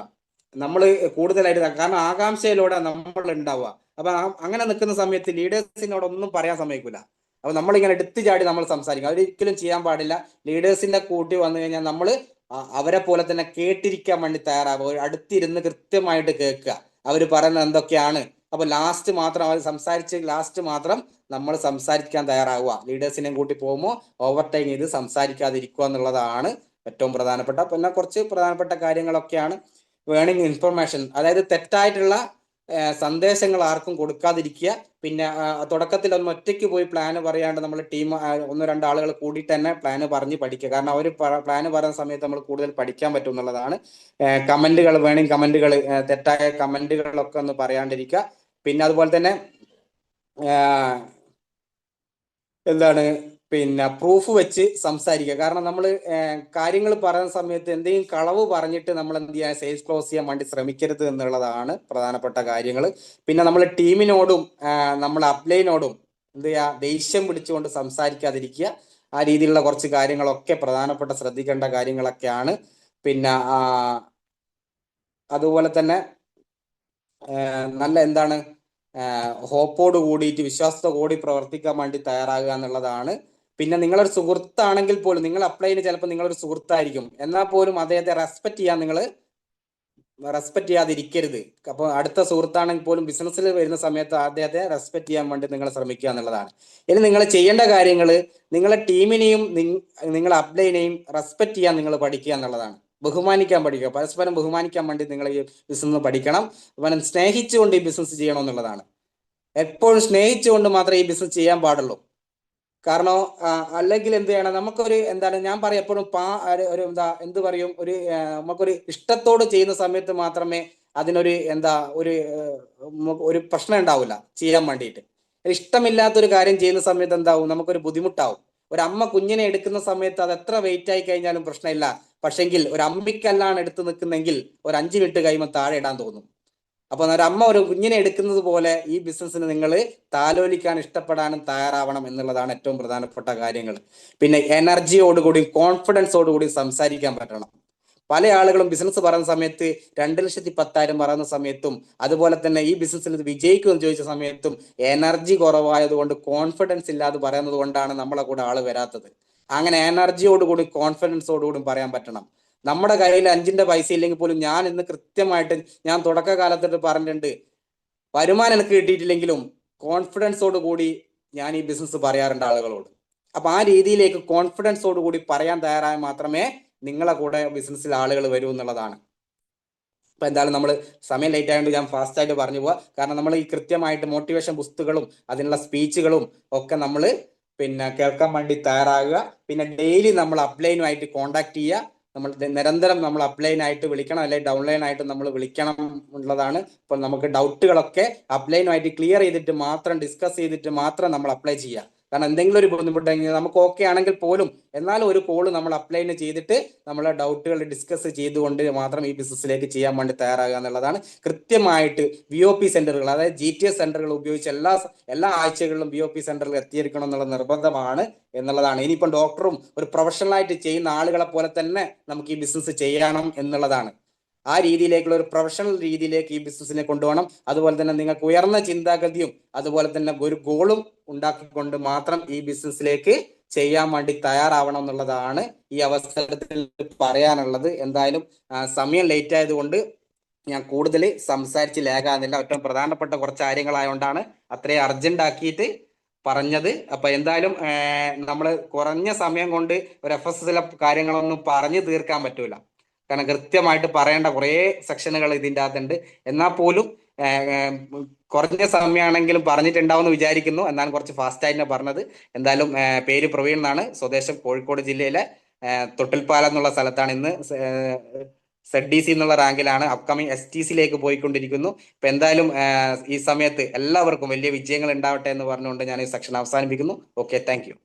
നമ്മൾ കൂടുതലായിട്ട്, കാരണം ആകാംക്ഷയിലൂടെ നമ്മൾ ഉണ്ടാവുക. അപ്പൊ അങ്ങനെ നിൽക്കുന്ന സമയത്ത് ലീഡേഴ്സിനോട് ഒന്നും പറയാൻ സമ്മതിക്കൂല. അപ്പൊ നമ്മളിങ്ങനെ എടുത്തു ചാടി നമ്മൾ സംസാരിക്കും. അതൊരിക്കലും ചെയ്യാൻ പാടില്ല. ലീഡേഴ്സിന്റെ കൂട്ടി വന്നു കഴിഞ്ഞാൽ നമ്മൾ അവരെ പോലെ തന്നെ കേട്ടിരിക്കാൻ വേണ്ടി തയ്യാറാവുക. അടുത്തിരുന്ന് കൃത്യമായിട്ട് കേൾക്കുക അവർ പറയുന്നത് എന്തൊക്കെയാണ്. അപ്പൊ ലാസ്റ്റ് മാത്രം അവർ സംസാരിച്ച് ലാസ്റ്റ് മാത്രം നമ്മൾ സംസാരിക്കാൻ തയ്യാറാവുക. ലീഡേഴ്സിനെയും കൂട്ടി പോകുമ്പോൾ ഓവർ ടൈം ചെയ്ത് സംസാരിക്കാതിരിക്കുക എന്നുള്ളതാണ് ഏറ്റവും പ്രധാനപ്പെട്ട. പിന്നെ കുറച്ച് പ്രധാനപ്പെട്ട കാര്യങ്ങളൊക്കെയാണ് വേണിംഗ് ഇൻഫർമേഷൻ. അതായത് തെറ്റായിട്ടുള്ള സന്ദേശങ്ങൾ ആർക്കും കൊടുക്കാതിരിക്കുക. പിന്നെ തുടക്കത്തിൽ ഒന്ന് ഒറ്റയ്ക്ക് പോയി പ്ലാന് പറയാണ്ട് നമ്മൾ ടീം ഒന്ന് രണ്ട് ആളുകൾ കൂടിയിട്ട് തന്നെ പ്ലാന് പറഞ്ഞ് പഠിക്കുക. കാരണം അവർ പ്ലാന് പറയുന്ന സമയത്ത് നമ്മൾ കൂടുതൽ പഠിക്കാൻ പറ്റും എന്നുള്ളതാണ്. കമന്റുകൾ വേണമെങ്കിൽ കമന്റുകൾ തെറ്റായ കമന്റുകളൊക്കെ ഒന്ന് പറയാണ്ടിരിക്കുക. പിന്നെ അതുപോലെ തന്നെ എന്താണ് പിന്നെ പ്രൂഫ് വെച്ച് സംസാരിക്കുക. കാരണം നമ്മൾ കാര്യങ്ങൾ പറയുന്ന സമയത്ത് എന്തെങ്കിലും കളവ് പറഞ്ഞിട്ട് നമ്മൾ എന്ത് ചെയ്യാൻ സെയിൽസ് ക്ലോസ് ചെയ്യാൻ വേണ്ടി ശ്രമിക്കരുത് എന്നുള്ളതാണ് പ്രധാനപ്പെട്ട കാര്യങ്ങൾ. പിന്നെ നമ്മൾ ടീമിനോടും നമ്മൾ അപ്ലൈനോടും എന്ത് ചെയ്യുക, ദേഷ്യം പിടിച്ചുകൊണ്ട് സംസാരിക്കാതിരിക്കുക. ആ രീതിയിലുള്ള കുറച്ച് കാര്യങ്ങളൊക്കെ പ്രധാനപ്പെട്ട ശ്രദ്ധിക്കേണ്ട കാര്യങ്ങളൊക്കെയാണ്. പിന്നെ അതുപോലെ തന്നെ നല്ല എന്താണ് ഹോപ്പോട് കൂടിയിട്ട് വിശ്വാസത്തോട് കൂടി പ്രവർത്തിക്കാൻ വേണ്ടി തയ്യാറാകുക എന്നുള്ളതാണ്. പിന്നെ നിങ്ങളൊരു സുഹൃത്താണെങ്കിൽ പോലും, നിങ്ങൾ അപ്ലൈന് ചിലപ്പോൾ നിങ്ങളൊരു സുഹൃത്തായിരിക്കും, എന്നാൽ പോലും അദ്ദേഹത്തെ റെസ്പെക്ട് ചെയ്യാൻ നിങ്ങൾ റെസ്പെക്ട് ചെയ്യാതിരിക്കരുത്. അപ്പോൾ അടുത്ത സുഹൃത്താണെങ്കിൽ പോലും ബിസിനസ്സിൽ വരുന്ന സമയത്ത് അദ്ദേഹത്തെ റെസ്പെക്ട് ചെയ്യാൻ വേണ്ടി നിങ്ങൾ ശ്രമിക്കുക എന്നുള്ളതാണ്. ഇനി നിങ്ങൾ ചെയ്യേണ്ട കാര്യങ്ങൾ നിങ്ങളെ ടീമിനെയും നിങ്ങളെ അപ്ലൈനെയും റെസ്പെക്ട് ചെയ്യാൻ നിങ്ങൾ പഠിക്കുക എന്നുള്ളതാണ്. ബഹുമാനിക്കാൻ പഠിക്കുക. പരസ്പരം ബഹുമാനിക്കാൻ വേണ്ടി നിങ്ങൾ ഈ ബിസിനസ് പഠിക്കണം. അപ്പം സ്നേഹിച്ചുകൊണ്ട് ഈ ബിസിനസ് ചെയ്യണം എന്നുള്ളതാണ്. എപ്പോഴും സ്നേഹിച്ചുകൊണ്ട് മാത്രമേ ഈ ബിസിനസ് ചെയ്യാൻ പാടുള്ളൂ. കാരണം അല്ലെങ്കിൽ എന്ത് ചെയ്യണം, നമുക്കൊരു എന്താണ് ഞാൻ പറയും എപ്പോഴും ഒരു എന്താ എന്ത് പറയും, നമുക്കൊരു ഇഷ്ടത്തോട് ചെയ്യുന്ന സമയത്ത് മാത്രമേ അതിനൊരു എന്താ ഒരു പ്രശ്നം ഉണ്ടാവില്ല ചെയ്യാൻ വേണ്ടിയിട്ട്. ഇഷ്ടമില്ലാത്തൊരു കാര്യം ചെയ്യുന്ന സമയത്ത് എന്താവും, നമുക്കൊരു ബുദ്ധിമുട്ടാവും. ഒരു അമ്മ കുഞ്ഞിനെ എടുക്കുന്ന സമയത്ത് അത് എത്ര വെയിറ്റ് ആയി കഴിഞ്ഞാലും പ്രശ്നമില്ല. പക്ഷെങ്കിൽ ഒരു അമ്മിക്കല്ലാണ് എടുത്ത് നിൽക്കുന്നെങ്കിൽ ഒരു 5 മിനിറ്റ് കഴിയുമ്പോൾ താഴെ ഇടാൻ തോന്നും. അപ്പൊ ഒരമ്മ ഒരു കുഞ്ഞിനെ എടുക്കുന്നത് പോലെ ഈ ബിസിനസ്സിന് നിങ്ങൾ താലോലിക്കാൻ ഇഷ്ടപ്പെടാനും തയ്യാറാവണം എന്നുള്ളതാണ് ഏറ്റവും പ്രധാനപ്പെട്ട കാര്യങ്ങൾ. പിന്നെ എനർജിയോടുകൂടി കോൺഫിഡൻസോടുകൂടി സംസാരിക്കാൻ പറ്റണം. പല ആളുകളും ബിസിനസ് പറയുന്ന സമയത്ത് 2,10,000 പറയുന്ന സമയത്തും അതുപോലെ തന്നെ ഈ ബിസിനസ്സിൽ ഇത് വിജയിക്കുമെന്ന് ചോദിച്ച സമയത്തും എനർജി കുറവായതുകൊണ്ട്, കോൺഫിഡൻസ് ഇല്ലാതെ പറയുന്നത് കൊണ്ടാണ് നമ്മളെ കൂടെ ആള് വരാത്തത്. അങ്ങനെ എനർജിയോടുകൂടി കോൺഫിഡൻസോടുകൂടി പറയാൻ പറ്റണം. നമ്മുടെ കയ്യിൽ 5 പൈസ ഇല്ലെങ്കിൽ പോലും ഞാൻ ഇന്ന് കൃത്യമായിട്ട് ഞാൻ തുടക്കകാലത്തിട്ട് പറഞ്ഞിട്ടുണ്ട്, വരുമാനം എനിക്ക് കിട്ടിയിട്ടില്ലെങ്കിലും കോൺഫിഡൻസോട് കൂടി ഞാൻ ഈ ബിസിനസ് പറയാറുണ്ട് ആളുകളോട്. അപ്പൊ ആ രീതിയിലേക്ക് കോൺഫിഡൻസോട് കൂടി പറയാൻ തയ്യാറായാൽ മാത്രമേ നിങ്ങളെ കൂടെ ബിസിനസ്സിൽ ആളുകൾ വരൂ എന്നുള്ളതാണ്. അപ്പൊ എന്തായാലും നമ്മൾ സമയം ലേറ്റ് ആയതുകൊണ്ട് ഞാൻ ഫാസ്റ്റ് ആയിട്ട് പറഞ്ഞു പോവാ. കാരണം നമ്മൾ ഈ കൃത്യമായിട്ട് മോട്ടിവേഷൻ പുസ്തകങ്ങളും അതിനുള്ള സ്പീച്ചുകളും ഒക്കെ നമ്മൾ പിന്നെ കേൾക്കാൻ വേണ്ടി തയ്യാറാകുക. പിന്നെ ഡെയിലി നമ്മൾ അപ്ലൈനുമായിട്ട് കോണ്ടാക്ട് ചെയ്യുക. നമ്മൾ നിരന്തരം നമ്മൾ അപ്ലൈനായിട്ട് വിളിക്കണം, അല്ലെങ്കിൽ ഡൗൺലൈൻ ആയിട്ട് നമ്മൾ വിളിക്കണം എന്നുള്ളതാണ്. ഇപ്പൊ നമുക്ക് ഡൗട്ടുകളൊക്കെ അപ്ലൈനുമായിട്ട് ക്ലിയർ ചെയ്തിട്ട് മാത്രം, ഡിസ്കസ് ചെയ്തിട്ട് മാത്രം നമ്മൾ അപ്ലൈ ചെയ്യുക. കാരണം എന്തെങ്കിലും ഒരു ബുദ്ധിമുട്ടെങ്കിൽ നമുക്ക് ഓക്കെ ആണെങ്കിൽ പോലും എന്നാലും ഒരു കോള് നമ്മൾ അപ്ലൈന് ചെയ്തിട്ട് നമ്മളെ ഡൗട്ടുകൾ ഡിസ്കസ് ചെയ്തുകൊണ്ട് മാത്രം ഈ ബിസിനസ്സിലേക്ക് ചെയ്യാൻ വേണ്ടി തയ്യാറാകുക എന്നുള്ളതാണ്. കൃത്യമായിട്ട് VOP സെന്ററുകൾ, അതായത് GTS സെന്ററുകൾ ഉപയോഗിച്ച് എല്ലാ ആഴ്ചകളിലും VOP സെന്ററിൽ എത്തിയിരിക്കണം എന്നുള്ള നിർബന്ധമാണ് എന്നുള്ളതാണ്. ഇനിയിപ്പം ഡോക്ടറും ഒരു പ്രൊഫഷണലായിട്ട് ചെയ്യുന്ന ആളുകളെ പോലെ തന്നെ നമുക്ക് ഈ ബിസിനസ് ചെയ്യണം എന്നുള്ളതാണ്. ആ രീതിയിലേക്കുള്ള ഒരു പ്രൊഫഷണൽ രീതിയിലേക്ക് ഈ ബിസിനസ്സിനെ കൊണ്ടുപോകണം. അതുപോലെ തന്നെ നിങ്ങൾക്ക് ഉയർന്ന ചിന്താഗതിയും അതുപോലെ തന്നെ ഒരു ഗോളും ഉണ്ടാക്കിക്കൊണ്ട് മാത്രം ഈ ബിസിനസ്സിലേക്ക് ചെയ്യാൻ വേണ്ടി തയ്യാറാവണം എന്നുള്ളതാണ് ഈ അവസരത്തിൽ പറയാനുള്ളത്. എന്തായാലും സമയം ലേറ്റ് ആയതുകൊണ്ട് ഞാൻ കൂടുതൽ സംസാരിച്ച് ലാഗാകുന്നില്ല. ഏറ്റവും പ്രധാനപ്പെട്ട കുറച്ച് കാര്യങ്ങളായതുകൊണ്ടാണ് അത്രയും അർജന്റ് ആക്കിയിട്ട് പറഞ്ഞത്. അപ്പൊ എന്തായാലും നമ്മൾ കുറഞ്ഞ സമയം കൊണ്ട് ഒരു FSSലെ കാര്യങ്ങളൊന്നും പറഞ്ഞു തീർക്കാൻ പറ്റൂല. കാരണം കൃത്യമായിട്ട് പറയേണ്ട കുറേ സെക്ഷനുകൾ ഇതിൻ്റെ അകത്തുണ്ട്. എന്നാൽ പോലും കുറഞ്ഞ സമയമാണെങ്കിലും പറഞ്ഞിട്ടുണ്ടാവും എന്ന് വിചാരിക്കുന്നു. എന്നാലും കുറച്ച് ഫാസ്റ്റ് ആയിട്ട് പറഞ്ഞത്. എന്തായാലും പേര് പ്രവീൺ എന്നാണ്, സ്വദേശം കോഴിക്കോട് ജില്ലയിലെ തൊട്ടിൽപ്പാലം എന്നുള്ള സ്ഥലത്താണ്. ഇന്ന് ZDC എന്നുള്ള റാങ്കിലാണ്, അപ്കമിങ് STCയിലേക്ക് പോയിക്കൊണ്ടിരിക്കുന്നു. ഇപ്പൊ എന്തായാലും ഈ സമയത്ത് എല്ലാവർക്കും വലിയ വിജയങ്ങൾ ഉണ്ടാവട്ടെ എന്ന് പറഞ്ഞുകൊണ്ട് ഞാൻ ഈ സെക്ഷൻ അവസാനിപ്പിക്കുന്നു. Okay, thank you.